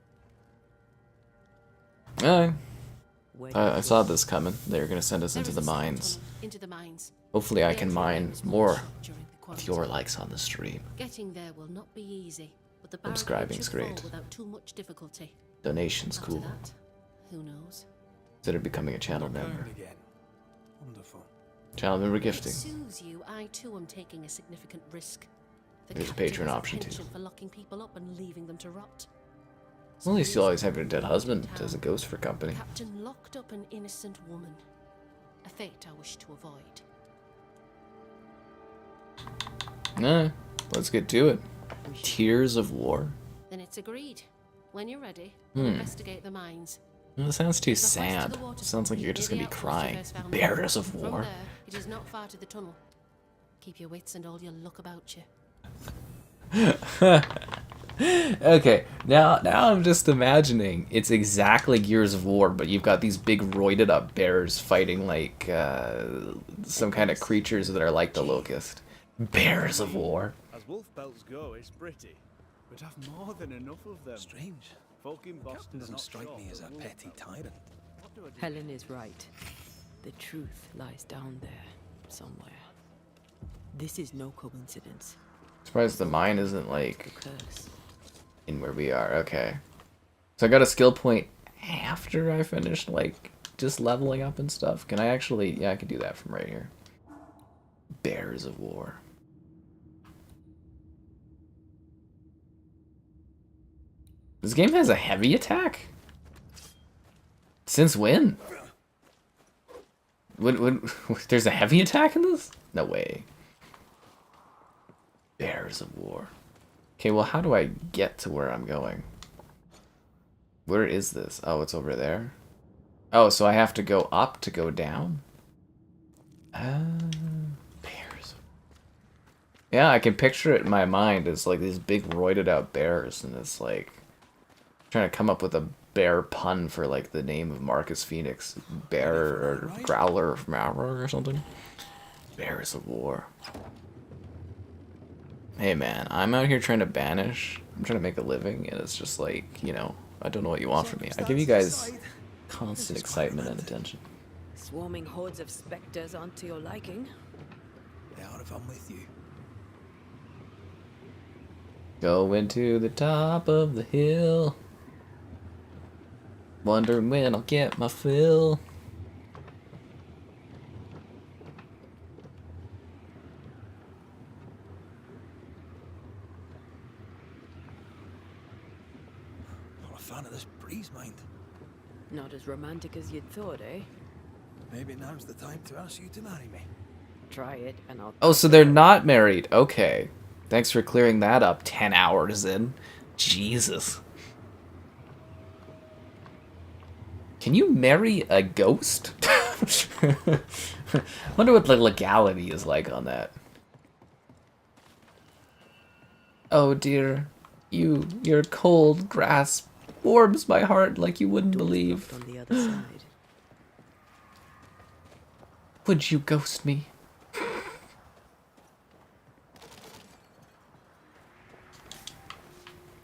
I saw this coming. They were going to send us into the mines. Into the mines. Hopefully I can mine more with your likes on the stream. Getting there will not be easy, but the Subscribing's should fall great. without too much difficulty. Donations After cool. that, who knows? Consider becoming a channel member. Again. Wonderful. Channel member If it gifting. soothes you, I too am taking a significant risk. The There's a captain Patreon has option, too. penchant for locking people up and leaving them to rot. Well, at least you'll always have your dead husband as a ghost for company. The captain locked up an innocent woman. A fate I wish to avoid. Let's get to it. Tears of War. Then it's agreed. When you're ready, we'll investigate the mines. Well, that sounds too There's a hoist to sad. the water Sounds like near you're just the gonna be outpost you crying. first found. Bearers of From War. there, it is not far to the tunnel. Keep your wits and all your luck about you. Okay, now I'm just imagining it's exactly Gears of War, but you've got these big roided up bears fighting like some kind of creatures that are like the Locust. Bears of War. As wolf pelts go, it's pretty. We'd have more than enough of them. Strange. Folk in The Boston captain doesn't not strike short me as a of wolf petty pelts. tyrant. What do I do? Helen is right. The truth lies down there, somewhere. This is no coincidence. Surprised the mine isn't like The curse. in where we are. Okay. So I got a skill point after I finished like just leveling up and stuff. Can I actually, yeah, I can do that from right here. Bears of War. This game has a heavy attack? Since when? There's a heavy attack in this? No way. Bears of War. Okay, well, how do I get to where I'm going? Where is this? Oh, it's over there. Oh, so I have to go up to go down? Bears. Yeah, I can picture it in my mind as like these big roided out bears, and it's like trying to come up with a bear pun for like the name of Marcus Phoenix. Bear or Growler from Malrogue or something. Bears of War. Hey man, I'm out here trying to banish. I'm trying to make a living, and it's just like, you know, I don't know what you want from me. I give you guys constant excitement and attention. Swarming hordes of spectres aren't to your liking. They are if I'm with you. Going to the top of the hill. Wondering when I'll get my fill. Not a fan of this breeze, mind. Not as romantic as you'd thought, eh? Maybe now's the time to ask you to marry me. Try it, and I'll... Oh, so they're not married. Okay. Thanks for clearing that up 10 hours in. Jesus. Can you marry a ghost? Wonder what the legality is like on that. Oh dear. Your cold grasp warms my heart like you wouldn't believe. On the other side. Would you ghost me?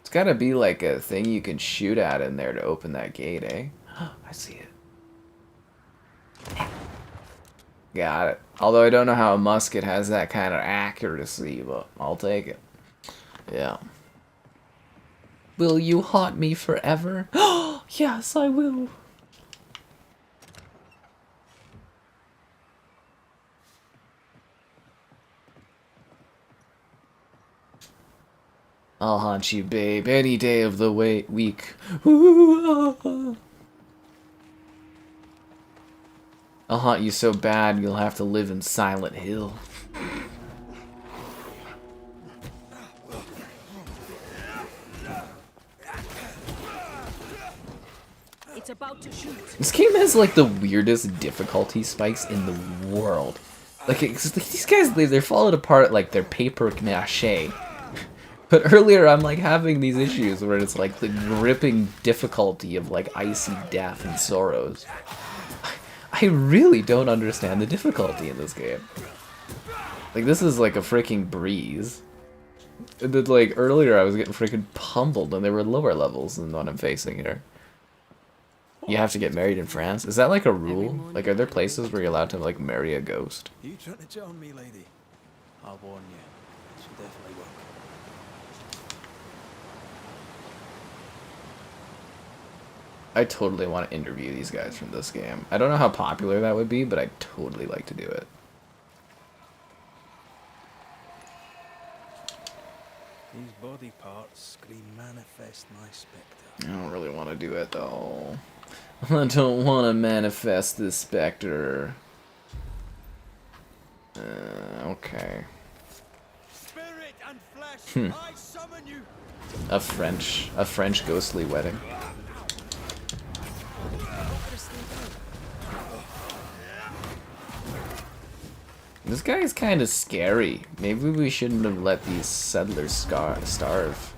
It's gotta be like a thing you can shoot at in there to open that gate, eh? I see it. Got it. Although I don't know how a musket has that kind of accuracy, but I'll take it. Yeah. Will you haunt me forever? Yes, I will. I'll haunt you, babe, any day of the week. I'll haunt you so bad you'll have to live in Silent Hill. It's about to shoot. This game has like the weirdest difficulty spikes in the world. Like these guys, they're falling apart like they're paper mache. But earlier I'm like having these issues where it's like the gripping difficulty of like icy death and sorrows. I really don't understand the difficulty in this game. Like this is like a freaking breeze. And then, like earlier I was getting freaking pummeled and there were lower levels than what I'm facing here. You have to get married in France? Is that like a rule? Like are there places where you're allowed to like marry a ghost? You trying to charm me, lady? I'll warn you. She'll definitely work. I totally want to interview these guys from this game. I don't know how popular that would be, but I'd totally like to do it. These body parts scream manifest my spectre. I don't really want to do it though. I don't want to manifest this specter. Okay. Spirit and flesh, I summon you. A French ghostly wedding. This guy is kind of scary. Maybe we shouldn't have let these settlers starve.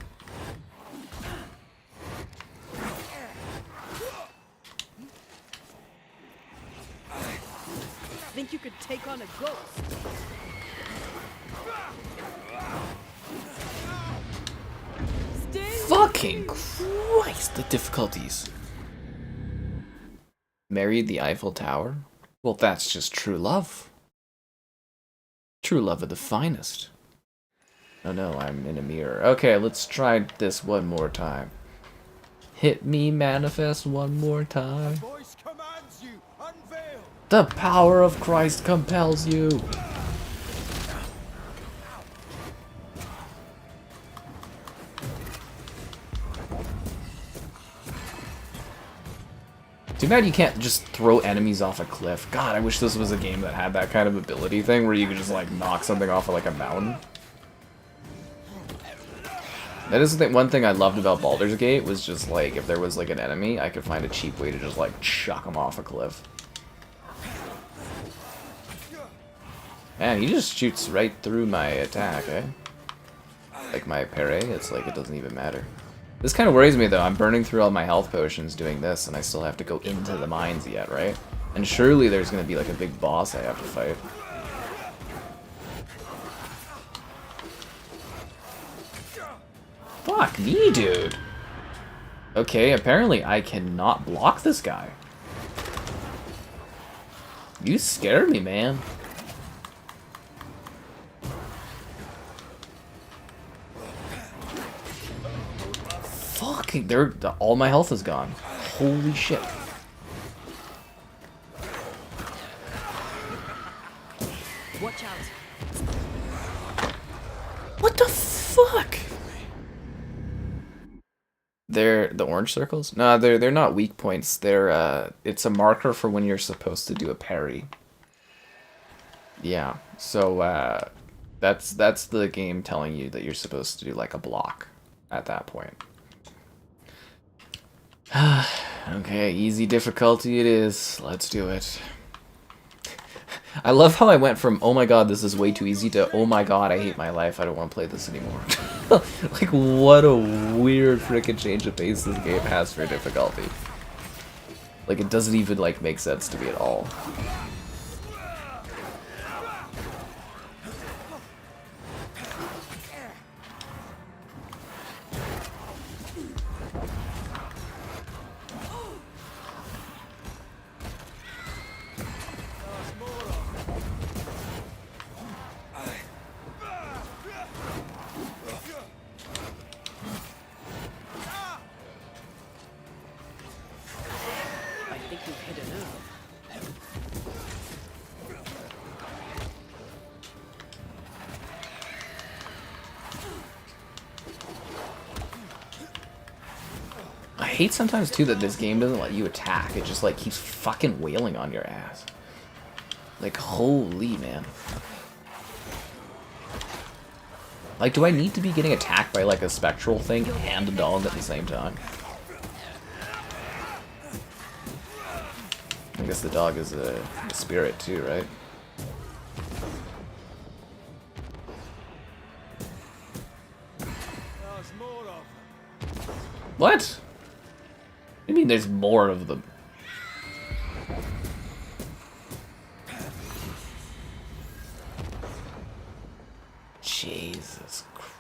Think you could take on a ghost? Fucking Christ, the difficulties. Married the Eiffel Tower? Well, that's just true love. True love of the finest. Oh no, I'm in a mirror. Okay, let's try this one more time. Hit me, manifest one more time. Voice commands you, unveil. The power of Christ compels you. Too bad you can't just throw enemies off a cliff. God, I wish this was a game that had that kind of ability thing where you could just like knock something off of like a mountain. That is the one thing I loved about Baldur's Gate was just like if there was like an enemy, I could find a cheap way to just like chuck him off a cliff. Man, he just shoots right through my attack, eh? Like my parry, it's like it doesn't even matter. This kind of worries me though. I'm burning through all my health potions doing this, and I still have to go into the mines yet, right? And surely there's gonna be like a big boss I have to fight. Fuck me, dude! Okay, apparently I cannot block this guy. You scared me, man. Fucking, all my health is gone. Holy shit. Watch out. What the fuck? They're the orange circles? No, they're not weak points. They're it's a marker for when you're supposed to do a parry. Yeah. So that's the game telling you that you're supposed to do like a block at that point. Okay, easy difficulty it is. Let's do it. I love how I went from, oh my god, this is way too easy, to, oh my god, I hate my life, I don't want to play this anymore. Like, what a weird freaking change of pace this game has for difficulty. Like, it doesn't even, like, make sense to me at all. I hate sometimes too that this game doesn't let you attack. It just like keeps fucking wailing on your ass. Like, holy man. Like, do I need to be getting attacked by like a spectral thing and a dog at the same time? I guess the dog is a spirit too, right? There's more of them. What? What do you mean there's more of them? Jesus Christ.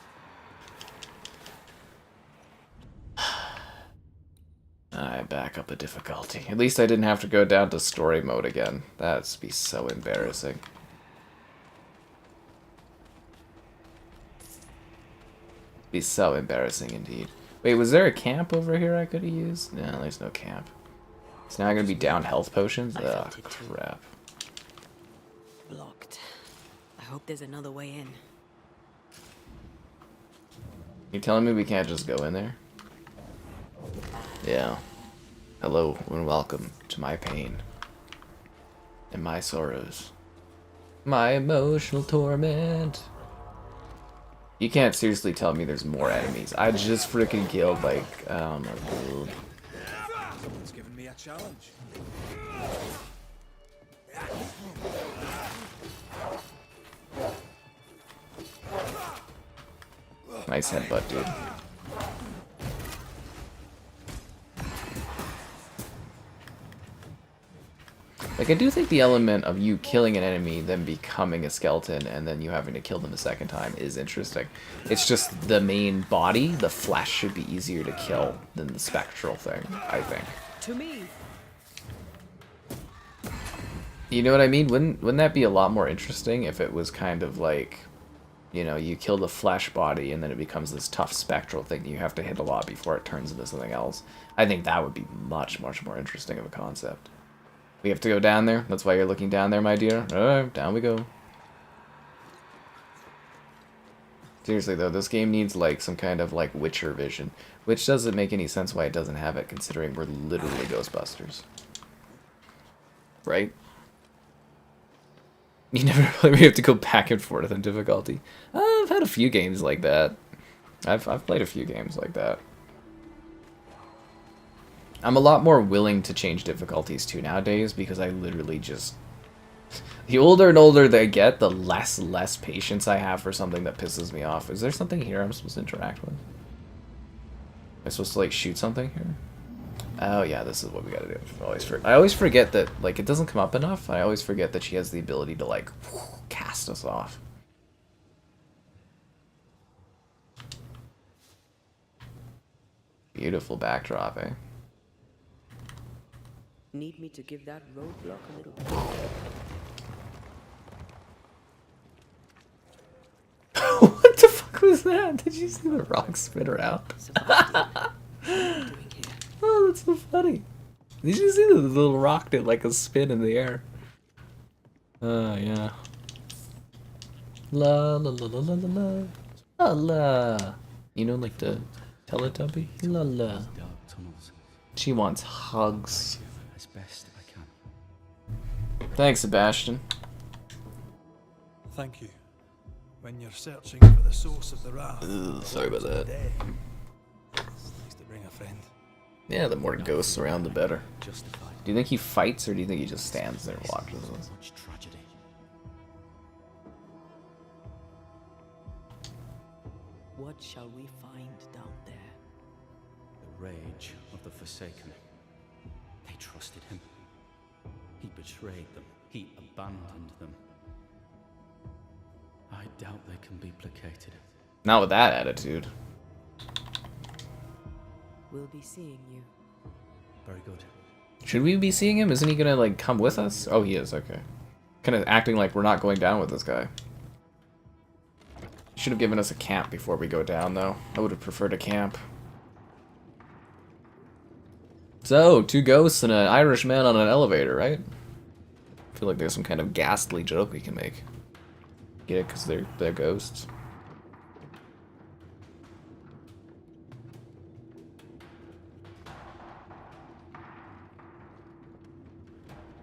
Alright, back up the difficulty. At least I didn't have to go down to story mode again. That'd be so embarrassing. Be so embarrassing indeed. Wait, was there a camp over here I could have used? No, there's no camp. So now I'm gonna be down health potions? Oh, crap. Blocked. I hope there's another way in. You telling me we can't just go in there? Yeah. Hello and welcome to my pain. And my sorrows. My emotional torment. You can't seriously tell me there's more enemies. I just freaking killed like, oh my god. Someone's given me a challenge. Nice headbutt, dude. Like, I do think the element of you killing an enemy, then becoming a skeleton, and then you having to kill them a second time is interesting. It's just the main body, the flesh, should be easier to kill than the spectral thing, I think. To me. You know what I mean? Wouldn't that be a lot more interesting if it was kind of like, you know, you kill the flesh body and then it becomes this tough spectral thing that you have to hit a lot before it turns into something else? I think that would be much, much more interesting of a concept. We have to go down there? That's why you're looking down there, my dear? Alright, down we go. Seriously though, this game needs like some kind of like Witcher vision, which doesn't make any sense why it doesn't have it, considering we're literally Ghostbusters. Right? You never play where you have to go back and forth in difficulty. I've had a few games like that. I've played a few games like that. I'm a lot more willing to change difficulties too nowadays because I literally just... The older and older they get, the less patience I have for something that pisses me off. Is there something here I'm supposed to interact with? Am I supposed to like shoot something here? Oh yeah, this is what we gotta do. I always forget that, like, it doesn't come up enough. I always forget that she has the ability to like cast us off. Beautiful backdrop, eh? Need me to give that roadblock a little... What the fuck was that? Did you see the rock spin around? Oh, that's so funny. Did you see the little rock did like a spin in the air? Yeah. La la la la la la la. La la. You know, like the Teletubby? La la. She wants hugs. As best I can. Thanks, Sebastian. Thank you. When you're searching for the source of the wrath. Sorry about that. It's nice to bring a friend. Yeah, the more ghosts around, the better. Do you think he fights, or do you think he just stands there and watches us? What shall we find down there? The rage of the Forsaken. They trusted him. He betrayed them. He abandoned them. I doubt they can be placated. Not with that attitude. We'll be seeing you. Very good. Should we be seeing him? Isn't he gonna, like, come with us? Oh, he is, okay. Kind of acting like we're not going down with this guy. Should have given us a camp before we go down, though. I would have preferred a camp. So, 2 ghosts and an Irish man on an elevator, right? I feel like there's some kind of ghastly joke we can make. Get it? Because they're ghosts.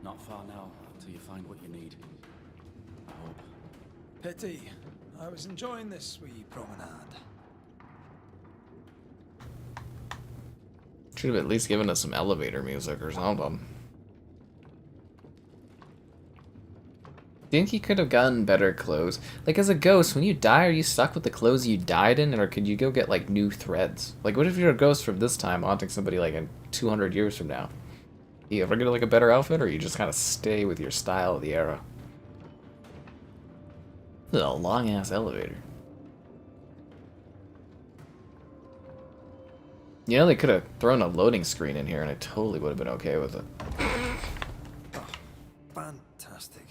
Not far now, until you find what you need. I hope. Pity. I was enjoying this wee promenade. Should have at least given us some elevator music or something. think he could have gotten better clothes. Like, as a ghost, when you die, are you stuck with the clothes you died in, or could you go get, like, new threads? Like, what if you're a ghost from this time haunting somebody, like, in 200 years from now? Do you ever get, like, a better outfit, or you just kind of stay with your style of the era? This is a long-ass elevator. You know, they could have thrown a loading screen in here, and I totally would have been okay with it. Oh, fantastic.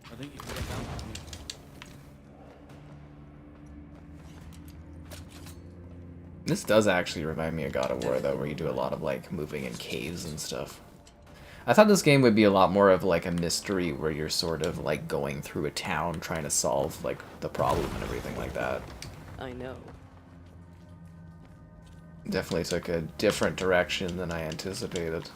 I think you can get down with me. This does actually remind me of God of War, though, where you do a lot of, like, moving in caves and stuff. I thought this game would be a lot more of, like, a mystery where you're sort of, like, going through a town trying to solve, like, the problem and everything like that. I know. Definitely took a different direction than I anticipated.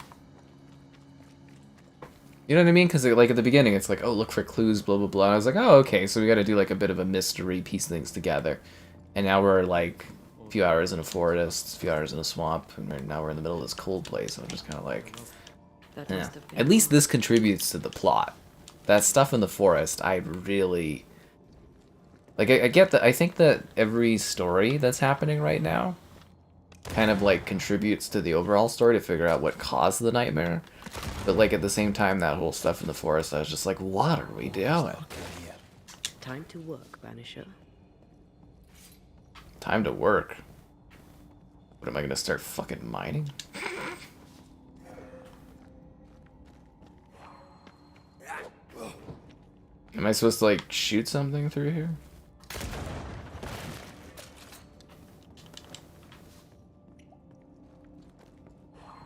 You know what I mean? Because, like, at the beginning, it's like, oh, look for clues, blah, blah, blah. And I was like, oh, okay, so we got to do, like, a bit of a mystery, piece things together. And now we're, like, a few hours in a forest, a few hours in a swamp, and now we're in the middle of this cold place. I'm just kind of like, yeah. At least this contributes to the plot. That stuff in the forest, I really... Like, I get that. I think that every story that's happening right now kind of, like, contributes to the overall story to figure out what caused the nightmare. But, like, at the same time, that whole stuff in the forest, I was just like, what are we doing? Time to work, Banisher. Time to work? What, am I gonna start fucking mining? Am I supposed to, like, shoot something through here?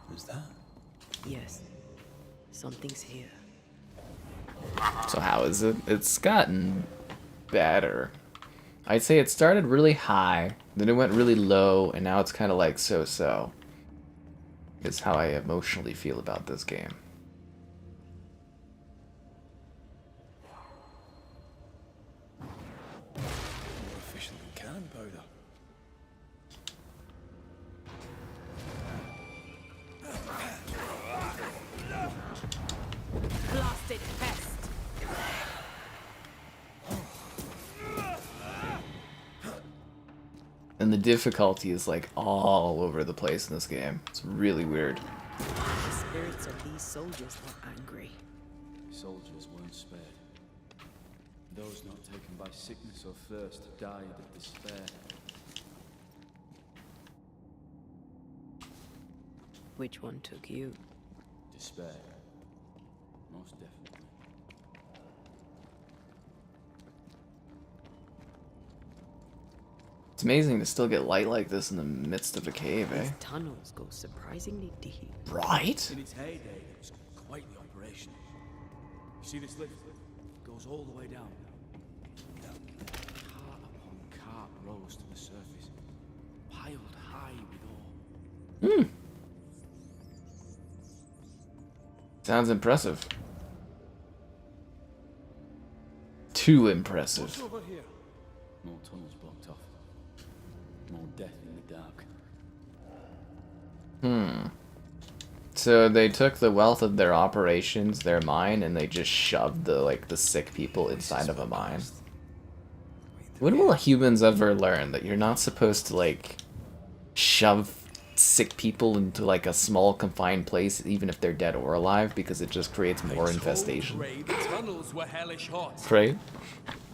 Who's that? Yes. Something's here. So how is it? It's gotten better. I'd say it started really high, then it went really low, and now it's kind of like so-so. Is how I emotionally feel about this game. More efficient than cannon powder. Blasted pest! And the difficulty is like all over the place in this game. It's really weird. The spirits of these soldiers were angry. Soldiers weren't spared. Those not taken by sickness or thirst died of despair. Which one took you? Despair. Most definitely. It's amazing to still get light like this in the midst of a cave, eh? These tunnels go surprisingly deep. Right? In its heyday, it was quite the operation. You see this lift? It goes all the way down. Cart upon cart rose to the surface, piled high with ore. Sounds impressive. Too impressive. What's over here? More tunnels blocked off. More death in the dark. So they took the wealth of their operations, their mine, and they just shoved the sick people inside of a mine. When will humans ever learn that you're not supposed to, like, shove sick people into, like, a small confined place, even if they're dead or alive, because it just creates more infestation? The tunnels were hellish hot. Right?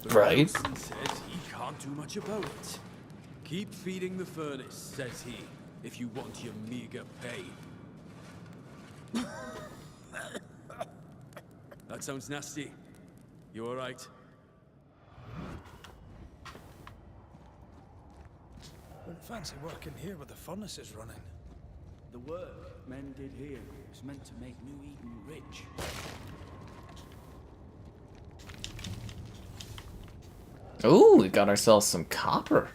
But Right? Wilson says he can't do much about it. Keep feeding the furnace, says he, if you want your meager pay. That sounds nasty. You alright? Wouldn't fancy working here with the furnaces running. The work men did here was meant to make New Eden rich. Ooh, we got ourselves some copper.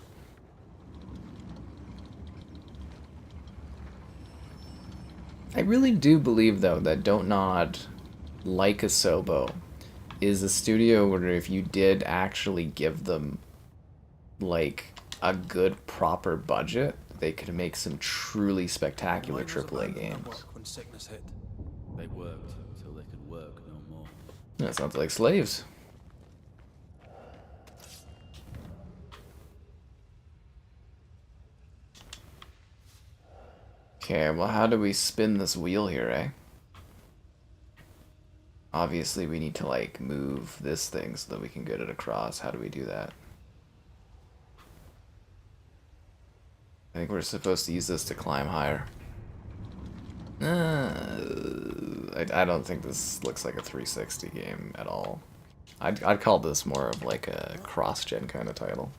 I really do believe, though, that DontNod, like Asobo, is a studio where if you did actually give them, like, a good, proper budget, they could make some truly spectacular AAA games. When sickness hit. They worked until they could work no more. That sounds like slaves. Okay, well, how do we spin this wheel here, eh? Obviously, we need to, like, move this thing so that we can get it across. How do we do that? I think we're supposed to use this to climb higher. I don't think this looks like a 360 game at all. I'd call this more of like a cross-gen kind of title.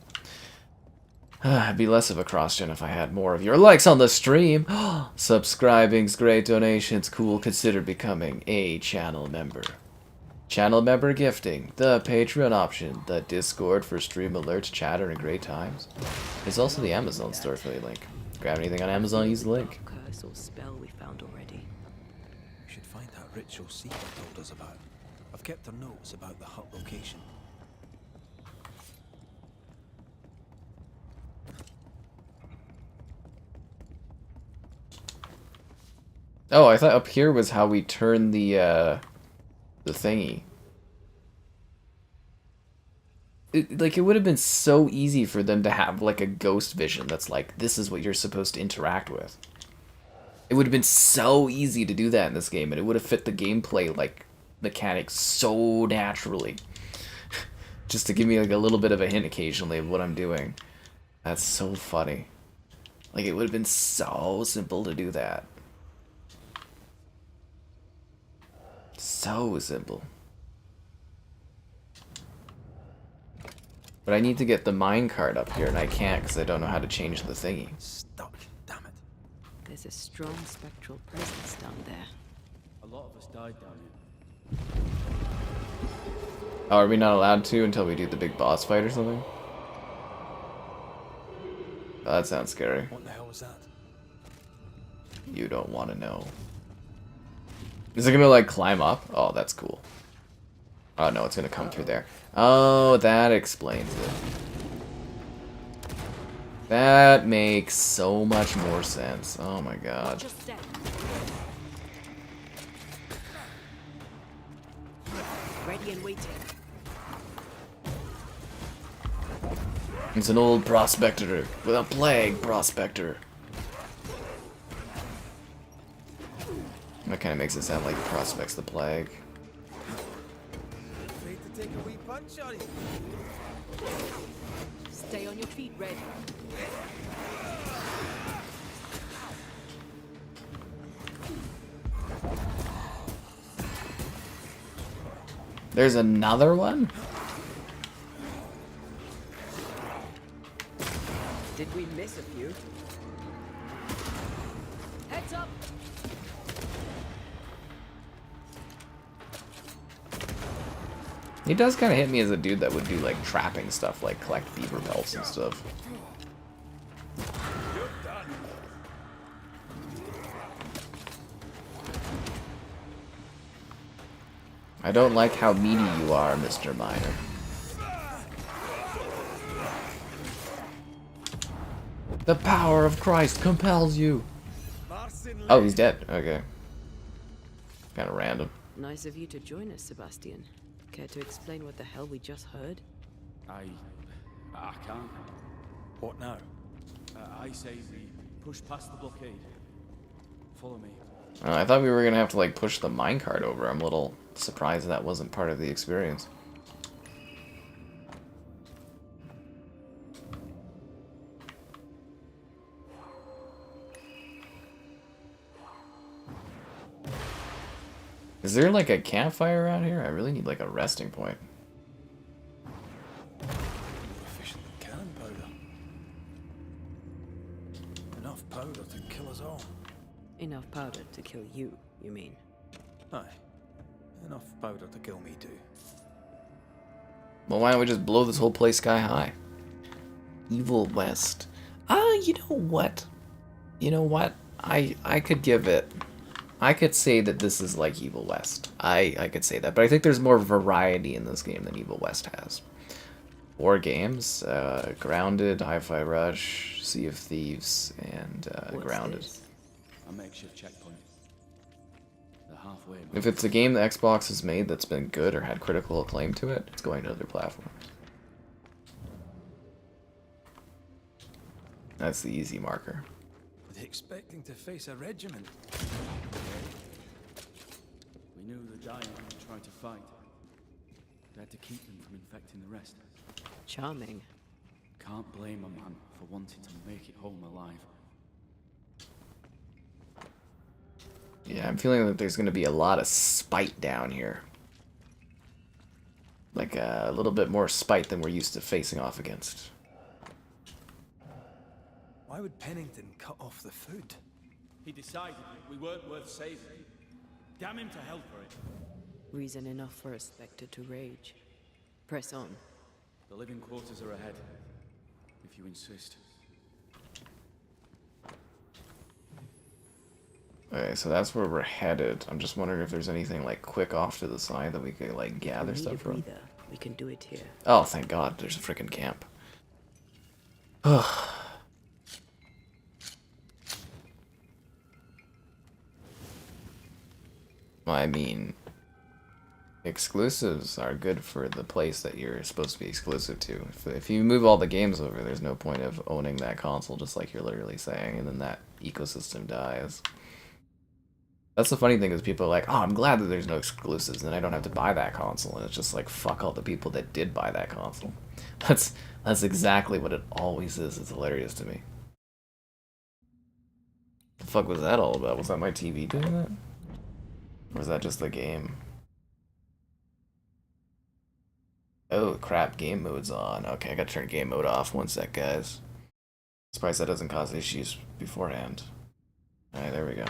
It'd be less of a cross-gen if I had more of your likes on the stream. Subscribing's great, donations cool. Consider becoming a channel member. Channel member gifting, the Patreon option, the Discord for stream alerts, chatter, and great times. There's also the Amazon store affiliate link. Grab anything on Amazon, use the link. Curse or spell we found already. We should find that ritual Seeker told us about. I've kept her notes about the hut location. Oh, I thought up here was how we turn the thingy. It would have been so easy for them to have like a ghost vision that's like, this is what you're supposed to interact with. It would have been so easy to do that in this game, and it would have fit the gameplay like mechanics so naturally. Just to give me like a little bit of a hint occasionally of what I'm doing. That's so funny. Like, it would have been so simple to do that. So simple. But I need to get the minecart up here, and I can't because I don't know how to change the thingy. Stuck, damn it. There's a strong spectral presence down there. A lot of us died down here. Oh, are we not allowed to until we do the big boss fight or something? Oh, that sounds scary. What the hell was that? You don't want to know. Is it gonna like climb up? Oh, that's cool. Oh no, it's gonna come through there. Oh, that explains it. That makes so much more sense. Oh my god. Ready and waiting. It's an old prospector with a plague prospector. That kind of makes it sound like he prospects the plague. Need to take a wee punch on it. Stay on your feet, Red. There's another one? Did we miss a few? Heads up! He does kind of hit me as a dude that would do like trapping stuff, like collect beaver pelts and stuff. I don't like how meaty you are, Mr. Miner. The power of Christ compels you. Oh, he's dead. Okay. Kind of random. Nice of you to join us, Sebastian. Care to explain what the hell we just heard? I can't. What now? I say we push past the blockade. Follow me. I thought we were gonna have to like push the minecart over. I'm a little surprised that wasn't part of the experience. Is there like a campfire around here? I really need like a resting point. Efficient cannon powder. Enough powder to kill us all. Enough powder to kill you, you mean? Aye. Enough powder to kill me too. Well, why don't we just blow this whole place sky high? Evil West. You know what? You know what? I could give it... I could say that this is like Evil West. I could say that. But I think there's more variety in this game than Evil West has. 4 games. Grounded, Hi-Fi Rush, Sea of Thieves, and Grounded. A makeshift checkpoint. The halfway mark. If it's a game the Xbox has made that's been good or had critical acclaim to it, it's going to other platforms. That's the easy marker. expecting to face a regiment. We knew the dying would try to fight. We had to keep them from infecting the rest. Charming. Can't blame a man for wanting to make it home alive. Yeah, I'm feeling that there's going to be a lot of spite down here. Like a little bit more spite than we're used to facing off against. Why would Pennington cut off the food? He decided we weren't worth saving. Damn him to hell for it. Reason enough for a Spectre to rage. Press on. The living quarters are ahead, if you insist. Okay, so that's where we're headed. I'm just wondering if there's anything like quick off to the side that we could like gather stuff from. We can do it here. Oh, thank God, there's a freaking camp. Ugh. Well, I mean, exclusives are good for the place that you're supposed to be exclusive to. If you move all the games over, there's no point of owning that console, just like you're literally saying, and then that ecosystem dies. That's the funny thing is people are like, oh, I'm glad that there's no exclusives, and I don't have to buy that console, and it's just like, fuck all the people that did buy that console. That's exactly what it always is. It's hilarious to me. The fuck was that all about? Was that my TV doing that? Or was that just the game? Oh, crap, game mode's on. Okay, I gotta turn game mode off. One sec, guys. Surprised that doesn't cause issues beforehand. Alright, there we go.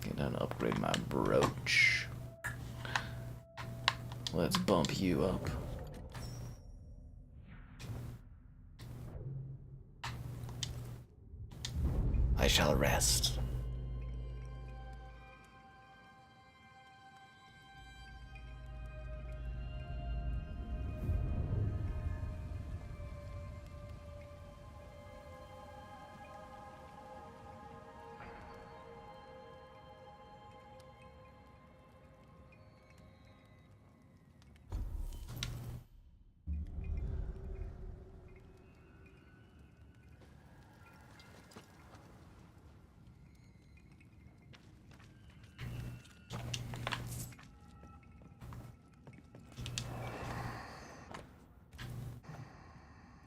Get down to upgrade my brooch. Let's bump you up. I shall rest.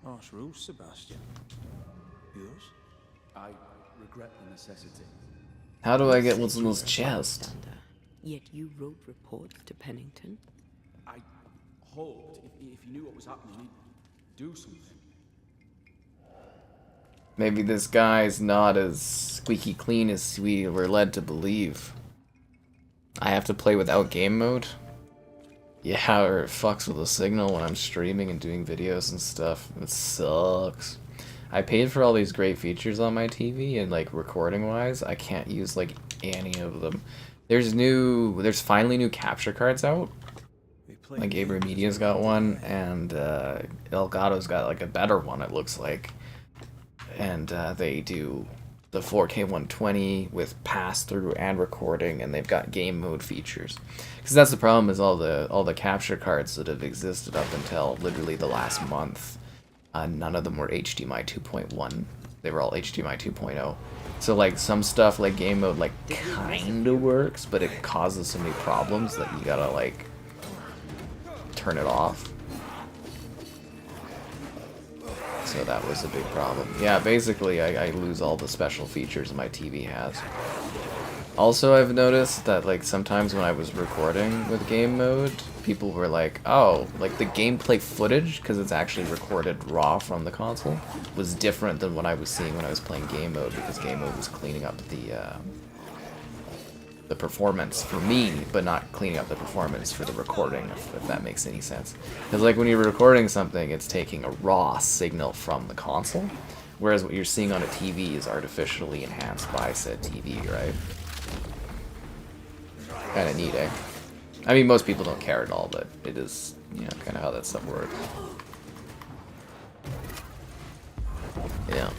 Harsh rules, Sebastian. Yours? I regret the necessity. How do I get what's in this chest? Yet you wrote reports to Pennington? I hoped if you knew what was happening, you'd do something. Maybe this guy's not as squeaky clean as we were led to believe. I have to play without game mode? Yeah, or it fucks with the signal when I'm streaming and doing videos and stuff. It sucks. I paid for all these great features on my TV, and like recording wise, I can't use like any of them. There's finally new capture cards out. Like Abra Media's got one, and Elgato's got like a better one, it looks like. And they do the 4K 120 with pass-through and recording, and they've got game mode features. Because that's the problem, is all the capture cards that have existed up until literally the last month, none of them were HDMI 2.1. They were all HDMI 2.0. So like some stuff like game mode like kinda works, but it causes so many problems that you gotta like turn it off. So that was a big problem. Yeah, basically I lose all the special features my TV has. Also, I've noticed that like sometimes when I was recording with game mode, people were like, oh, like the gameplay footage, because it's actually recorded raw from the console, was different than what I was seeing when I was playing game mode, because game mode was cleaning up the performance for me, but not cleaning up the performance for the recording, if that makes any sense. Because like when you're recording something, it's taking a raw signal from the console, whereas what you're seeing on a TV is artificially enhanced by said TV, right? Kind of neat, eh? I mean, most people don't care at all, but it is, you know, kind of how that stuff works. Yeah.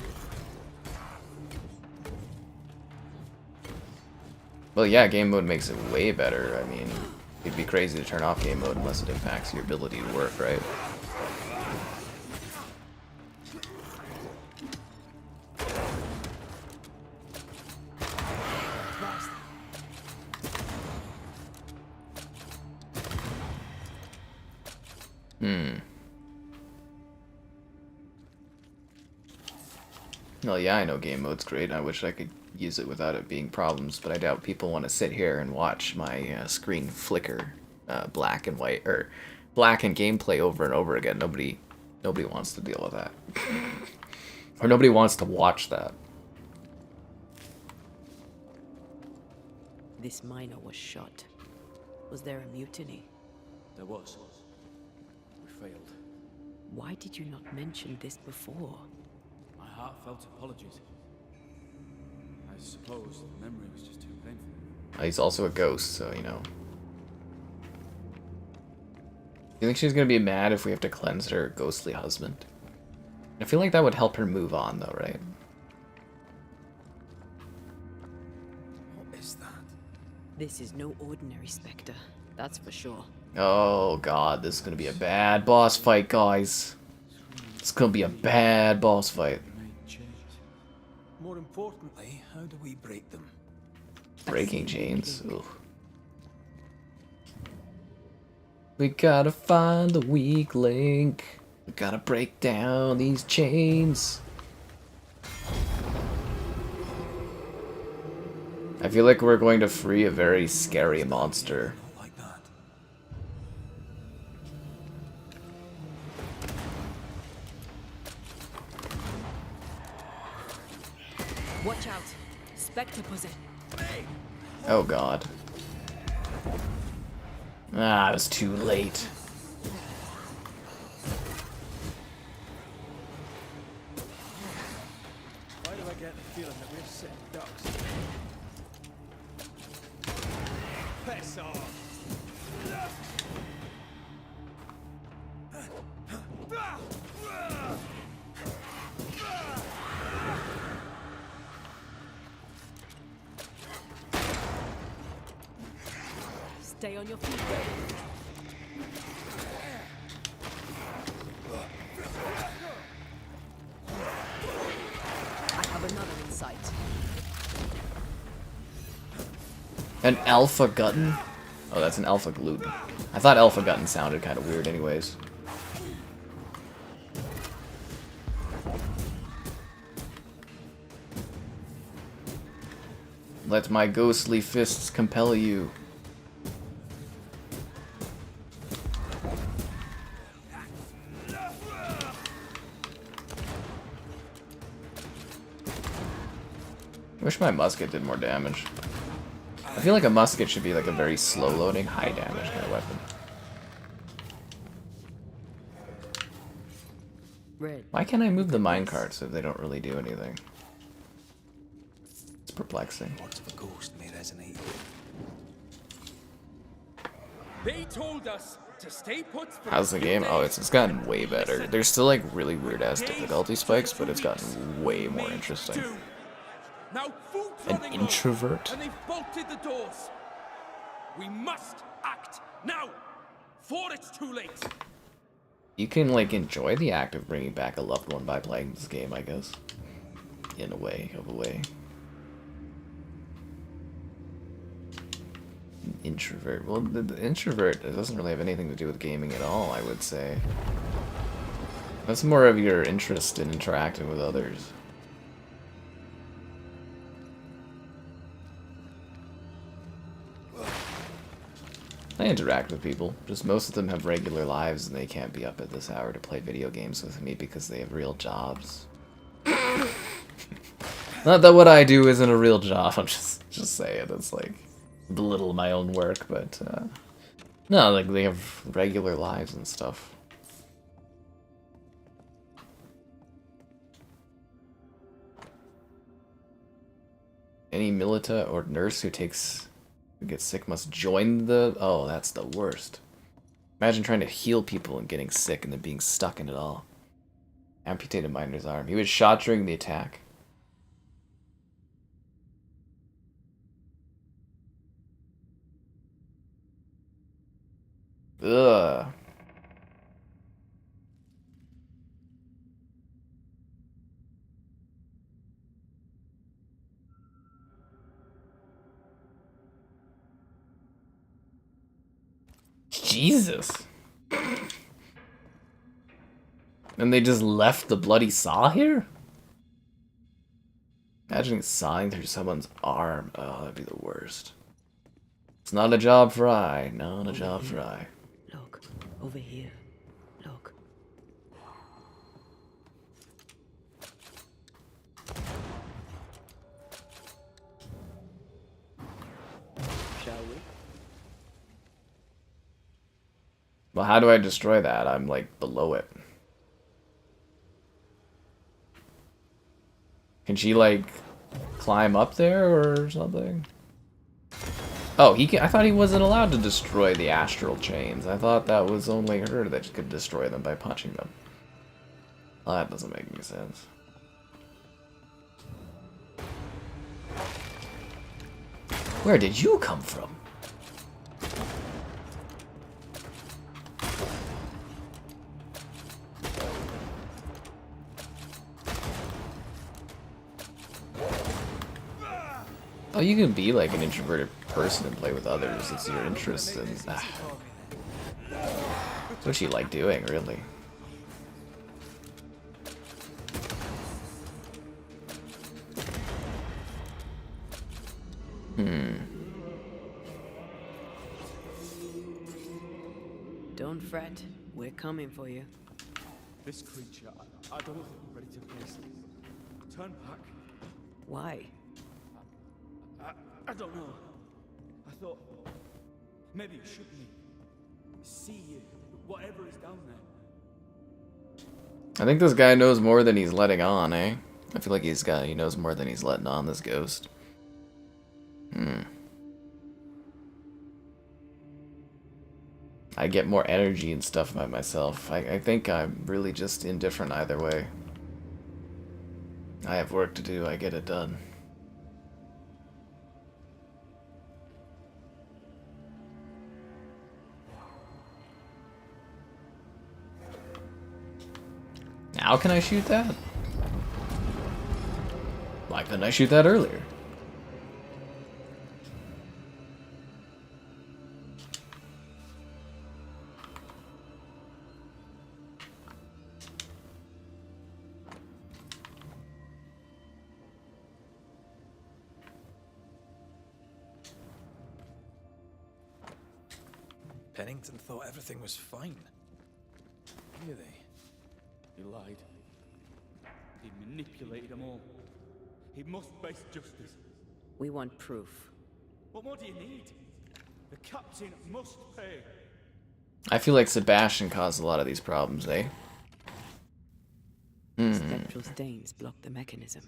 Well, yeah, game mode makes it way better. I mean, it'd be crazy to turn off game mode unless it impacts your ability to work, right? Well, yeah, I know game mode's great. I wish I could use it without it being problems, but I doubt people want to sit here and watch my screen flicker black and white, or black and gameplay over and over again. Nobody wants to deal with that. Or nobody wants to watch that. This miner was shot. Was there a mutiny? There was. We failed. Why did you not mention this before? My heartfelt apologies. I suppose the memory was just too painful. He's also a ghost, so, you know. You think she's gonna be mad if we have to cleanse her ghostly husband? I feel like that would help her move on, though, right? What is that? This is no ordinary specter, that's for sure. Oh god, this is gonna be a bad boss fight, guys. It's gonna be a bad boss fight. More importantly, how do we break them? Breaking chains. Ugh. We gotta find the weak link. We gotta break down these chains. I feel like we're going to free a very scary monster. Like that. Watch out! Spectre pussy! Oh god. Ah, it was too late. Why do I get the feeling that we're sitting ducks? Piss off! Stay on your feet. I have another in sight. An alpha gutton? Oh, that's an alpha gluten. I thought alpha gutton sounded kind of weird anyways. Let my ghostly fists compel you. I wish my musket did more damage. I feel like a musket should be like a very slow loading, high damage kind of weapon. Red. Why can't I move the minecarts if they don't really do anything? It's perplexing. Words of a ghost may resonate. They told us to stay put for How's the game? Oh, it's gotten way better. There's still like really weird ass difficulty spikes, but it's gotten way more interesting. Now An introvert? and they've bolted the doors. We must act now, for it's too late. You can like enjoy the act of bringing back a loved one by playing this game, I guess. In a way, Introvert. Well, the introvert, it doesn't really have anything to do with gaming at all, I would say. That's more of your interest in interacting with others. I interact with people, just most of them have regular lives and they can't be up at this hour to play video games with me because they have real jobs. Not that what I do isn't a real job, I'm just saying, it's like, belittle my own work, but, no, like, they have regular lives and stuff. Any milita or nurse who gets sick must join the... Oh, that's the worst. Imagine trying to heal people and getting sick and then being stuck in it all. Amputated miner's arm. He was shot during the attack. Ugh. Jesus. And they just left the bloody saw here? Imagine sawing through someone's arm. Oh, that'd be the worst. It's not a job for I. Not a job for I. Look, over here. Look. Shall we? Well, how do I destroy that? I'm like below it. Can she like climb up there or something? Oh, he can. I thought he wasn't allowed to destroy the astral chains. I thought that was only her that could destroy them by punching them. Well, that doesn't make any sense. Where did you come from? Oh, you can be like an introverted person and play with others. It's your interest in... That's what you like doing, really. Don't fret. We're coming for you. This creature, I don't think I'm ready to face it. Turn back. Why? I don't know. I thought maybe it should be. See you, whatever is down there. I think this guy knows more than he's letting on, eh? I feel like he knows more than he's letting on, this ghost. I get more energy and stuff by myself. I think I'm really just indifferent either way. I have work to do, I get it done. Now can I shoot that? Why couldn't I shoot that earlier? Pennington thought everything was fine. Really? He lied. He manipulated them all. He must face justice. We want proof. What more do you need? The captain must pay. I feel like Sebastian caused a lot of these problems, eh? Spectral stains block the mechanism.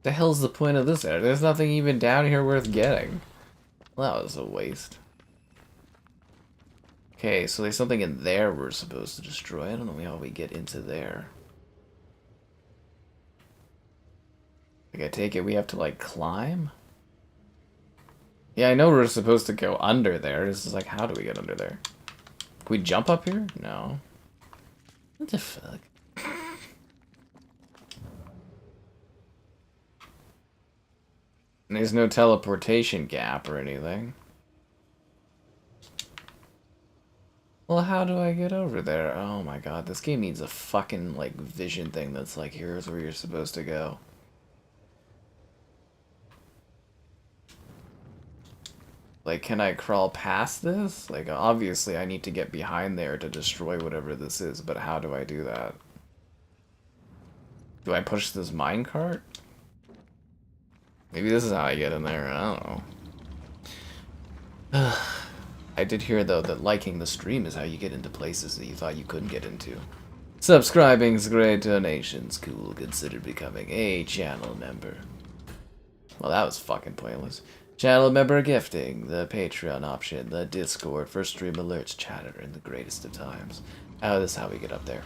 The hell's the point of this area? There's nothing even down here worth getting. Well, that was a waste. Okay, so there's something in there we're supposed to destroy. I don't know how we get into there. Like, I take it we have to, like, climb? Yeah, I know we're supposed to go under there. This is like, how do we get under there? Can we jump up here? No. What the fuck? And there's no teleportation gap or anything. Well, how do I get over there? Oh my god, this game needs a fucking, like, vision thing that's like, here's where you're supposed to go. Like, can I crawl past this? Like, obviously I need to get behind there to destroy whatever this is, but how do I do that? Do I push this minecart? Maybe this is how I get in there, I don't know. I did hear, though, that liking the stream is how you get into places that you thought you couldn't get into. Subscribing's great, donations cool, consider becoming a channel member. Well, that was fucking pointless. Channel member gifting, the Patreon option, the Discord, first stream alerts, chatter, and the greatest of times. Oh, this is how we get up there.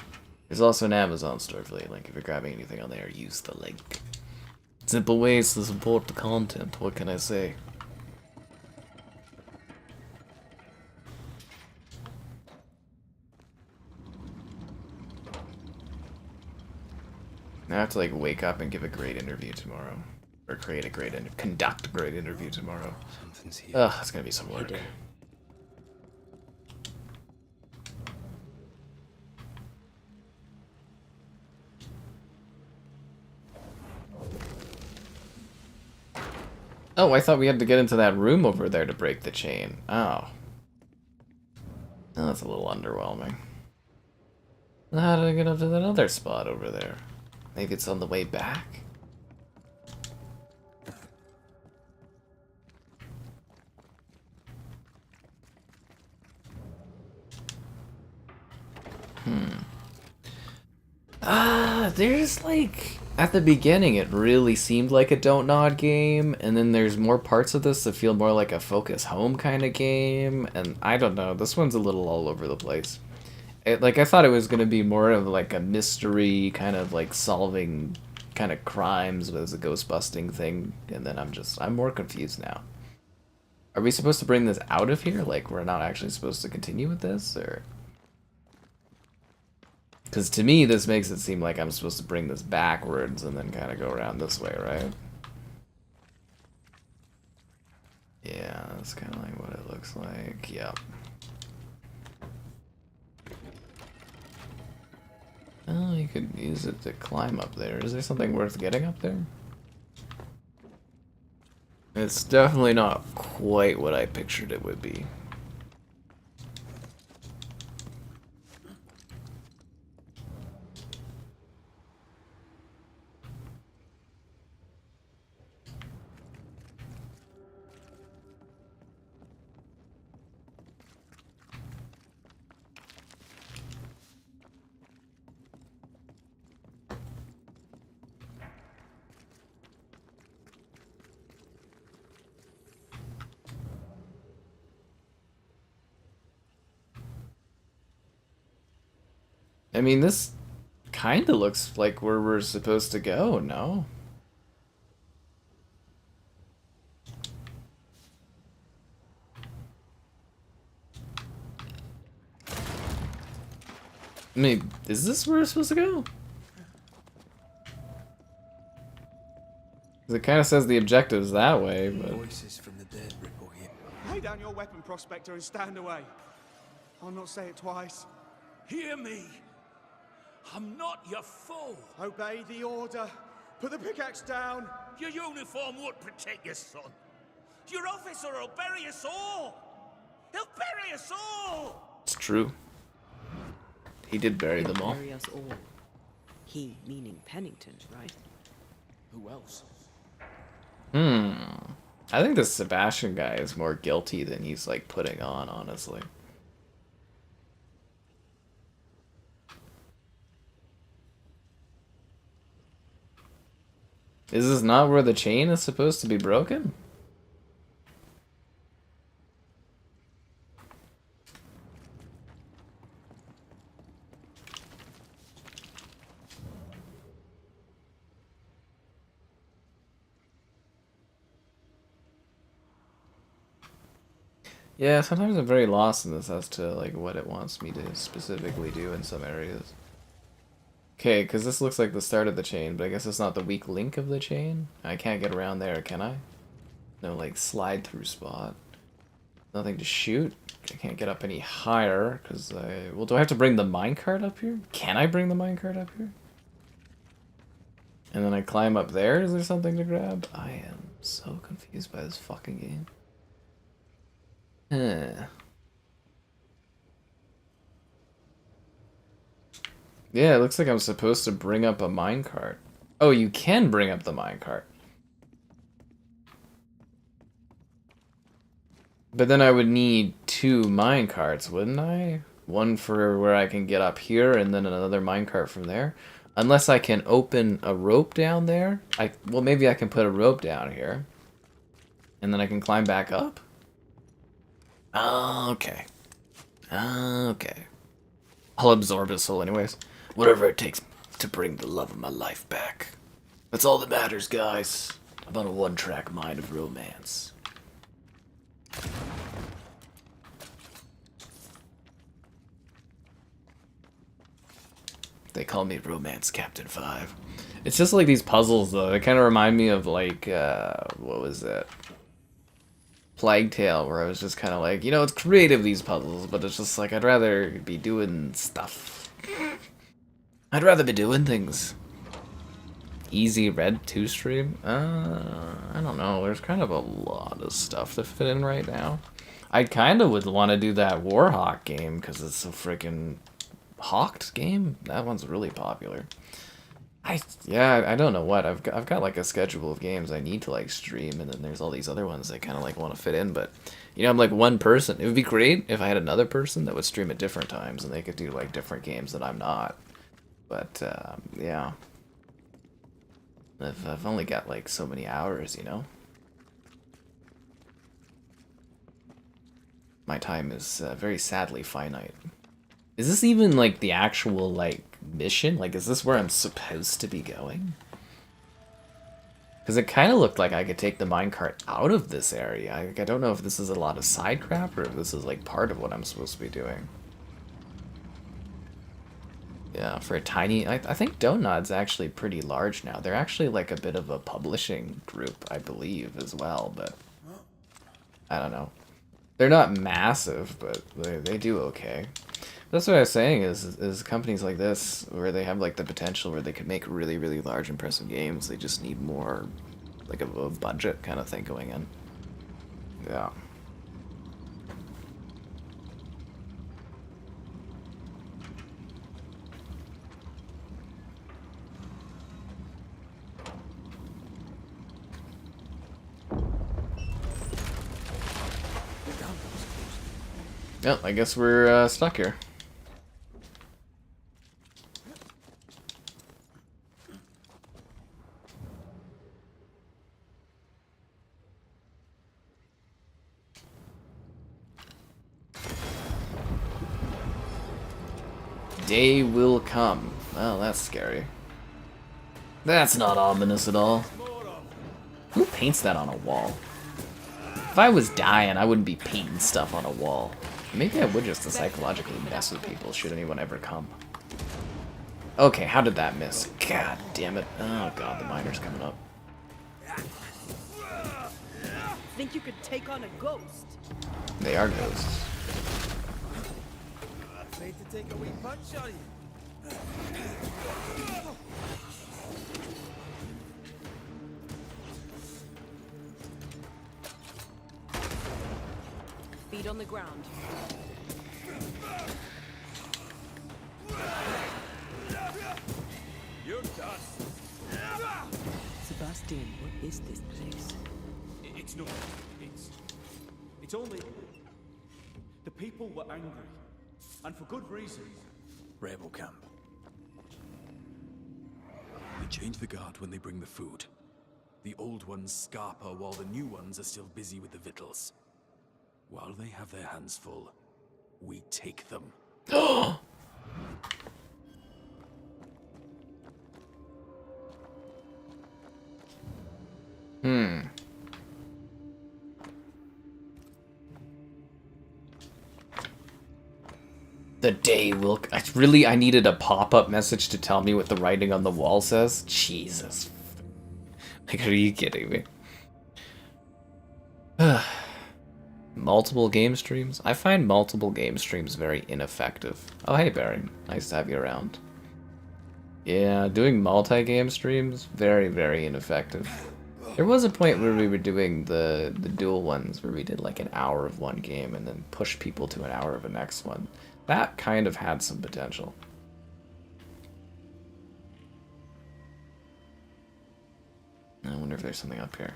There's also an Amazon store affiliate link. If you're grabbing anything on there, use the link. Simple ways to support the content, what can I say? I have to like wake up and give a great interview tomorrow. Or conduct a great interview tomorrow. Ugh, it's gonna be some work. Oh, I thought we had to get into that room over there to break the chain. Oh. Oh, that's a little underwhelming. How did I get up to that other spot over there? Maybe it's on the way back? There's like... At the beginning, it really seemed like a DontNod game, and then there's more parts of this that feel more like a Focus Home kind of game, and I don't know, this one's a little all over the place. Like, I thought it was going to be more of like a mystery, kind of like solving kind of crimes as a ghost busting thing, and then I'm more confused now. Are we supposed to bring this out of here? Like, we're not actually supposed to continue with this, or... Because to me, this makes it seem like I'm supposed to bring this backwards and then kind of go around this way, right? Yeah, that's kind of like what it looks like. Yep. Oh, you could use it to climb up there. Is there something worth getting up there? It's definitely not quite what I pictured it would be. I mean, this kind of looks like where we're supposed to go, no? I mean, is this where we're supposed to go? 'Cause it kind of says the objective's that way, but... Voices from the dead ripple here. Lay down your weapon, Prospector, and stand away. I'll not say it twice. Hear me. I'm not your foe. Obey the order. Put the pickaxe down. Your uniform won't protect your son. Your officer will bury us all. He'll bury us all. It's true. He did bury them all. Bury us all. He meaning Pennington, right? Who else? I think this Sebastian guy is more guilty than he's like putting on, honestly. Is this not where the chain is supposed to be broken? Yeah, sometimes I'm very lost in this as to like what it wants me to specifically do in some areas. Okay, because this looks like the start of the chain, but I guess it's not the weak link of the chain. I can't get around there, can I? No, like, slide through spot. Nothing to shoot. I can't get up any higher, because I... Well, do I have to bring the minecart up here? Can I bring the minecart up here? And then I climb up there? Is there something to grab? I am so confused by this fucking game. Yeah, it looks like I'm supposed to bring up a minecart. Oh, you can bring up the minecart. But then I would need 2 minecarts, wouldn't I? One for where I can get up here, and then another minecart from there. Unless I can open a rope down there. Well, maybe I can put a rope down here. And then I can climb back up? Okay. Okay. I'll absorb his soul anyways. Whatever it takes to bring the love of my life back. That's all that matters, guys. I'm on a one-track mind of romance. They call me Romance Captain 5. It's just like these puzzles, though. They kind of remind me of, like, what was it? Plague Tale, where I was just kind of like, you know, it's creative, these puzzles, but it's just like, I'd rather be doing stuff. I'd rather be doing things. Easy Red 2 stream? I don't know. There's kind of a lot of stuff to fit in right now. I kind of would want to do that Warhawk game, because it's a freaking Hawked game? That one's really popular. I don't know what. I've got like a schedule of games I need to like stream, and then there's all these other ones I kind of like want to fit in, but you know, I'm like one person. It would be great if I had another person that would stream at different times and they could do like different games that I'm not. But yeah. I've only got like so many hours, you know? My time is very sadly finite. Is this even like the actual like mission? Like, is this where I'm supposed to be going? Because it kind of looked like I could take the minecart out of this area. I don't know if this is a lot of side crap or if this is like part of what I'm supposed to be doing. Yeah, for a tiny... I think DontNod's actually pretty large now. They're actually like a bit of a publishing group, I believe, as well, but... I don't know. They're not massive, but they do okay. That's what I was saying, is companies like this, where they have like the potential where they could make really, really large, impressive games, they just need more, like a budget kind of thing going in. Yeah. Yep, I guess we're stuck here. Day will come. Well, that's scary. That's not ominous at all. Who paints that on a wall? If I was dying, I wouldn't be painting stuff on a wall. Maybe I would just to psychologically mess with people should anyone ever come. Okay, how did that miss? God damn it. Oh god, the miner's coming up. Think you could take on a ghost? They are ghosts. Afraid to take a wee punch, are you? Feet on the ground. You're done. Sebastian, what is this place? It's nothing. It's only... The people were angry. And for good reason. Rebel camp. They change the guard when they bring the food. The old ones scarper while the new ones are still busy with the victuals. While they have their hands full, we take them. The day will... I needed a pop-up message to tell me what the writing on the wall says? Jesus. Like, are you kidding me? Multiple game streams? I find multiple game streams very ineffective. Oh, hey, Baron. Nice to have you around. Yeah, doing multi-game streams, very, very ineffective. There was a point where we were doing the dual ones, where we did like an hour of one game and then pushed people to an hour of the next one. That kind of had some potential. I wonder if there's something up here.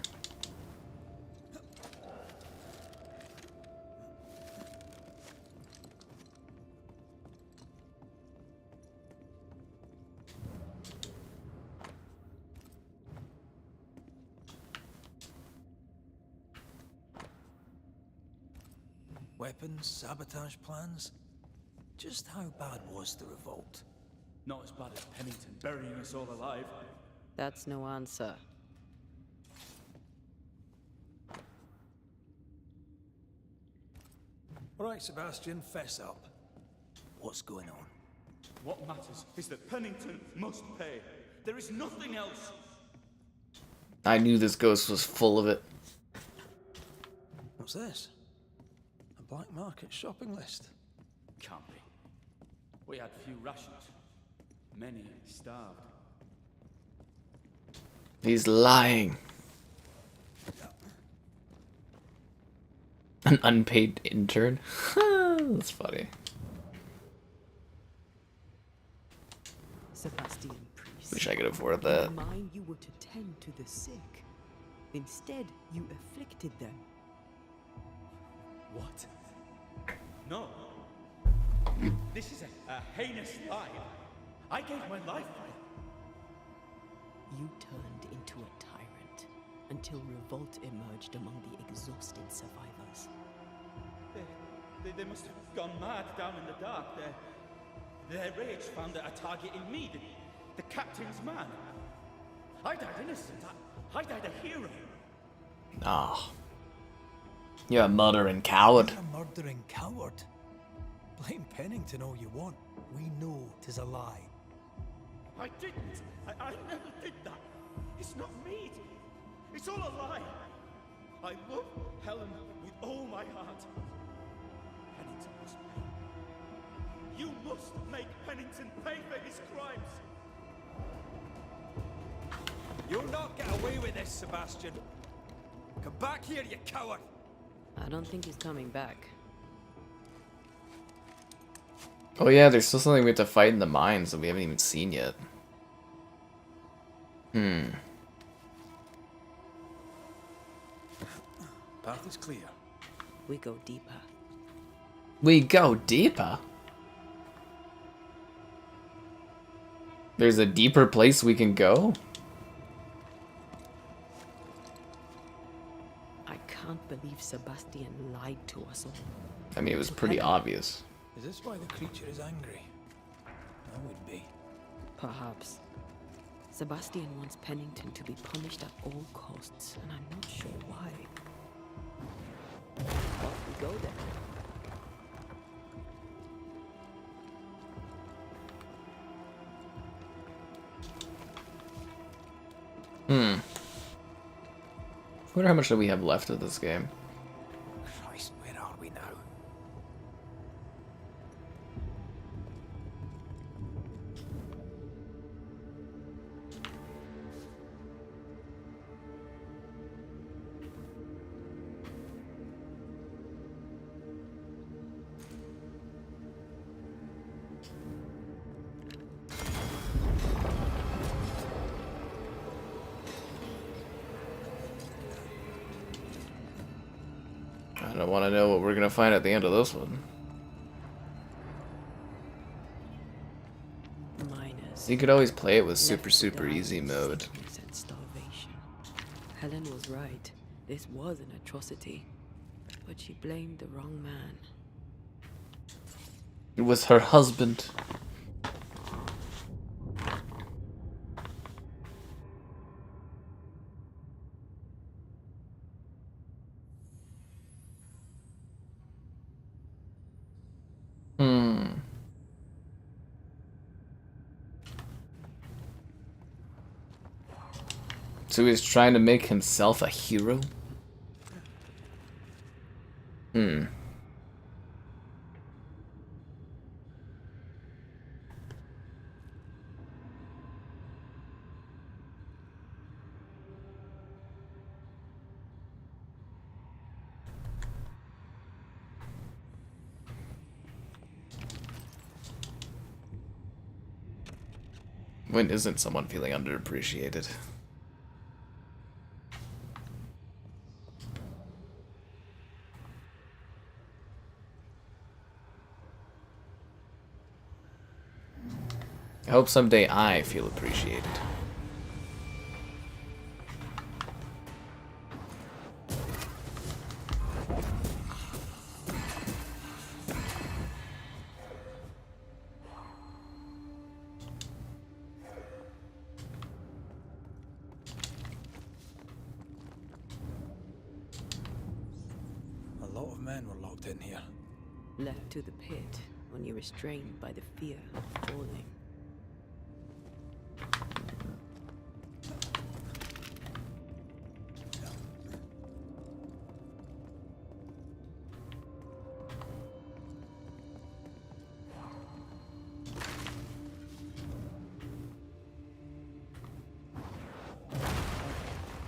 weapons, sabotage plans. Just how bad was the revolt? Not as bad as Pennington burying us all alive. That's no answer. All right, Sebastian, fess up. What's going on? What matters is that Pennington must pay. There is nothing else. I knew this ghost was full of it. What's this? A black market shopping list. Can't be. We had few rations. Many starved. He's lying. An unpaid intern? That's funny. Sebastian Priest. Wish I could afford that. In mind you were to tend to the sick. Instead, you afflicted them. What? No. This is a heinous lie. I gave my life for it. You turned into a tyrant until revolt emerged among the exhausted survivors. They must have gone mad down in the dark. Their rage found a target in me, the captain's man. I died innocent. I died a hero. Ah. You're a murdering coward. You're a murdering coward. Blame Pennington all you want. We know 'tis a lie. I didn't. I never did that. It's not me. It's all a lie. I love Helen with all my heart. Pennington must pay. You must make Pennington pay for his crimes. You'll not get away with this, Sebastian. Come back here, you coward. I don't think he's coming back. Oh yeah, there's still something we have to fight in the mines that we haven't even seen yet. Path is clear. We go deeper. We go deeper? There's a deeper place we can go? I can't believe Sebastian lied to us all. I mean, it was pretty obvious. Is this why the creature is angry? I would be. Perhaps. Sebastian wants Pennington to be punished at all costs, and I'm not sure why. Off we go then. I wonder how much do we have left of this game. Christ, where are we now? I don't want to know what we're going to find at the end of this one. Miners. You could always play it with super easy mode. And starvation. Helen was right. This was an atrocity. But she blamed the wrong man. It was her husband. So he's trying to make himself a hero? When isn't someone feeling underappreciated? I hope someday I feel appreciated. lot of men were locked in here. Left to the pit, only restrained by the fear of falling.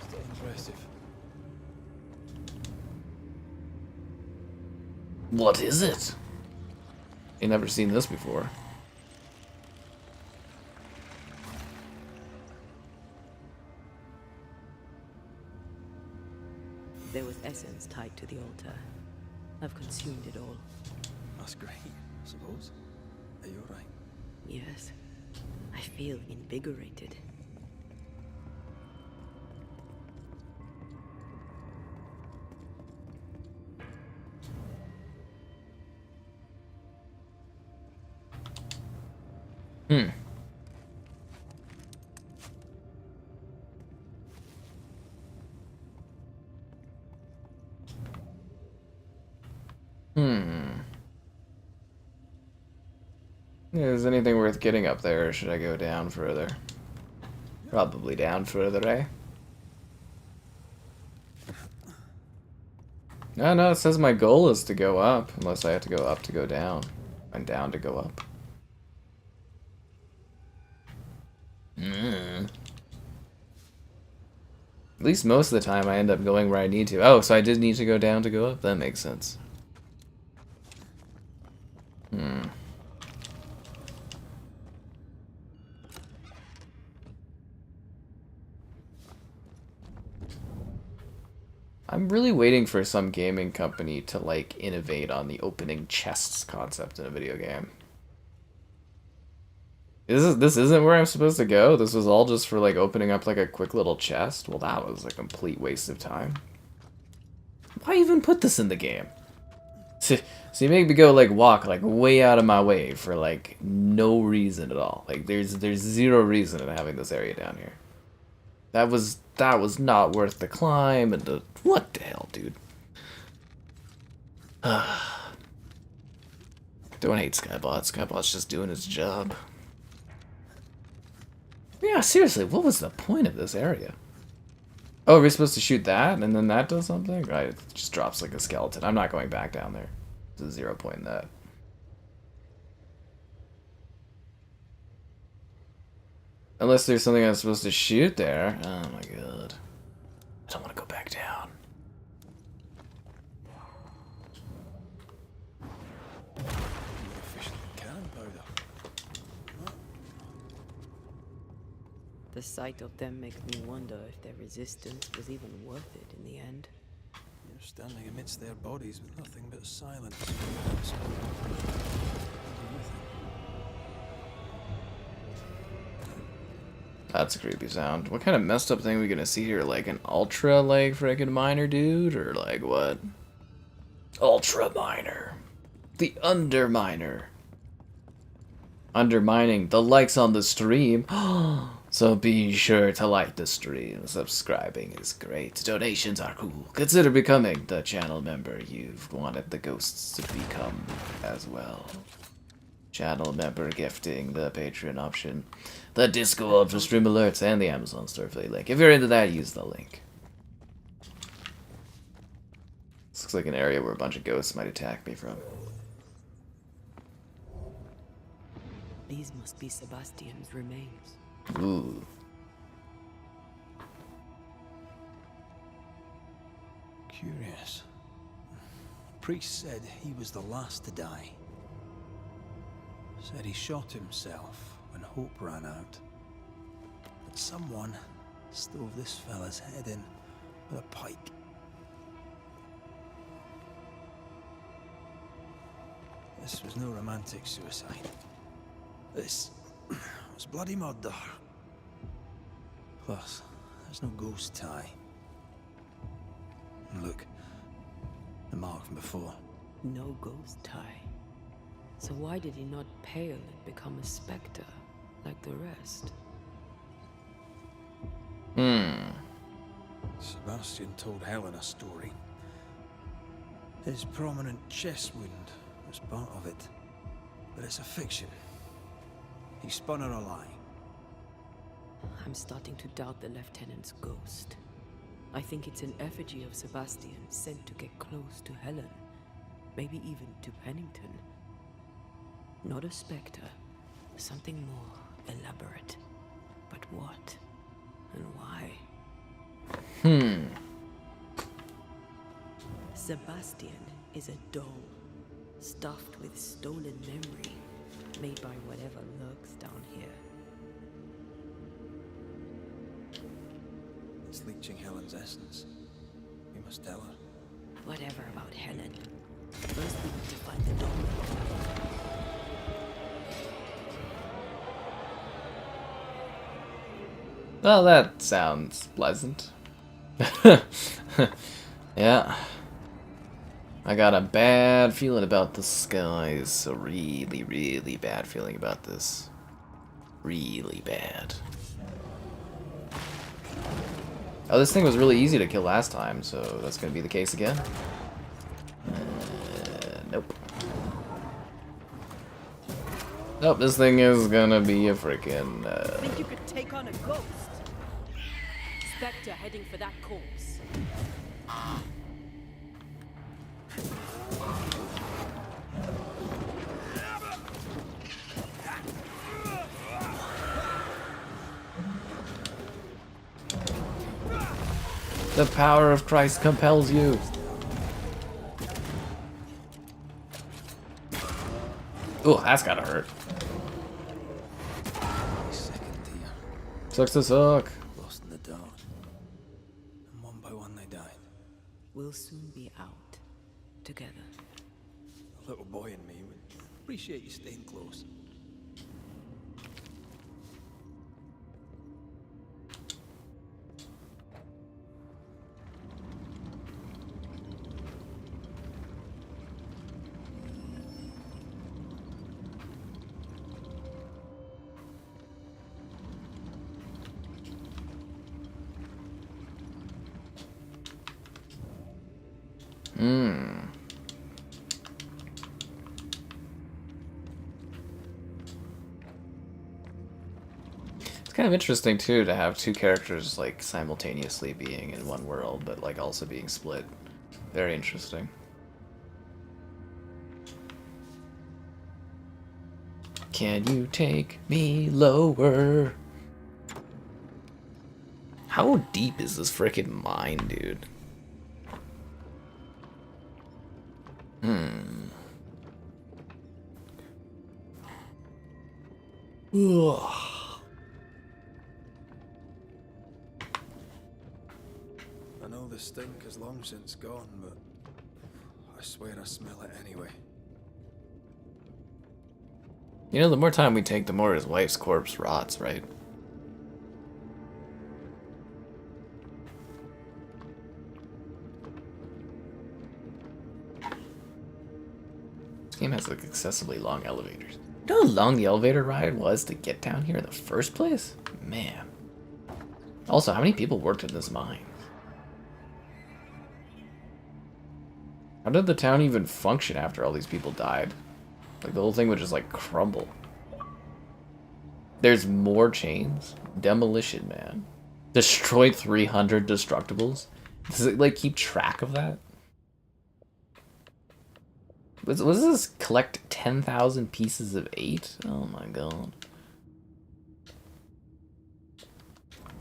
Still impressive. What is it? You never seen this before. There was essence tied to the altar. I've consumed it all. That's great, I suppose. Are you alright? Yes. I feel invigorated. Is anything worth getting up there, or should I go down further? Probably down further, eh? No, it says my goal is to go up, unless I have to go up to go down, and down to go up. At least most of the time I end up going where I need to. Oh, so I did need to go down to go up? That makes sense. I'm really waiting for some gaming company to, like, innovate on the opening chests concept in a video game. This isn't where I'm supposed to go? This was all just for, like, opening up, like, a quick little chest? Well, that was a complete waste of time. Why even put this in the game? So you make me go, like, walk, like, way out of my way for, like, no reason at all. Like, there's zero reason in having this area down here. That was not worth the climb and the... What the hell, dude? Don't hate Skybot. Skybot's just doing his job. Yeah, seriously, what was the point of this area? Oh, we're supposed to shoot that, and then that does something? Right, it just drops like a skeleton. I'm not going back down there. There's 0 point in that. Unless there's something I'm supposed to shoot there. Oh my god. I don't want to go back down. The sight of them makes me wonder if their resistance was even worth it in the end. You're standing amidst their bodies with nothing but silence. That's a creepy sound. What kind of messed up thing are we gonna see here? Like an ultra, like, freaking miner dude? Or like what? Ultra miner. The underminer. Undermining the likes on the stream. So be sure to like the stream. Subscribing is great. Donations are cool. Consider becoming the channel member you've wanted the ghosts to become as well. Channel member gifting, the Patreon option, the Discord for stream alerts, and the Amazon store affiliate link. If you're into that, use the link. This looks like an area where a bunch of ghosts might attack me from. These must be Sebastian's remains. Ooh. Curious. The priest said he was the last to die. Said he shot himself when hope ran out. But someone stove this fella's head in with a pike. This was no romantic suicide. This was bloody murder. Plus, there's no ghost tie. And look, the mark from before. No ghost tie. So why did he not pale and become a specter like the rest? Sebastian told Helen a story. His prominent chest wound was part of it. But it's a fiction. He spun her a lie. I'm starting to doubt the Lieutenant's ghost. I think it's an effigy of Sebastian sent to get close to Helen. Maybe even to Pennington. Not a spectre. Something more elaborate. But what? And why? Sebastian is a doll, stuffed with stolen memory, made by whatever lurks down here. It's leeching Helen's essence. We must tell her. Whatever about Helen. First we need to find the doll. Well, that sounds pleasant. Yeah. I got a bad feeling about this, guys. A really, really bad feeling about this. Really bad. Oh, this thing was really easy to kill last time, so that's gonna be the case again. Nope. Nope, this thing is gonna be a freaking. Think you could take on a ghost? Spectre heading for that corpse. The power of Christ compels you. Ooh, that's gotta hurt. Sucks to suck. Lost in the dark. And one by one they died. We'll soon be out. Together. The little boy and me would appreciate you staying close. It's kind of interesting too to have two characters like simultaneously being in one world, but like also being split. Very interesting. Can you take me lower? How deep is this freaking mine, dude? Ugh. I know the stink is long since gone, but I swear I smell it anyway. You know, the more time we take, the more his wife's corpse rots, right? This game has like excessively long elevators. You know how long the elevator ride was to get down here in the first place? Man. Also, how many people worked in this mine? How did the town even function after all these people died? Like, the whole thing would just, like, crumble. There's more chains? Demolition, man. Destroyed 300 destructibles? Does it, like, keep track of that? Was this collect 10,000 pieces of 8? Oh my god.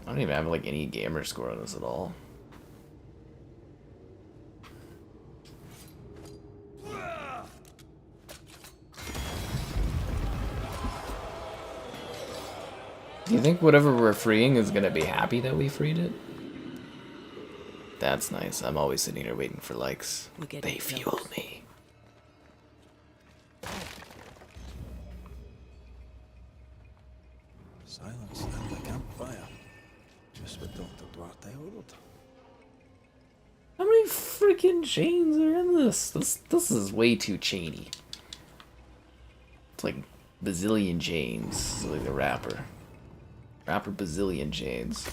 I don't even have, like, any gamer score on this at all. Do you think whatever we're freeing is gonna be happy that we freed it? That's nice. I'm always sitting here waiting for likes. They fuel me. Silence and the campfire. Just what Dr. Duarte ordered. How many freaking chains are in this? This is way too chainy. It's like bazillion chains. It's like a rapper. Rapper bazillion chains.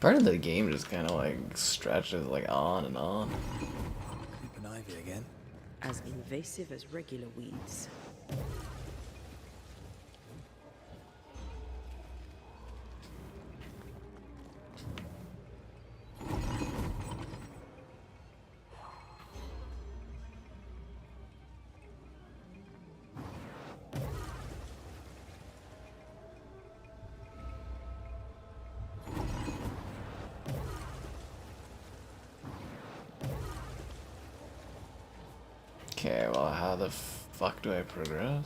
Part of the game just kind of like stretches like on and on. Creeping ivy again. As invasive as regular weeds. Okay, well, how the fuck do I progress?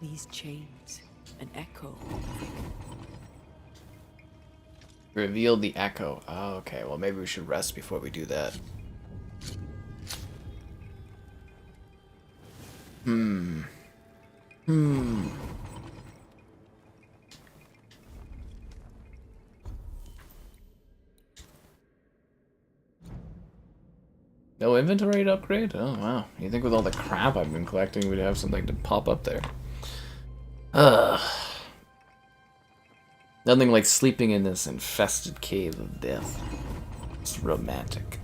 These chains, an echo. Reveal the echo. Oh, okay, well, maybe we should rest before we do that. No inventory to upgrade? Oh, wow. You think with all the crap I've been collecting, we'd have something to pop up there. Ugh. Nothing like sleeping in this infested cave of death. It's romantic.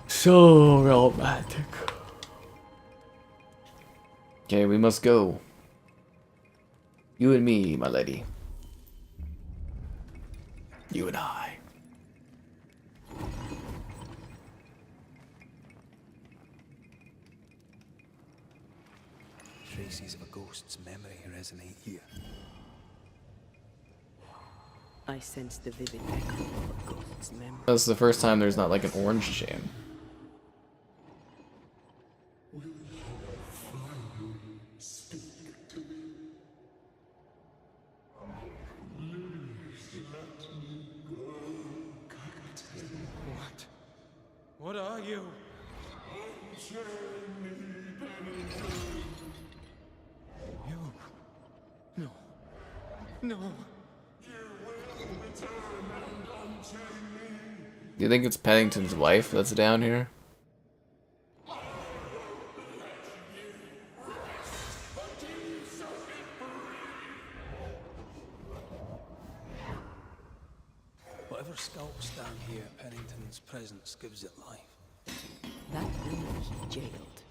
So romantic. Okay, we must go. You and me, my lady. You and I. Traces of a ghost's memory resonate here. I sense the vivid echo of a ghost's memory. That's the first time there's not like an orange chain. What are you? You. No. No. Do you think it's Pennington's wife that's down here? Whatever skulks down here, Pennington's presence gives it life. That woman he jailed.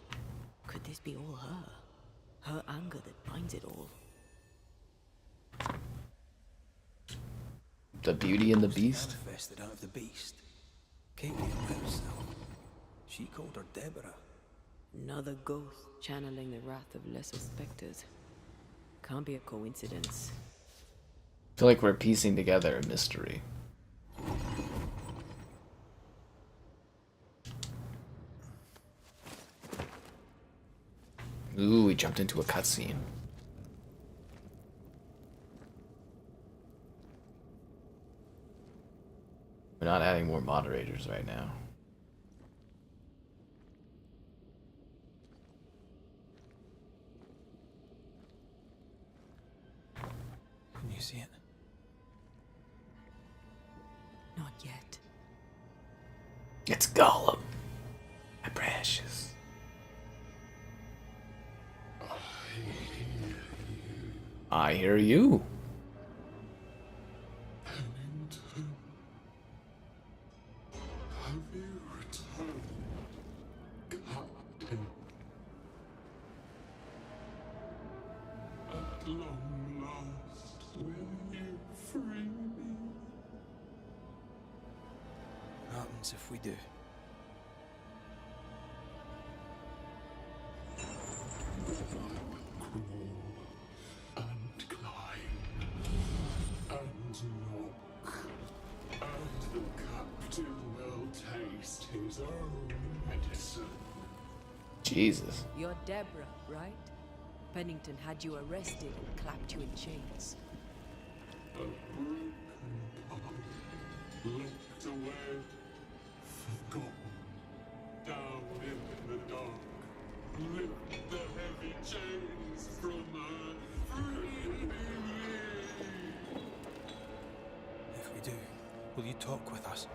Could this be all her? Her anger that binds it all. The Beauty and the Beast? Manifested out of the beast. Kate knew herself. She called her Deborah. Another ghost channeling the wrath of lesser specters. Can't be a coincidence. I feel like we're piecing together a mystery. Ooh, we jumped into a cutscene. We're not adding more moderators right now. Can you see it? Not yet. It's Gollum. My precious. I hear you. Pennington, have you returned, Captain? At long last, will you free me? What happens if we do? And climb, and knock, and the captain will taste his own medicine. Jesus. You're Deborah, right? Pennington had you arrested and clapped you in chains. A broken body, locked away, forgotten, down in the dark. Lift the heavy chains from her, free me. Will you talk with us?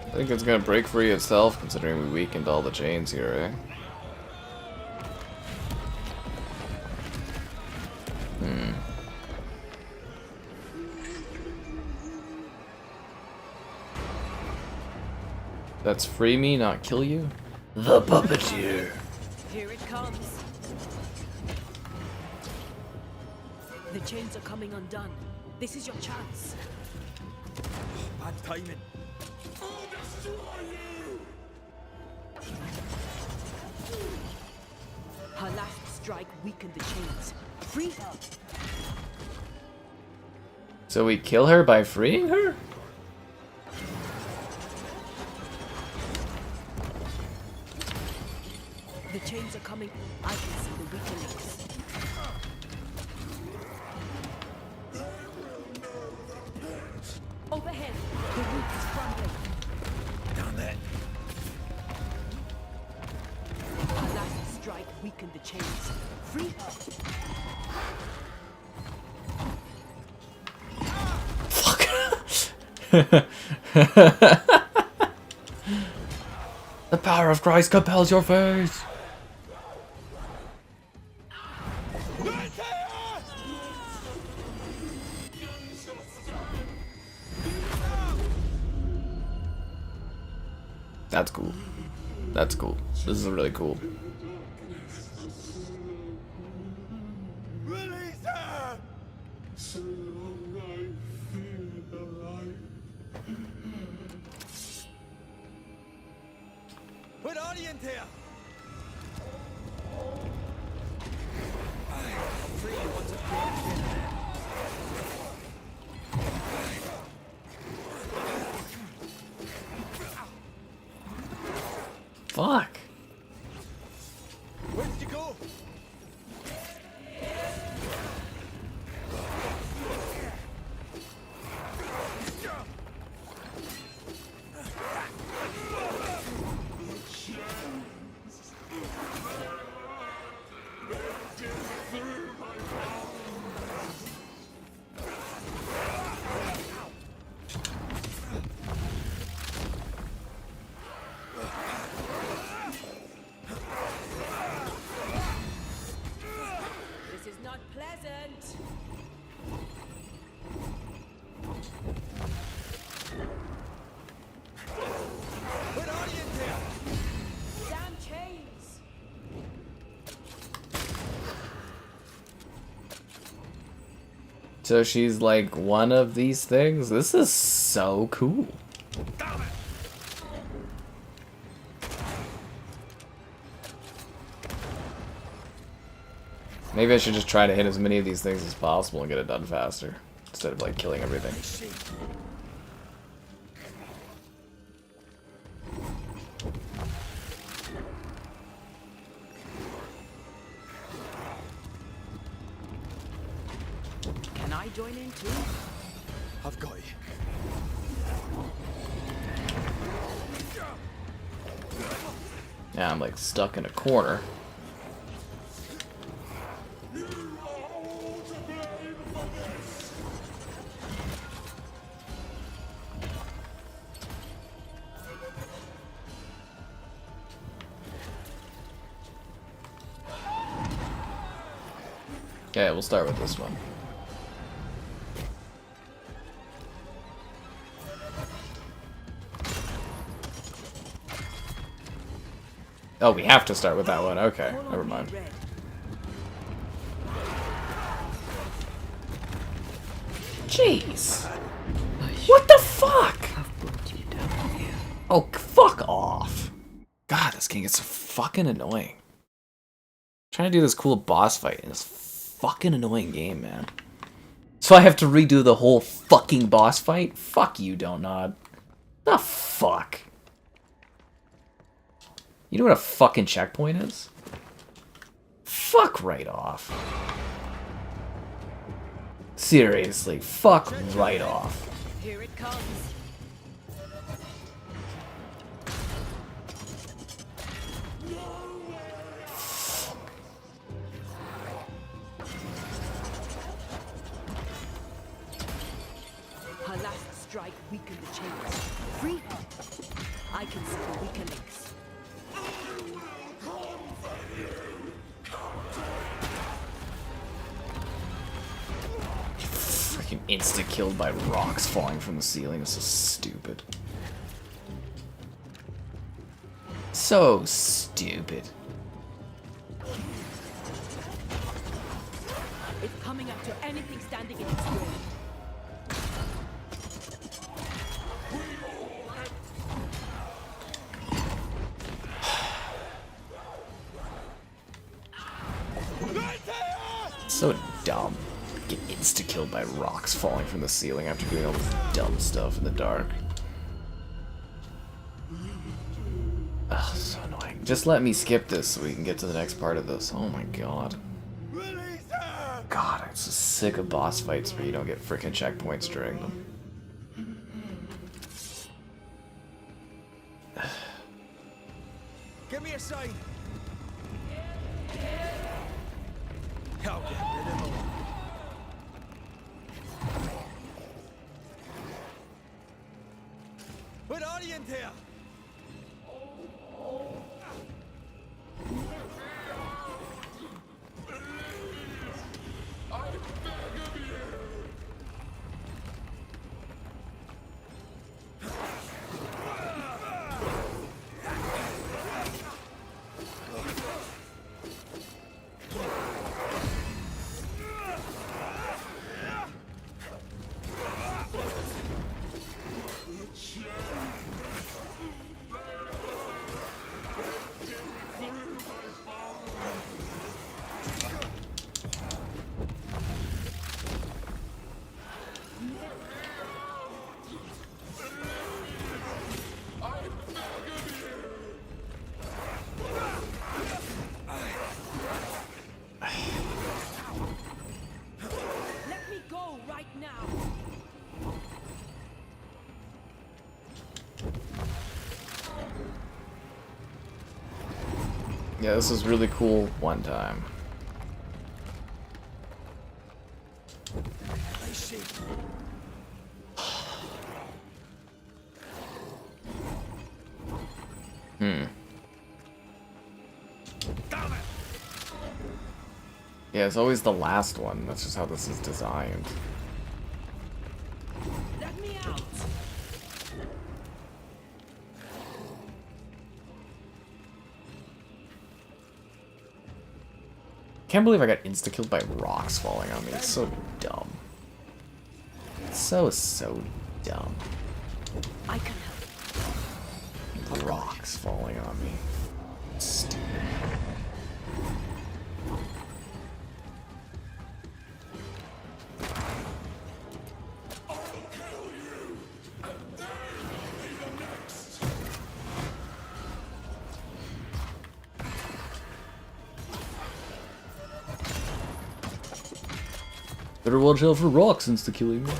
I think it's gonna break free itself, considering we weakened all the chains here, eh? That's free me, not kill you? The puppeteer. Here it comes. The chains are coming undone. This is your chance. Bad timing. Her last strike weakened the chains. Free her. So we kill her by freeing her? The chains are coming. I can see the weakenings. Overhead, the roof is crumbling. Down there. Her last strike weakened the chains. Free her. The power of Christ compels your face. That's cool. That's cool. This is really cool. Release her! So long I fear the light. Where are you in here? Free you once a Fuck. Where did you go? This is not pleasant. Where are you in here? Damn chains. So she's like one of these things? This is so cool. Maybe I should just try to hit as many of these things as possible and get it done faster, instead of like killing everything. Can I join in too? I've got you. Yeah, I'm like stuck in a corner. Okay, we'll start with this one. Oh, we have to start with that one. Okay, never mind. Jeez. What the fuck? Oh, fuck off. God, this game gets so fucking annoying. Trying to do this cool boss fight in this fucking annoying game, man. So I have to redo the whole fucking boss fight? Fuck you, DontNod. The fuck? You know what a fucking checkpoint is? Fuck right off. Seriously, fuck right off. Here it comes. to weaker links. Freaking insta-killed by rocks falling from the ceiling. This is stupid. So stupid. It's coming after anything standing in its way. So dumb. Get insta-killed by rocks falling from the ceiling after doing all this dumb stuff in the dark. Ugh, so annoying. Just let me skip this so we can get to the next part of this. Oh my god. God, I'm so sick of boss fights where you don't get freaking checkpoints during them. Give me a sign. I'll get rid of them. What are you in there? Yeah, this is really cool one time. Yeah, it's always the last one. That's just how this is designed. Let me out. Can't believe I got insta-killed by rocks falling on me. It's so dumb. So dumb. I can help. Rocks falling on me. Stupid. Better watch out for rocks insta-killing me.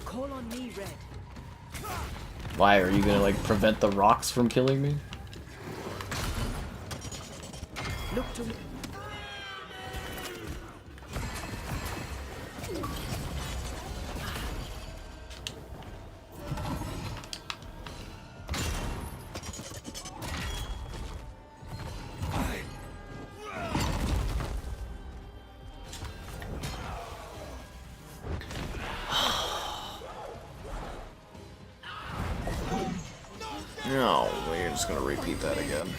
Call on me, Red. Why, are you gonna like prevent the rocks from killing me? Look to me. No, we're just gonna repeat that again.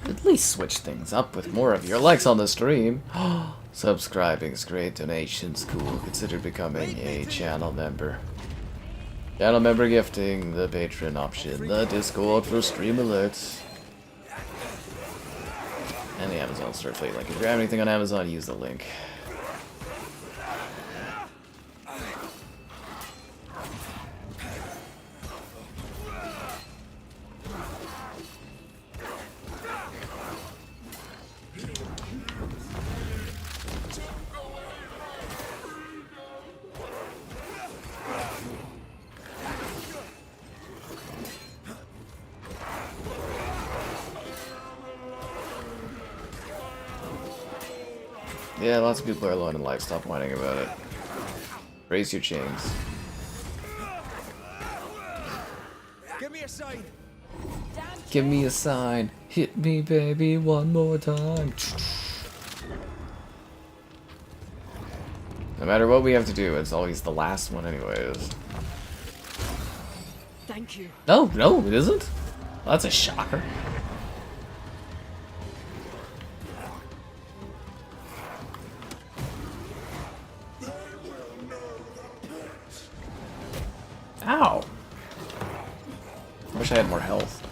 At least switch things up with more of your likes on the stream. Subscribing's great, donations cool. Consider becoming a channel member. Channel member gifting, the patron option, the Discord for stream alerts. And the Amazon store plate link. If you grab anything on Amazon, use the link. Yeah, lots of people are alone in life. Stop whining about it. Raise your chains. Give me a sign. Give me a sign. Hit me, baby, one more time. No matter what we have to do, it's always the last one anyways. Thank you. No, no, it isn't. Well, that's a shocker. Ow. I wish I had more health.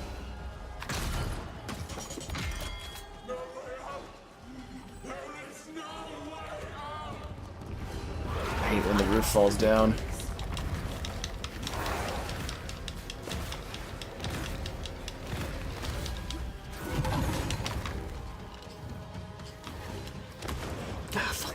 I hate when the roof falls down. Ah, fuck.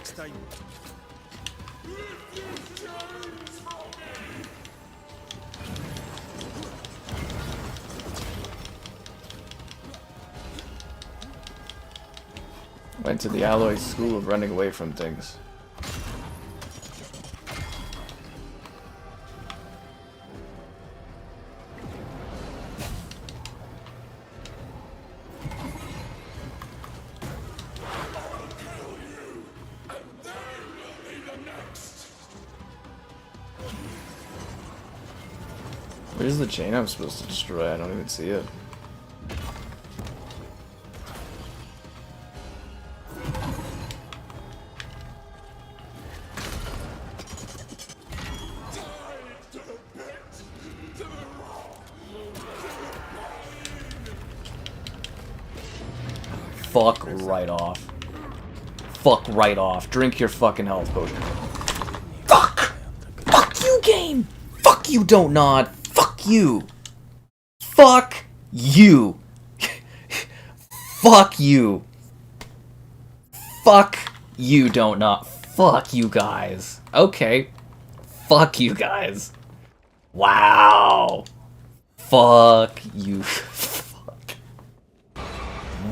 Went to the alloy school of running away from things. Where's the chain I'm supposed to destroy? I don't even see it. Fuck right off. Fuck right off. Drink your fucking health potion. Fuck! Fuck you, game! Fuck you, DontNod! Fuck you! Fuck you! Fuck you! Fuck you, DontNod. Fuck you guys. Okay. Fuck you guys. Wow. Fuck you.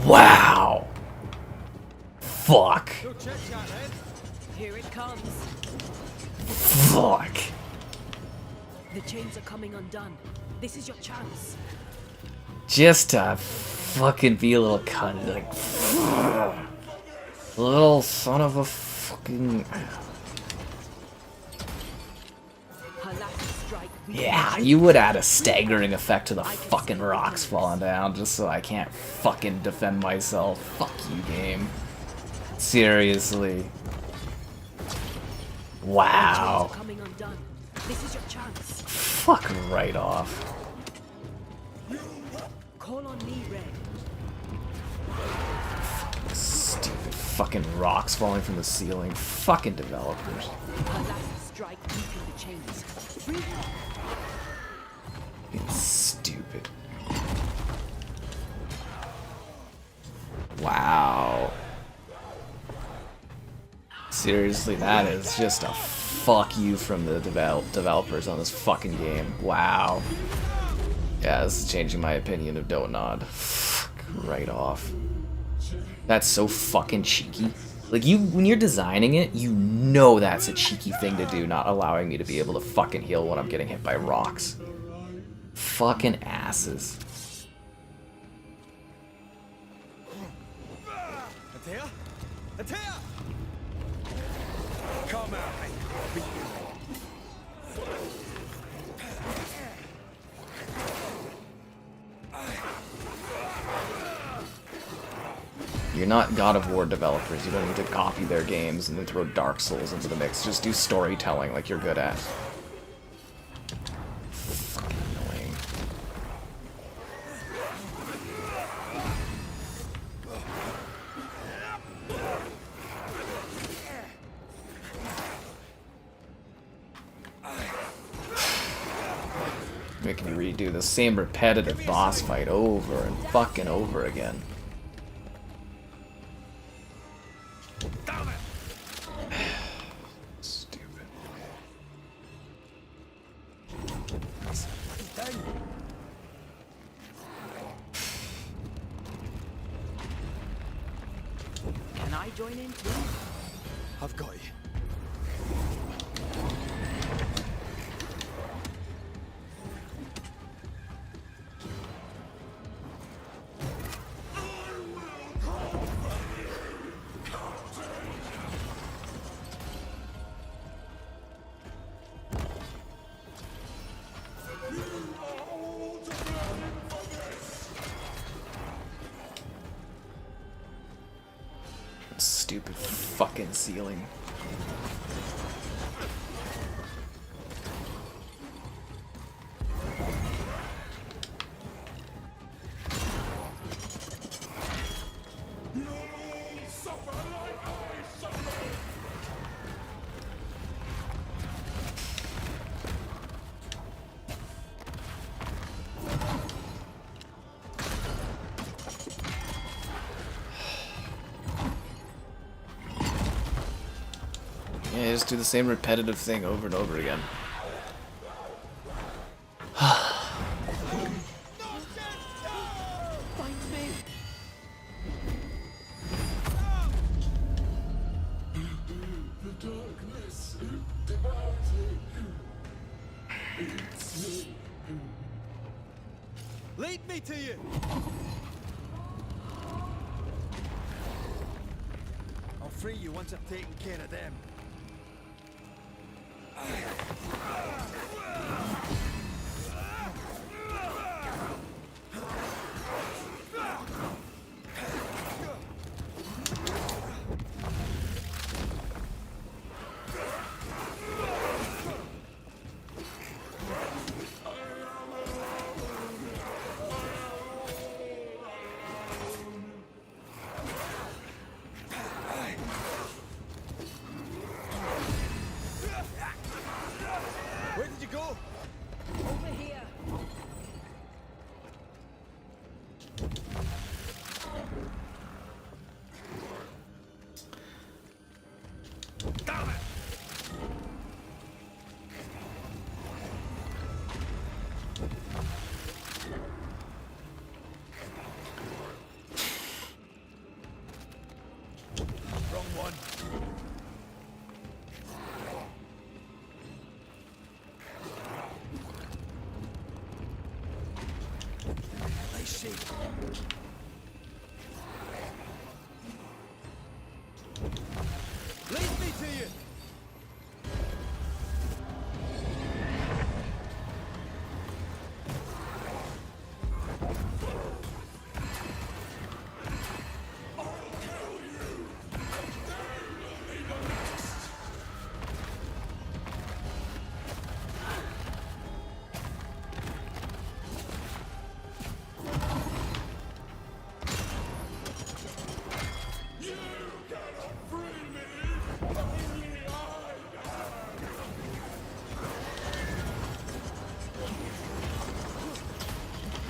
Wow. Fuck. Here it comes. Fuck. The chains are coming undone. This is your chance. Just to fucking be a little cunt. Like, little son of a fucking... Yeah, you would add a staggering effect to the fucking rocks falling down just so I can't fucking defend myself. Fuck you, game. Seriously. Wow. This is your chance. Fuck right off. Call on me, Red. Stupid fucking rocks falling from the ceiling. Fucking developers. Her last strike weakened the chains. Free. Fucking stupid. Wow. Seriously, that is just a fuck you from the developers on this fucking game. Wow. Yeah, this is changing my opinion of DontNod. Fuck right off. That's so fucking cheeky. Like, when you're designing it, you know that's a cheeky thing to do, not allowing me to be able to fucking heal when I'm getting hit by rocks. Fucking asses. Atea? Atea! Come out. You're not God of War developers. You don't need to copy their games and then throw Dark Souls into the mix. Just do storytelling like you're good at. Fucking annoying. Making me redo the same repetitive boss fight over and fucking over again. Stupid. Can I join in too? I've got you. Stupid fucking ceiling. Yeah, just do the same repetitive thing over and over again. The darkness devours it's me. Lead me to you! I'll free you once I've taken care of them. Where did you go? Over here. Damn it! Wrong one. I see. Lead me to you.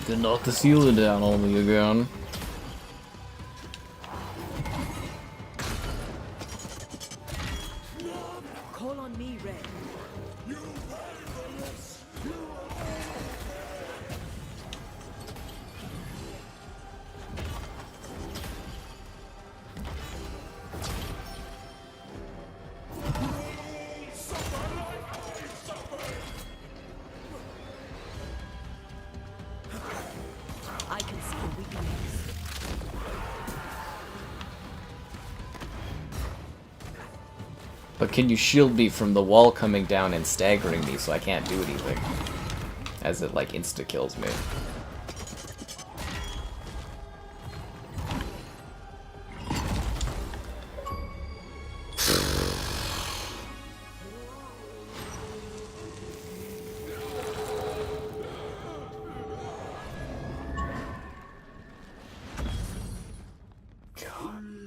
To knock the ceiling down on me again. Call on me, Red. I can see a weakness. But can you shield me from the wall coming down and staggering me so I can't do anything? As it like insta-kills me.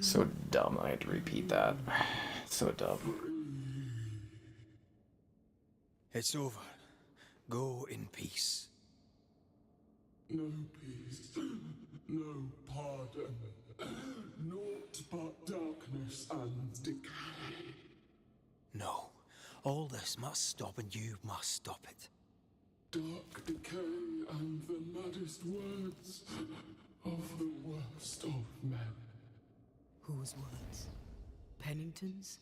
So dumb, I had to repeat that. So dumb. It's over. Go in peace. No peace, no pardon, naught but darkness and decay. No. All this must stop and you must stop it. Dark decay and the maddest words of the worst of men. Whose words? Pennington's?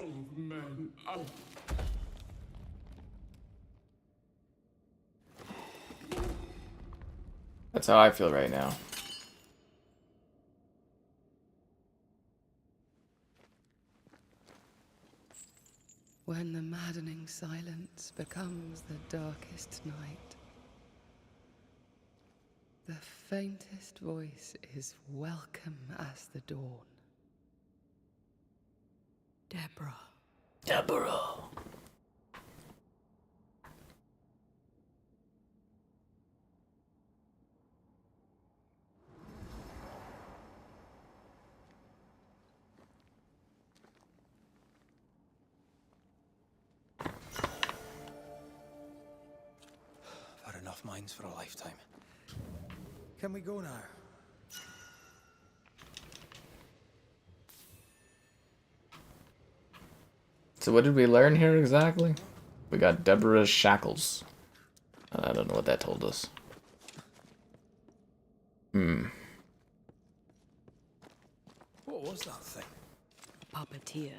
of men out. That's how I feel right now. When the maddening silence becomes the darkest night, the faintest voice is welcome as the dawn. Deborah. Deborah. I've had enough mines for a lifetime. Can we go now? So what did we learn here exactly? We got Deborah's shackles. I don't know what that told us. What was that thing? Puppeteer.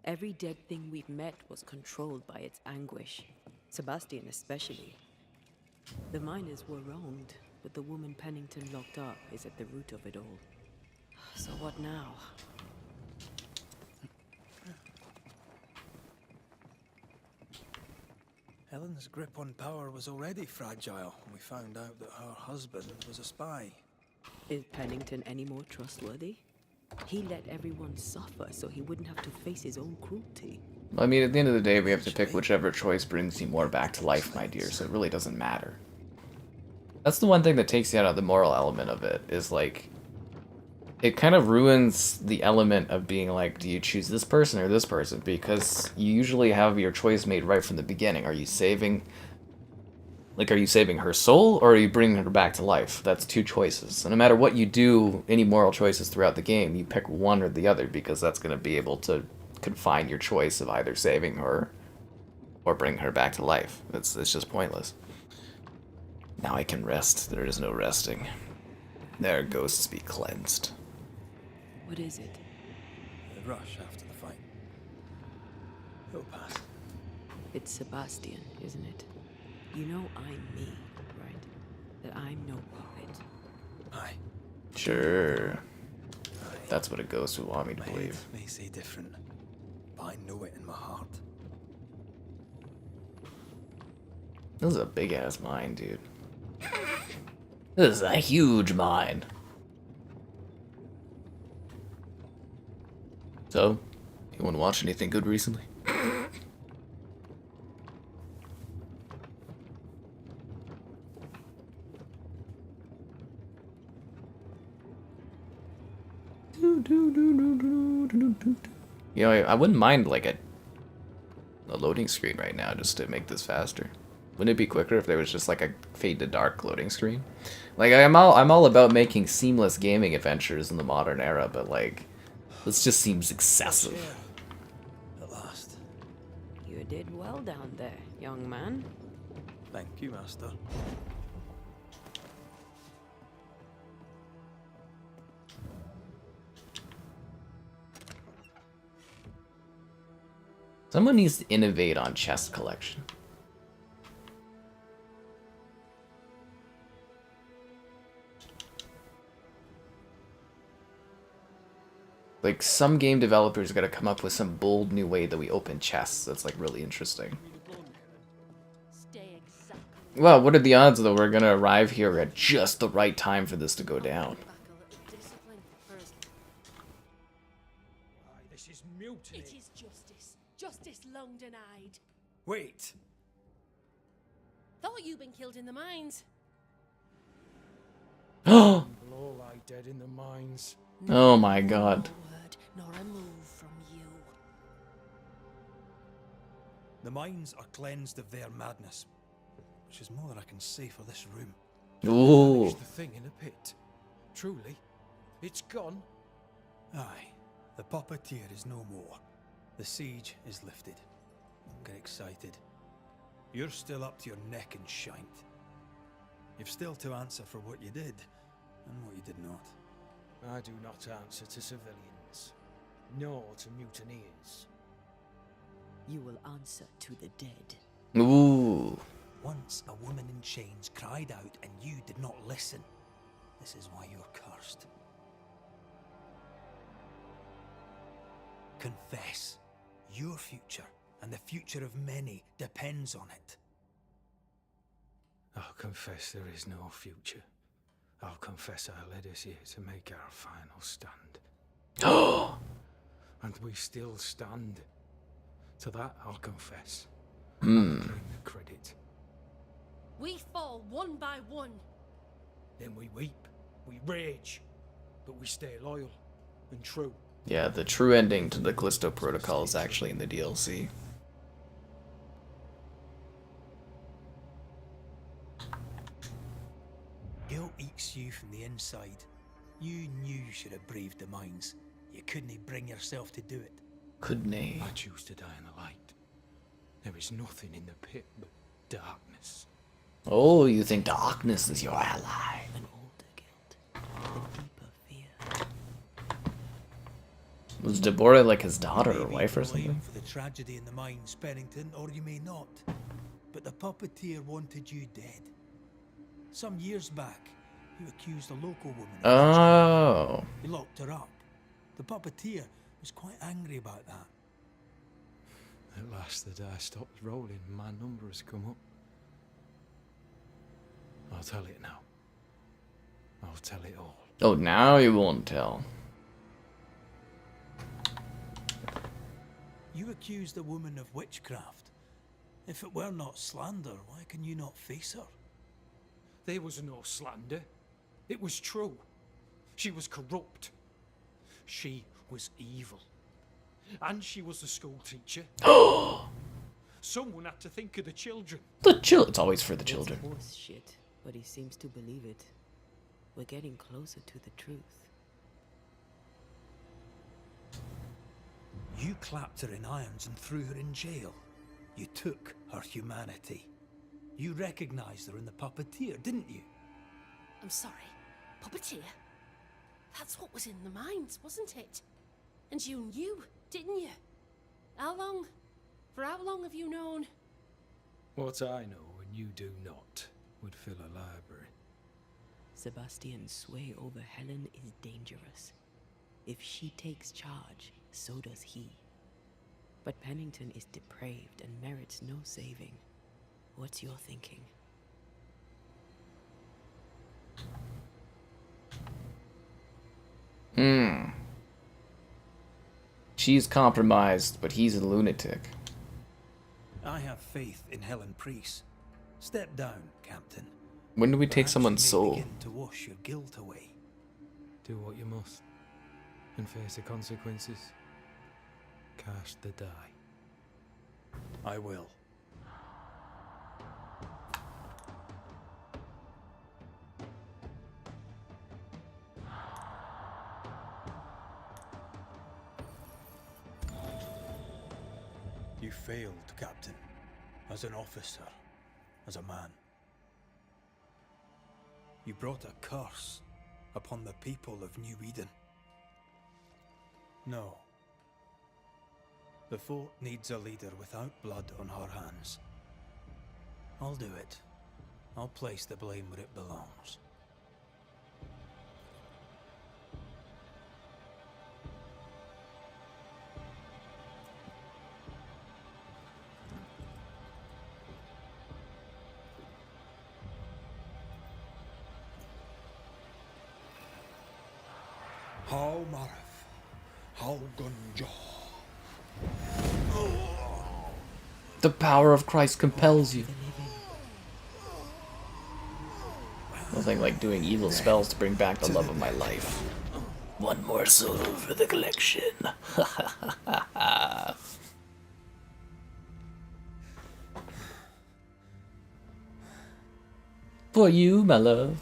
Every dead thing we've met was controlled by its anguish. Sebastian especially. The miners were wronged, but the woman Pennington locked up is at the root of it all. So what now? Helen's grip on power was already fragile when we found out that her husband was a spy. Is Pennington any more trustworthy? He let everyone suffer so he wouldn't have to face his own cruelty. I mean, at the end of the day, we have to pick whichever choice brings you more back to life, my dear, so it really doesn't matter. That's the one thing that takes you out of the moral element of it, is like, it kind of ruins the element of being like, do you choose this person or this person? Because you usually have your choice made right from the beginning. Are you saving her soul, or are you bringing her back to life? That's two choices. And no matter what you do, any moral choices throughout the game, you pick one or the other, because that's going to be able to confine your choice of either saving her or bring her back to life. It's just pointless. Now I can rest. There is no resting. Their ghosts be cleansed. What is it? The rush after the fight. It'll pass. It's Sebastian, isn't it? You know I'm me, right? That I'm no puppet. Aye. Sure. That's what a ghost would want me to believe. May say different, but I know it in my heart. This is a big-ass mine, dude. This is a huge mine. So, you want to watch anything good recently? You know, I wouldn't mind like a loading screen right now just to make this faster. Wouldn't it be quicker if there was just like a fade to dark loading screen? Like I'm all about making seamless gaming adventures in the modern era, but like this just seems excessive. At last. You did well down there, young man. Thank you, Master. Someone needs to innovate on chest collection. Like, some game developers gotta come up with some bold new way that we open chests that's, like, really interesting. Well, what are the odds, though, we're gonna arrive here at just the right time for this to go down? This is mutiny. It is justice. Justice long denied. Wait. Thought you'd been killed in the mines. Blow lie dead in the mines. Oh my god. Nor a move from you. The mines are cleansed of their madness, which is more than I can say for this room. Ooh. Managed the thing in a pit. Truly, it's gone. Aye, the puppeteer is no more. The siege is lifted. Get excited. You're still up to your neck in shite. You've still to answer for what you did and what you did not. I do not answer to civilians. No to mutineers. You will answer to the dead. Ooh. Once a woman in chains cried out and you did not listen. This is why you're cursed. Confess. Your future and the future of many depends on it. I'll confess there is no future. I'll confess I led us here to make our final stand. And we still stand. To that I'll confess. I'll claim the credit. We fall one by one. Then we weep, we rage, but we stay loyal and true. Yeah, the true ending to the Callisto Protocol is actually in the DLC. Guilt eats you from the inside. You knew you should have braved the mines. You couldn't bring yourself to do it. Couldn't he? I choose to die in the light. There is nothing in the pit but darkness. Oh, you think darkness is your ally? An older guilt, a deeper fear. Was Deborah like his daughter or Maybe wife or you blame something? for the tragedy in the mines, Pennington, or you may not. But the puppeteer wanted you dead. Some years back, you accused a local woman of Oh. witchcraft. You locked her up. The puppeteer was quite angry about that. At last the die stopped rolling and my number has come up. I'll tell it now. I'll tell it all. Oh, now you won't tell. You accused a woman of witchcraft. If it were not slander, why can you not face her? There was no slander. It was true. She was corrupt. She was evil. And she was a school teacher. Someone had to think of the children. It's always for the children. It's horse shit, but he seems to believe it. We're getting closer to the truth. You clapped her in irons and threw her in jail. You took her humanity. You recognized her in the puppeteer, didn't you? I'm sorry, puppeteer? That's what was in the mines, wasn't it? And you knew, didn't you? How long? For how long have you known? What I know and you do not would fill a library. Sebastian's sway over Helen is dangerous. If she takes charge, so does he. But Pennington is depraved and merits no saving. What's your thinking? She's compromised, but he's a lunatic. I have faith in Helen Priest. Step down, Captain. When do we take Perhaps someone's you may soul? begin to wash your guilt away. Do what you must. And face the consequences. Cast the die. I will. You failed, Captain. As an officer. As a man. You brought a curse upon the people of New Eden. No. The fort needs a leader without blood on her hands. I'll do it. I'll place the blame where it belongs. How Marif, how Gunja. The power of Christ compels you. Nothing like doing evil spells to bring back the love of my life. One more soul for the collection. For you, my love.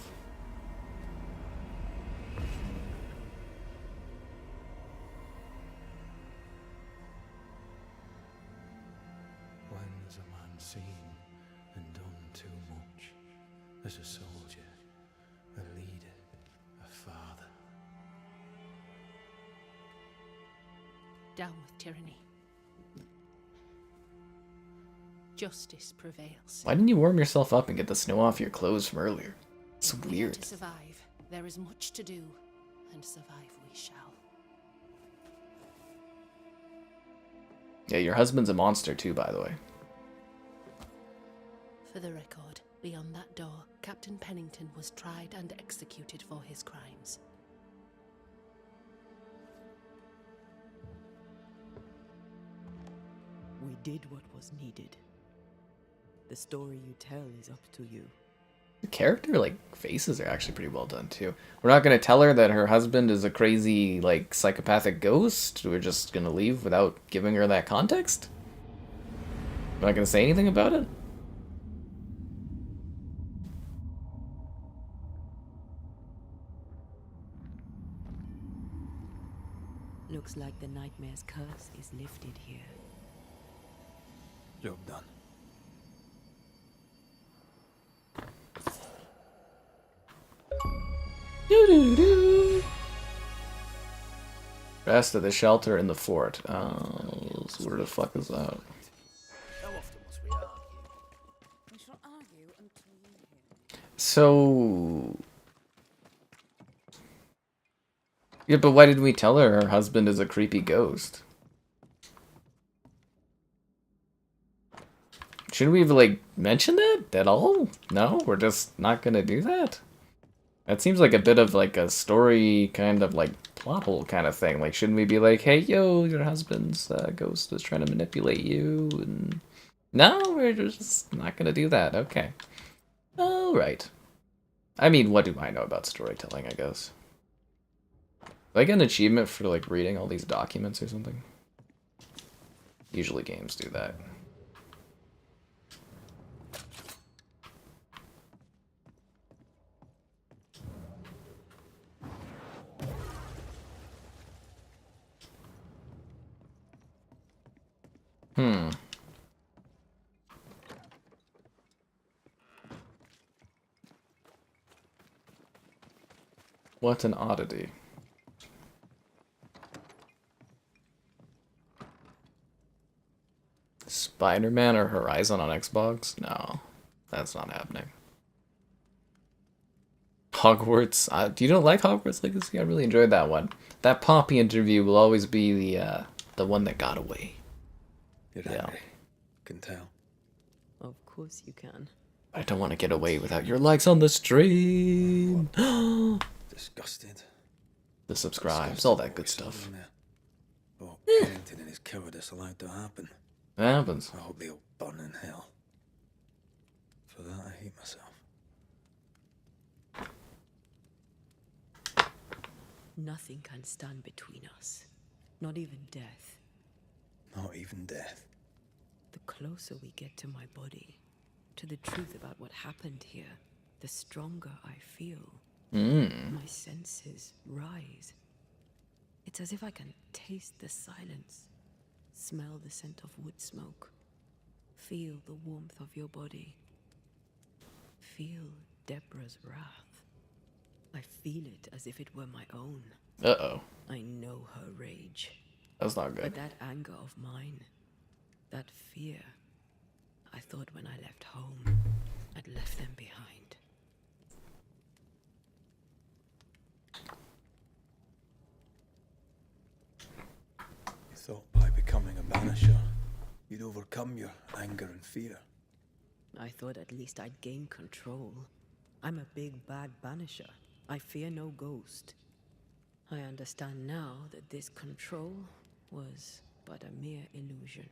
When has a man seen and done too much? As a soldier, a leader, a father. Down with tyranny. Justice prevails. Why didn't you warm yourself up and get the snow off your clothes from earlier? It's If we are weird. to survive, there is much to do, and survive we shall. Yeah, your husband's a monster too, by the way. For the record, beyond that door, Captain Pennington was tried and executed for his crimes. We did what was needed. The story you tell is up to you. The character, like, faces are actually pretty well done too. We're not gonna tell her that her husband is a crazy, like, psychopathic ghost. We're just gonna leave without giving her that context. We're not gonna say anything about it. Looks like the nightmare's curse is lifted here. Job done. Doo-doo-doo. Rest of the shelter in the fort. Oh, so where the fuck is that? How often must we argue? We shall argue until you hear. So... Yeah, but why didn't we tell her husband is a creepy ghost? Shouldn't we have, like, mentioned it at all? No? We're just not gonna do that? That seems like a bit of, like, a story kind of, like, plot hole kind of thing. Like, shouldn't we be like, hey, yo, your husband's ghost was trying to manipulate you? And no, we're just not gonna do that. Okay. Alright. I mean, what do I know about storytelling, I guess? Do I get an achievement for, like, reading all these documents or something? Usually games do that. What an oddity. Spider-Man or Horizon on Xbox? No, that's not happening. Hogwarts? You don't like Hogwarts Legacy? I really enjoyed that one. That Poppy interview will always be the one that got away. You're angry. Can tell. Of course you can. I don't want to get away without your likes on the stream. Disgusted. The subscribes, all that good stuff. But Pennington and his cowardice allowed to happen. It happens. I hope they'll burn in hell. For that, I hate myself. Nothing can stand between us. Not even death. Not even death. The closer we get to my body, to the truth about what happened here, the stronger I feel. My senses rise. It's as if I can taste the silence, smell the scent of wood smoke, feel the warmth of your body, feel Deborah's wrath. I feel it as if it were my own. Uh-oh. I know her rage. That's not good. But that anger of mine, that fear, I thought when I left home, I'd left them behind. You thought by becoming a banisher, you'd overcome your anger and fear. I thought at least I'd gain control. I'm a big bad banisher. I fear no ghost. I understand now that this control was but a mere illusion.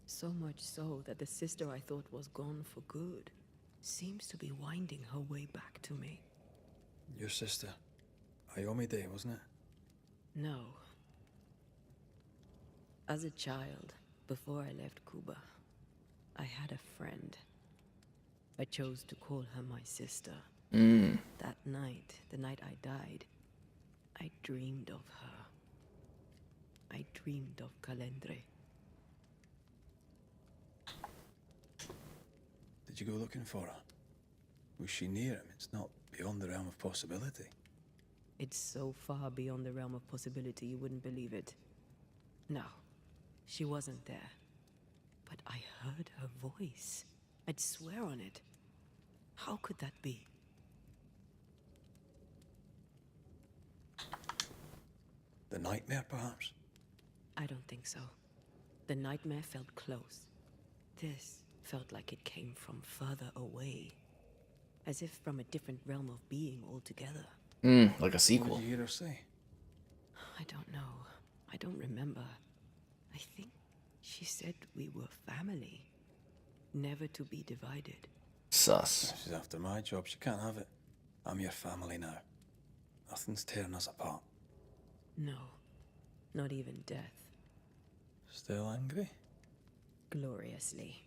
So much so that the sister I thought was gone for good seems to be winding her way back to me. Your sister, Ayomide, wasn't it? No. As a child, before I left Cuba, I had a friend. I chose to call her my sister. That night, the night I died, I dreamed of her. I dreamed of Calendre. Did you go looking for her? Was she near him? It's not beyond the realm of possibility. It's so far beyond the realm of possibility you wouldn't believe it. No, she wasn't there. But I heard her voice. I'd swear on it. How could that be? The nightmare, perhaps? I don't think so. The nightmare felt close. This felt like it came from further away. As if from a different realm of being altogether. Like a sequel. What did you hear her say? I don't know. I don't remember. I think she said we were family. Never to be divided. Sus. If she's after my job, she can't have it. I'm your family now. Nothing's tearing us apart. No. Not even death. Still angry? Gloriously.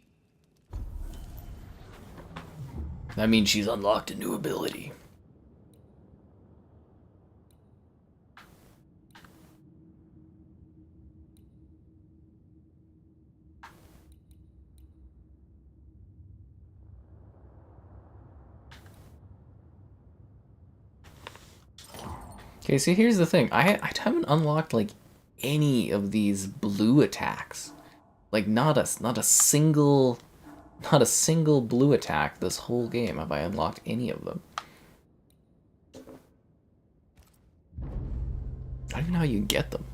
That means she's unlocked a new ability. Okay, see, here's the thing. I haven't unlocked like any of these blue attacks. Like not a single blue attack this whole game have I unlocked any of them. I don't even know how you get them.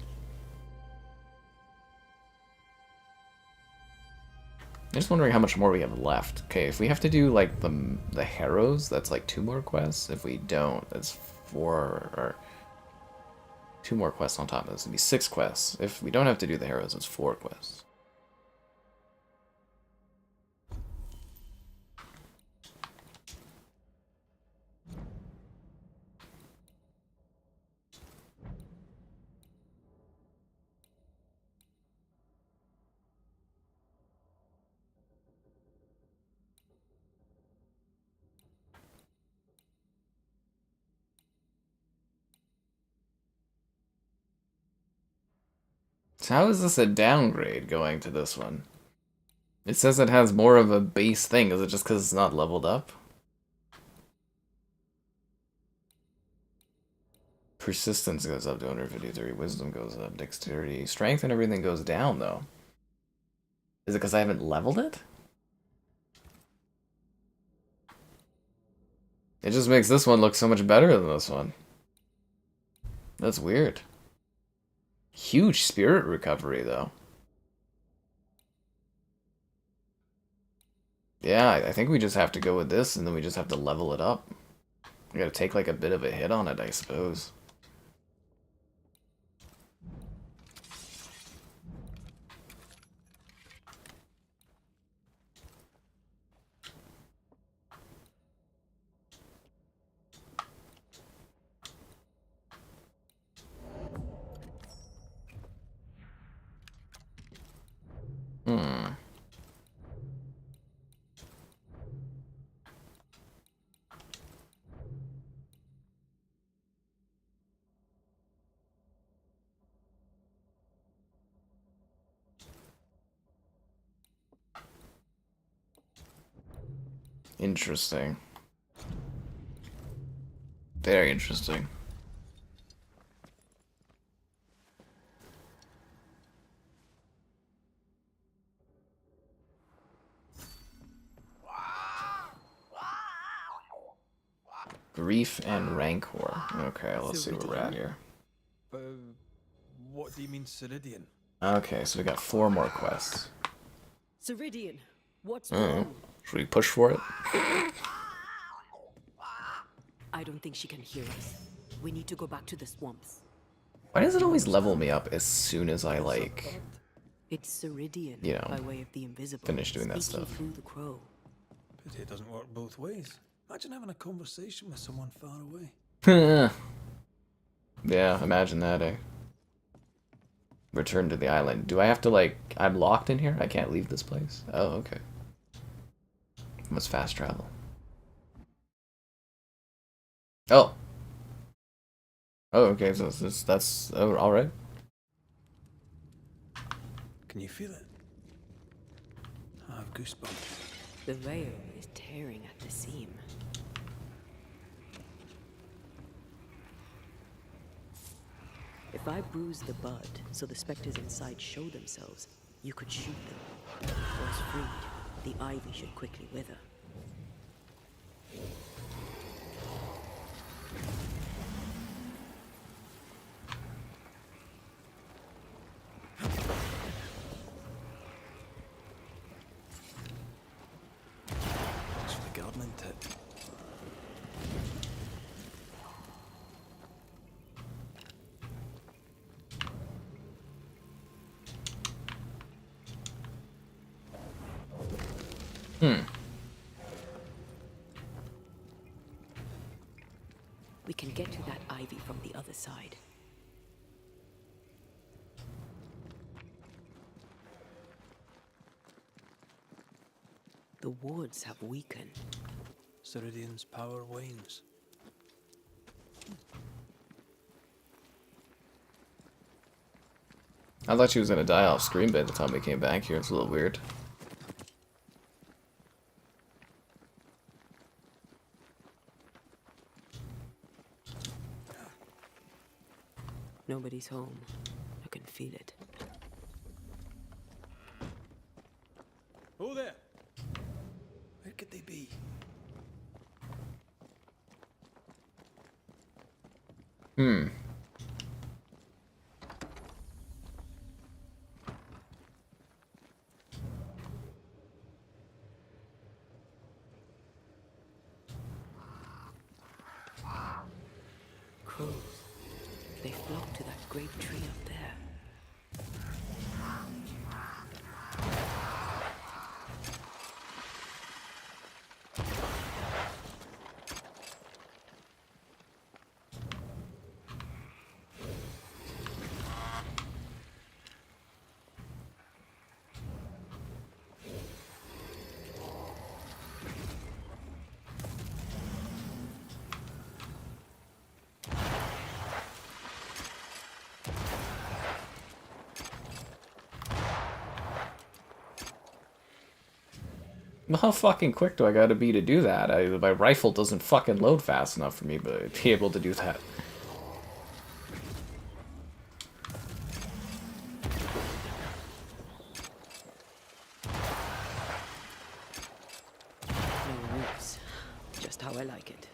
I'm just wondering how much more we have left. Okay, if we have to do like the Harrows, that's like 2 more quests. If we don't, that's 4 or 2 more quests on top of this. It'd be 6 quests. If we don't have to do the Harrows, it's 4 quests. So how is this a downgrade going to this one? It says it has more of a base thing. Is it just because it's not leveled up? Persistence goes up to 153. Wisdom goes up. Dexterity. Strength and everything goes down, though. Is it because I haven't leveled it? It just makes this one look so much better than this one. That's weird. Huge spirit recovery, though. Yeah, I think we just have to go with this, and then we just have to level it up. We gotta take like a bit of a hit on it, I suppose. Interesting. Very interesting. Grief and Rancor. Okay, let's see where we're at here. What do you mean, Ceridian? Okay, so we got 4 more quests. Ceridian, what's wrong? Should we push for it? I don't think she can hear us. We need to go back to the swamps. Why does it always level me up as soon as I, like... It's Ceridian, you know, by way of the invisible. finish doing that speaking stuff. Through the crow. Pity it doesn't work both ways. Imagine having a conversation with someone far away. Yeah, imagine that, eh? Return to the island. Do I have to, like... I'm locked in here? I can't leave this place? Oh, okay. Must fast travel. Oh. Oh, okay, so that's alright. Can you feel it? I have goosebumps. The veil is tearing at the seam. If I bruise the bud so the specters inside show themselves, you could shoot them. Once freed, the ivy should quickly wither. It's for the gardening tip. We can get to that ivy from the other side. The wards have weakened. Ceridian's power wanes. I thought she was gonna die off screen by the time we came back here. It's a little weird. Nobody's home. I can feel it. Who there? Where could they be? Crows. They flock to that great tree up there. How fucking quick do I gotta be to do that? My rifle doesn't fucking load fast enough for me to be able to do that. No roots. Just how I like it.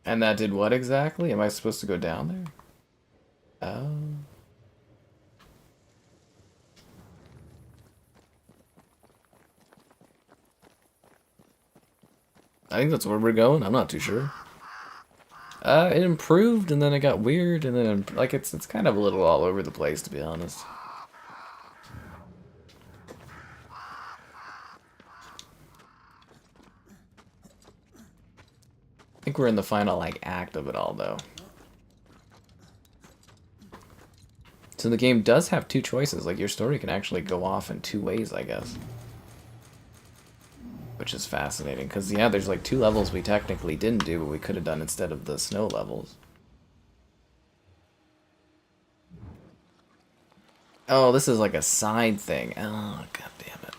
And that did what exactly? Am I supposed to go down there? Oh. I think that's where we're going. I'm not too sure. It improved, and then it got weird, and then like it's kind of a little all over the place, to be honest. I think we're in the final like act of it all, though. So the game does have two choices. Like your story can actually go off in two ways, I guess. Which is fascinating, because yeah, there's like 2 levels we technically didn't do, but we could have done instead of the snow levels. Oh, this is like a side thing. Oh, god damn it.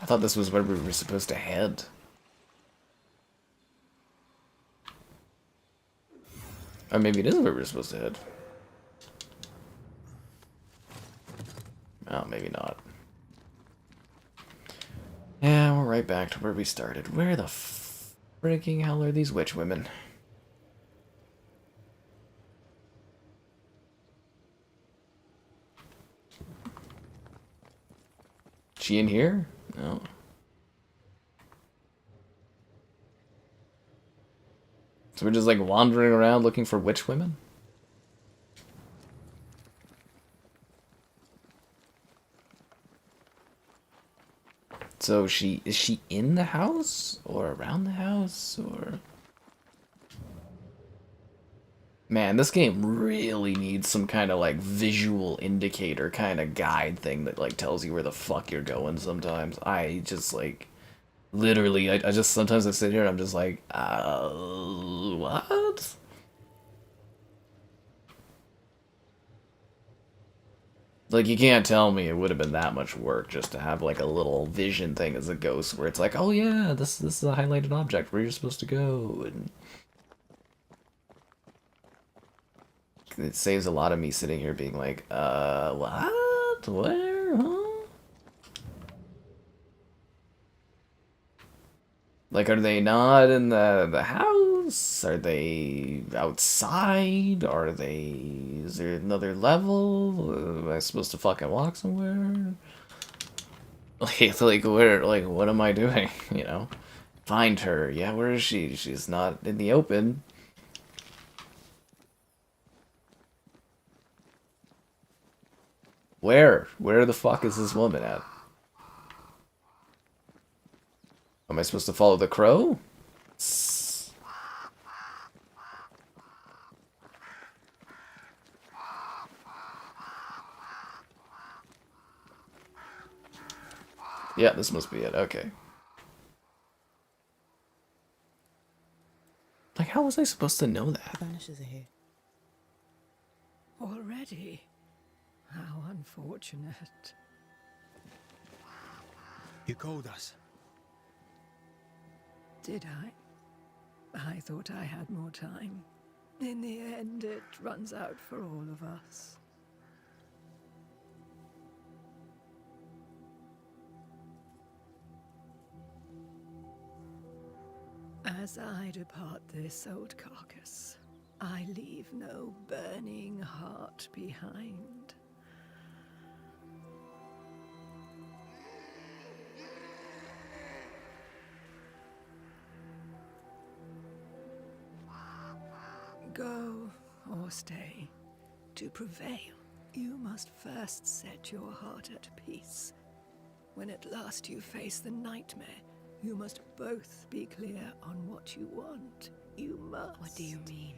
I thought this was where we were supposed to head. Or maybe it is where we're supposed to head. Oh, maybe not. Yeah, we're right back to where we started. Where the freaking hell are these witch women? She in here? No. So we're just like wandering around looking for witch women? So is she in the house or around the house or? Man, this game really needs some kind of like visual indicator kind of guide thing that like tells you where the fuck you're going sometimes. I just like literally I just sometimes I sit here and I'm just like, what? Like, you can't tell me it would have been that much work just to have, like, a little vision thing as a ghost where it's like, oh yeah, this is a highlighted object where you're supposed to go, and it saves a lot of me sitting here being like, what? Where? Huh? Like, are they not in the house? Are they outside? Is there another level? Am I supposed to fucking walk somewhere? Like, where, like, what am I doing, you know? Find her. Yeah, where is she? She's not in the open. Where? Where the fuck is this woman at? Am I supposed to follow the crow? Yeah, this must be it. Okay. Like, how was I supposed to know that? The Banishers are here. Already? How unfortunate. You called us. Did I? I thought I had more time. In the end, it runs out for all of us. As I depart this old carcass, I leave no burning heart behind. Go or stay. To prevail, you must first set your heart at peace. When at last you face the nightmare, you must both be clear on what you want. You must. What do you mean?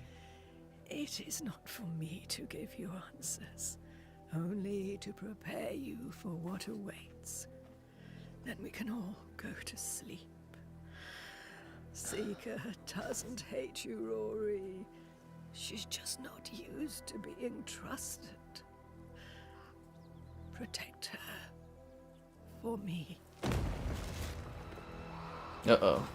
It is not for me to give you answers, only to prepare you for what awaits. Then we can all go to sleep. Seeker doesn't hate you, Rory. She's just not used to being trusted. Protect her. For me. Uh-oh.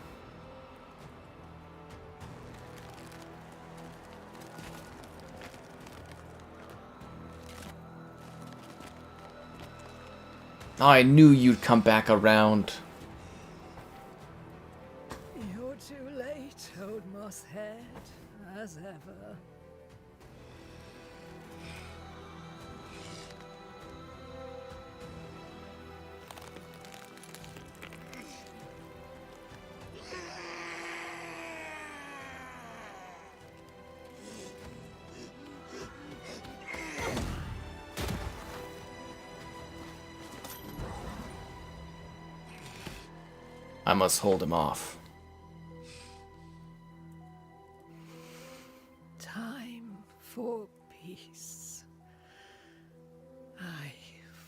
Oh, I knew you'd come back around. You're too late, old mosshead, as ever. I must hold him off. Time for peace. I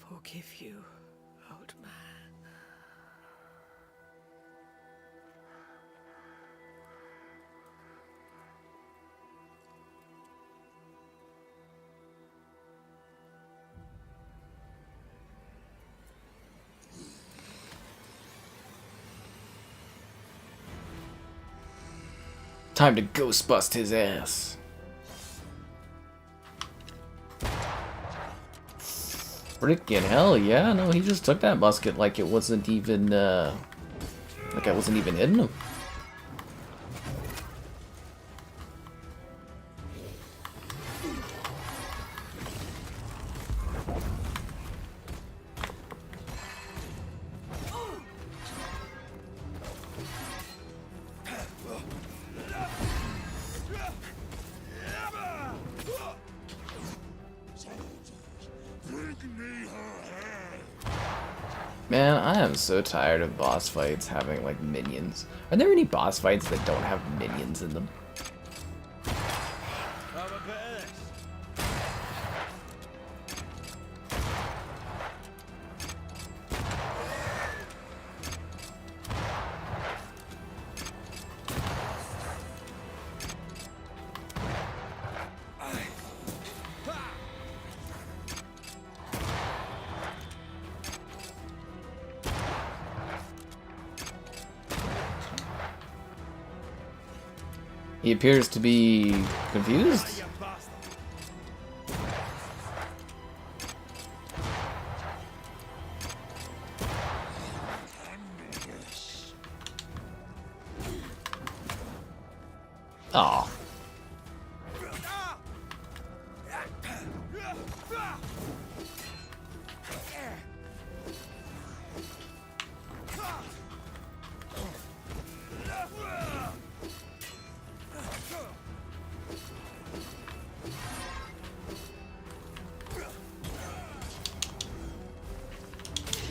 forgive you, old man. Time to ghost bust his ass. Freaking hell, yeah, no, he just took that musket like it wasn't even, like I wasn't even hitting him. Man, I am so tired of boss fights having, like, minions. Are there any boss fights that don't have minions in them? He appears to be confused. Oh.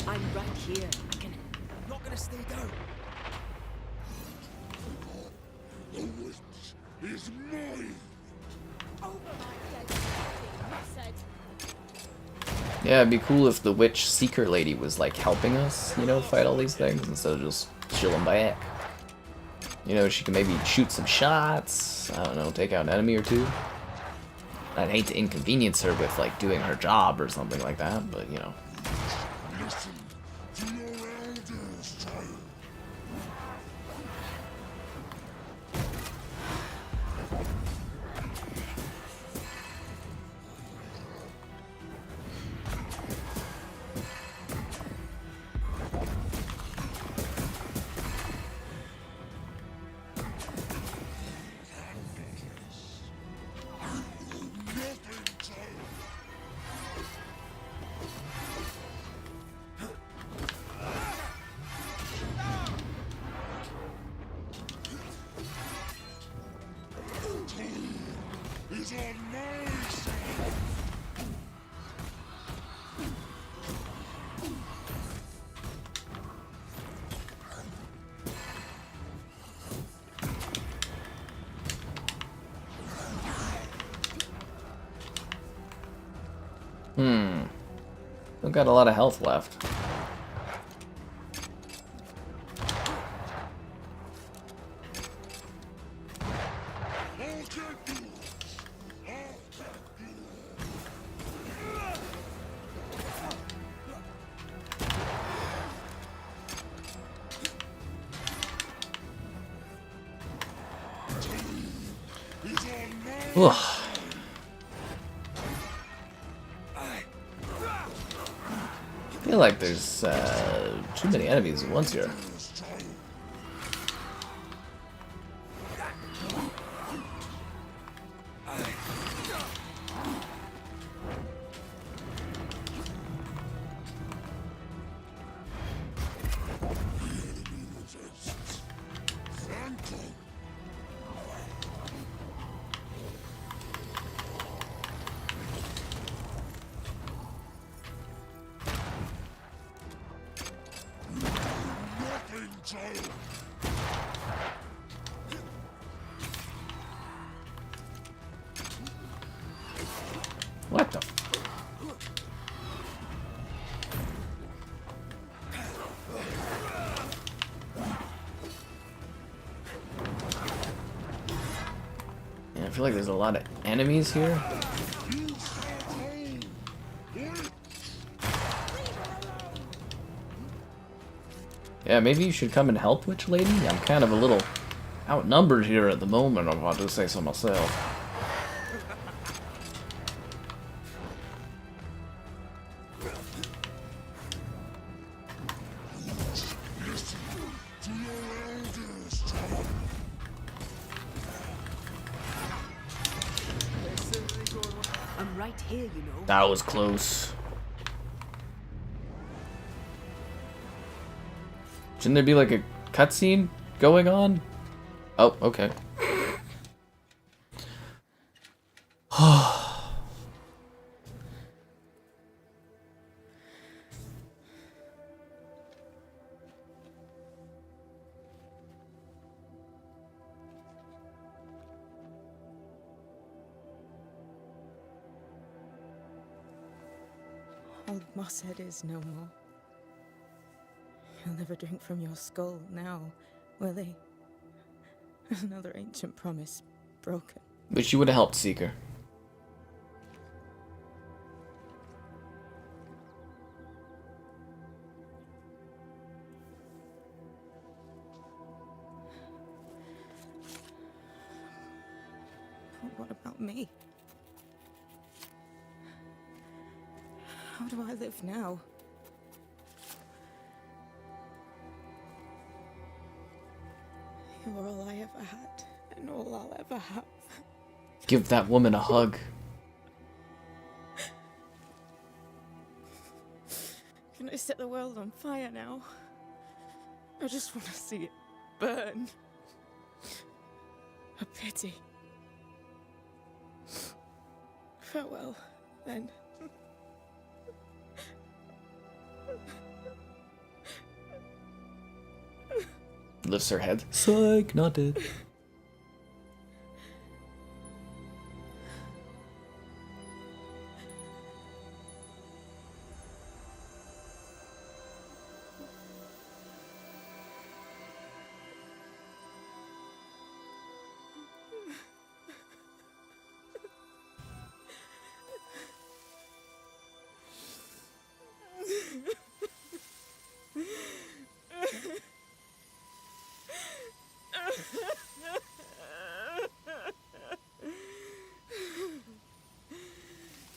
I'm right here. I'm not gonna stay down. The witch is mine! Over my dead body, I said. Yeah, it'd be cool if the witch seeker lady was like helping us, you know, fight all these things instead of just chilling back. You know, she can maybe shoot some shots, I don't know, take out an enemy or two. I'd hate to inconvenience her with like doing her job or something like that, but you know. Listen to your elders, child. Is on my side. Still got a lot of health left. Ugh. I feel like there's too many enemies at once here. What the? Yeah, I feel like there's a lot of enemies here. Yeah, maybe you should come and help, Witch Lady? I'm kind of a little outnumbered here at the moment, if I do say so myself. I'm right here, you know. That was close. Shouldn't there be like a cutscene going on? Oh, okay. Old Mosshead is no more. He'll never drink from your skull now, will he? Another ancient promise broken. But you would have helped Seeker. what about me? How do I live now? You're all I ever had, and all I'll ever have. Give that woman a hug. Can I set the world on fire now? I just want to see it burn. A pity. Farewell, then. Lifts her head. Psych, not dead.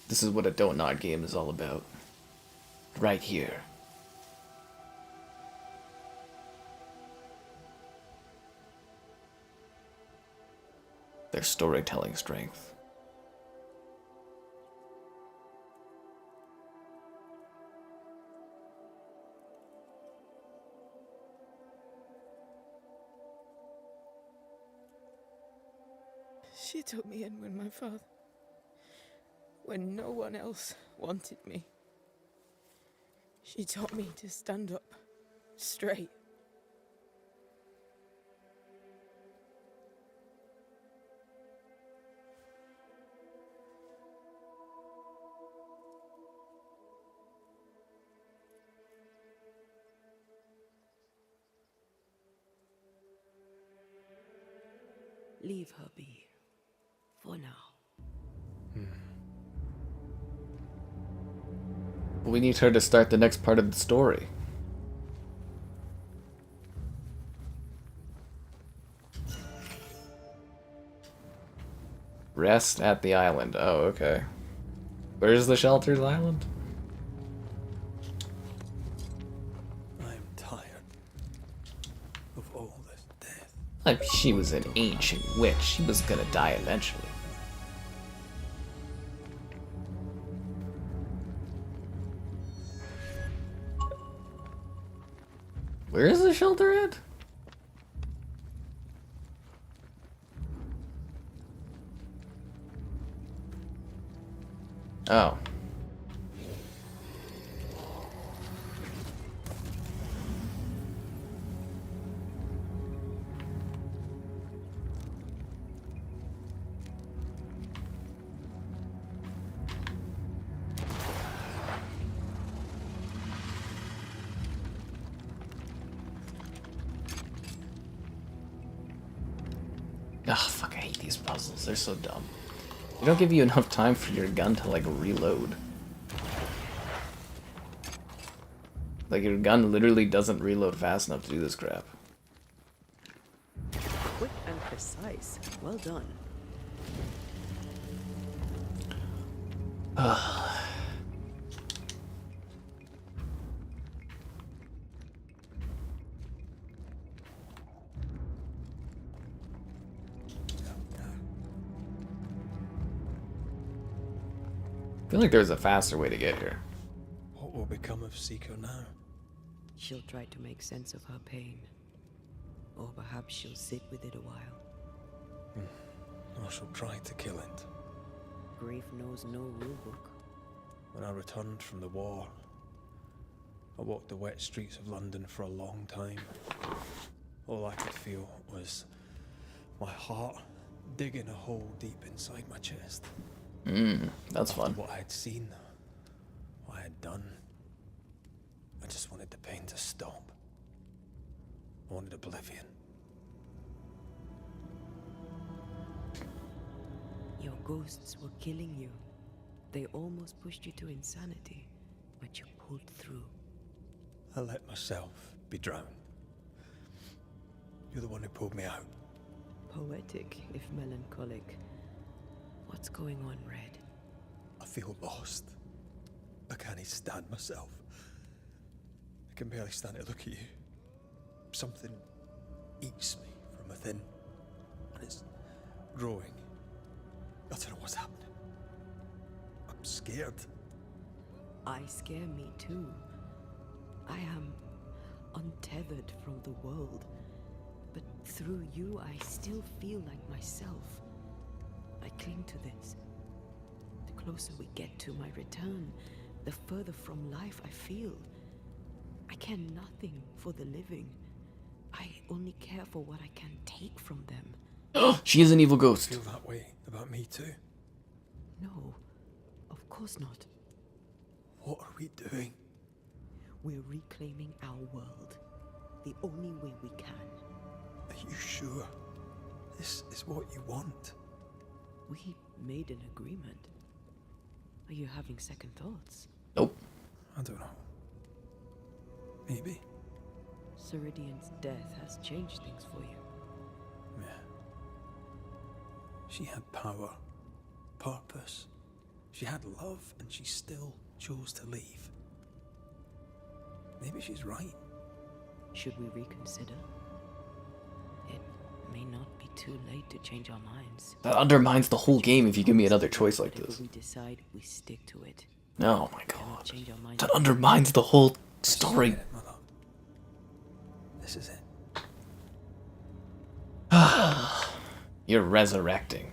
This is what a DontNod game is all about. Right here. Their storytelling strength. She took me in when no one else wanted me. She taught me to stand up straight. Leave her be. For now. We need her to start the next part of the story. Rest at the island. Oh, okay. Where's the shelter's island? I'm tired of all this death. Like, she was an ancient witch. She was gonna die eventually. Where is the shelter at? Oh. Ah, fuck, I hate these puzzles. They're so dumb. They don't give you enough time for your gun to, like, reload. Like, your gun literally doesn't reload fast enough to do this crap. Quick and precise. Well done. I feel like there's a faster way to get here. What will become of Seeker now? She'll try to make sense of her pain. Or perhaps she'll sit with it a while. I shall try to kill it. Grief knows no rulebook. When I returned from the war, I walked the wet streets of London for a long time. All I could feel was my heart digging a hole deep inside my chest. That's fun. What I had seen, what I had done, I just wanted the pain to stop. I wanted oblivion. Your ghosts were killing you. They almost pushed you to insanity, but you pulled through. I let myself be drowned. You're the one who pulled me out. Poetic, if melancholic. What's going on, Red? I feel lost. I can't stand myself. I can barely stand to look at you. Something eats me from within, and it's growing. I don't know what's happening. I'm scared. I scare me too. I am untethered from the world, but through you I still feel like myself. I cling to this. The closer we get to my return, the further from life I feel. I care nothing for the living. I only care for what I can take from them. She is an evil ghost. I feel that way about me too. No, of course not. What are we doing? We're reclaiming our world. The only way we can. Are you sure? This is what you want? We made an agreement. Are you having second thoughts? Nope. I don't know. Maybe. Ceridian's death has changed things for you. Yeah. She had power, purpose. She had love, and she still chose to leave. Maybe she's right. Should we reconsider? It may not be too late to change our minds. That undermines the whole game if you give me another choice like Whatever this. we decide, we stick to it. Oh my god. Change our minds. That undermines the whole story. This is it. You're resurrecting.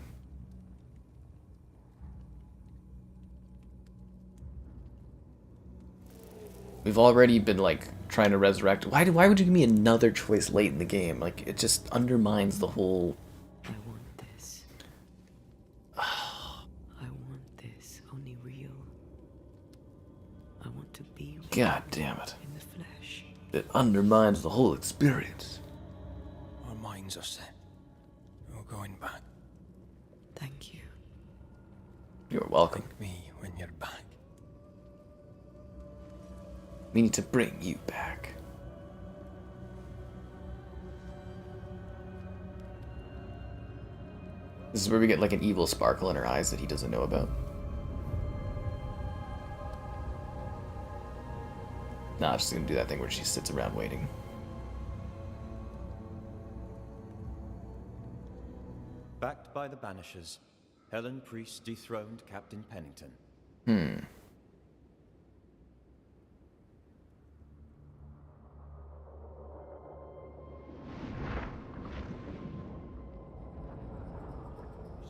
We've already been like trying to resurrect. Why would you give me another choice late in the game? Like it just undermines the whole. I want this. I want this. Only real. I want to be with God damn it. in the flesh. It undermines the whole experience. Our minds are set. We're going back. Thank you. You're welcome. Thank me when you're back. We need to bring you back. This is where we get like an evil sparkle in her eyes that he doesn't know about. Nah, she's gonna do that thing where she sits around waiting. Backed by the Banishers, Helen Priest dethroned Captain Pennington.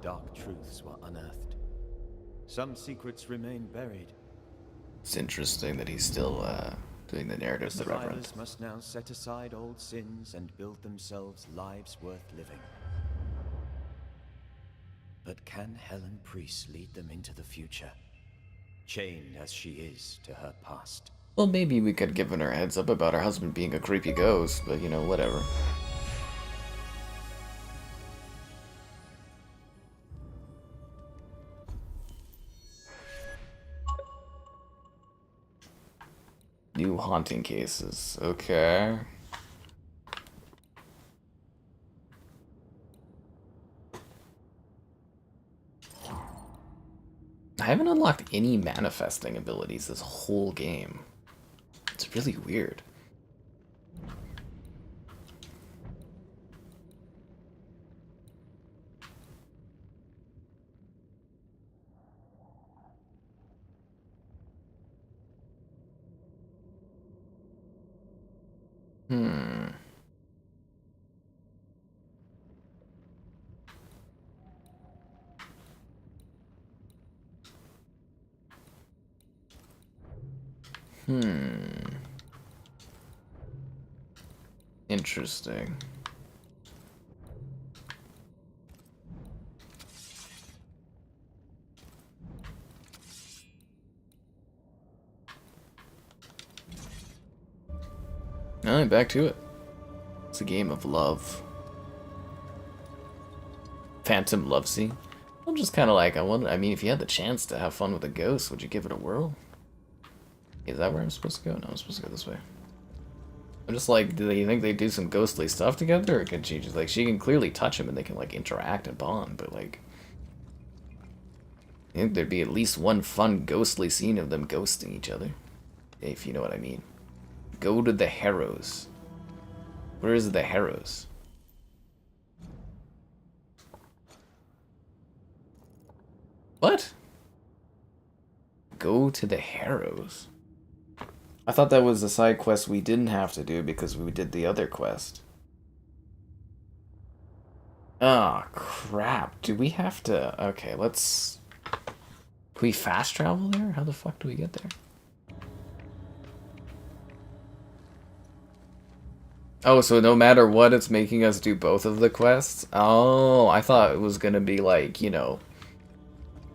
Dark truths were unearthed. Some secrets remain buried. It's interesting that he's still doing the narratives the Reverend. Survivors must now set aside old sins and build themselves lives worth living. But can Helen Priest lead them into the future, chained as she is to her past? Well, maybe we could have given her a heads up about her husband being a creepy ghost, but you know, whatever. New haunting cases. Okay. I haven't unlocked any manifesting abilities this whole game. It's really weird. Interesting. Alright, back to it. It's a game of love. Phantom love scene. I'm just kind of like, I mean, if you had the chance to have fun with a ghost, would you give it a whirl? Is that where I'm supposed to go? No, I'm supposed to go this way. I'm just like, do you think they do some ghostly stuff together? Or can she just, like, she can clearly touch him and they can, like, interact and bond, but, like, I think there'd be at least one fun ghostly scene of them ghosting each other. If you know what I mean. Go to the Harrows. Where is the Harrows? What? Go to the Harrows. I thought that was a side quest we didn't have to do because we did the other quest. Oh, crap. Do we have to... Okay, let's... Can we fast travel there? How the fuck do we get there? Oh, so no matter what, it's making us do both of the quests? Oh, I thought it was gonna be like, you know...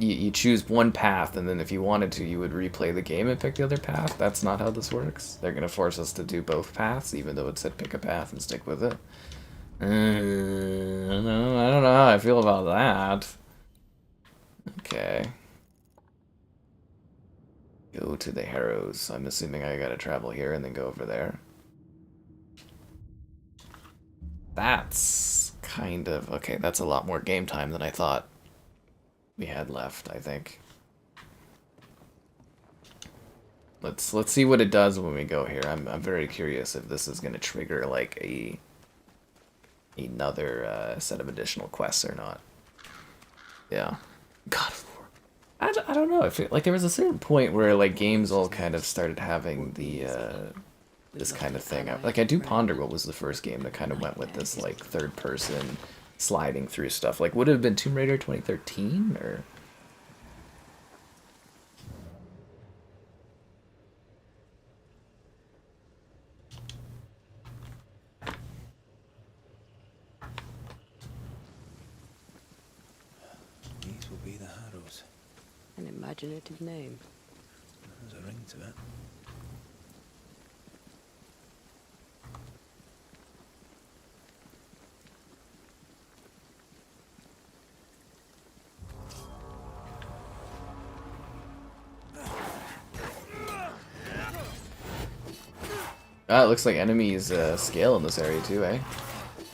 You choose one path, and then if you wanted to, you would replay the game and pick the other path. That's not how this works. They're gonna force us to do both paths, even though it said pick a path and stick with it. I don't know how I feel about that. Okay. Go to the Harrows. I'm assuming I gotta travel here and then go over there. That's kind of... Okay, that's a lot more game time than I thought we had left, I think. Let's see what it does when we go here. I'm very curious if this is gonna trigger like another set of additional quests or not. Yeah. God of War. I don't know. I feel like there was a certain point where like games all kind of started having the this kind of thing. I do ponder what was the first game that kind of went with this like third person sliding through stuff. Like, would it have been Tomb Raider 2013 or? These will be the Harrows. An imaginative name. There's a ring to it. Ah, it looks like enemies scale in this area too, eh?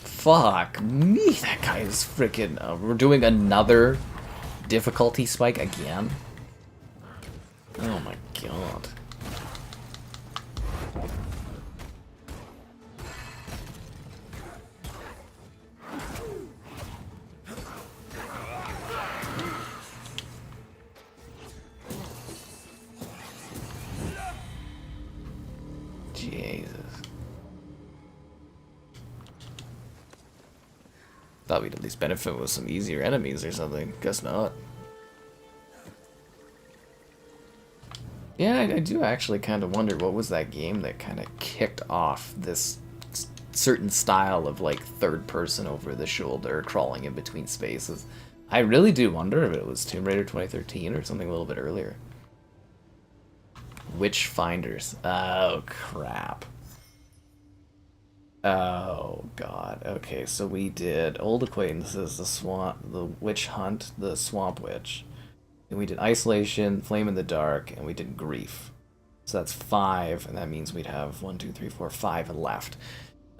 Fuck me, that guy is freaking... we're doing another difficulty spike again? Oh my god. Jesus. Thought we'd at least benefit with some easier enemies or something. Guess not. Yeah, I do actually kind of wonder what was that game that kind of kicked off this certain style of like third person over the shoulder crawling in between spaces. I really do wonder if it was Tomb Raider 2013 or something a little bit earlier. Witchfinders. Oh, crap. Oh, God. Okay, so we did Old Acquaintances, the Witch Hunt, the Swamp Witch. And we did Isolation, Flame in the Dark, and we did Grief. So that's 5, and that means we'd have 1, 2, 3, 4, 5 left.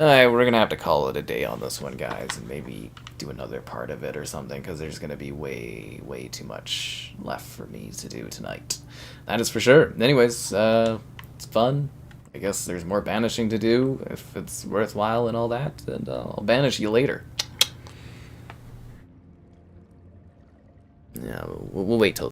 Alright, we're gonna have to call it a day on this one, guys, and maybe do another part of it or something, because there's gonna be way too much left for me to do tonight. That is for sure. Anyways, it's fun. I guess there's more banishing to do, if it's worthwhile and all that, and I'll banish you later. Yeah, we'll wait till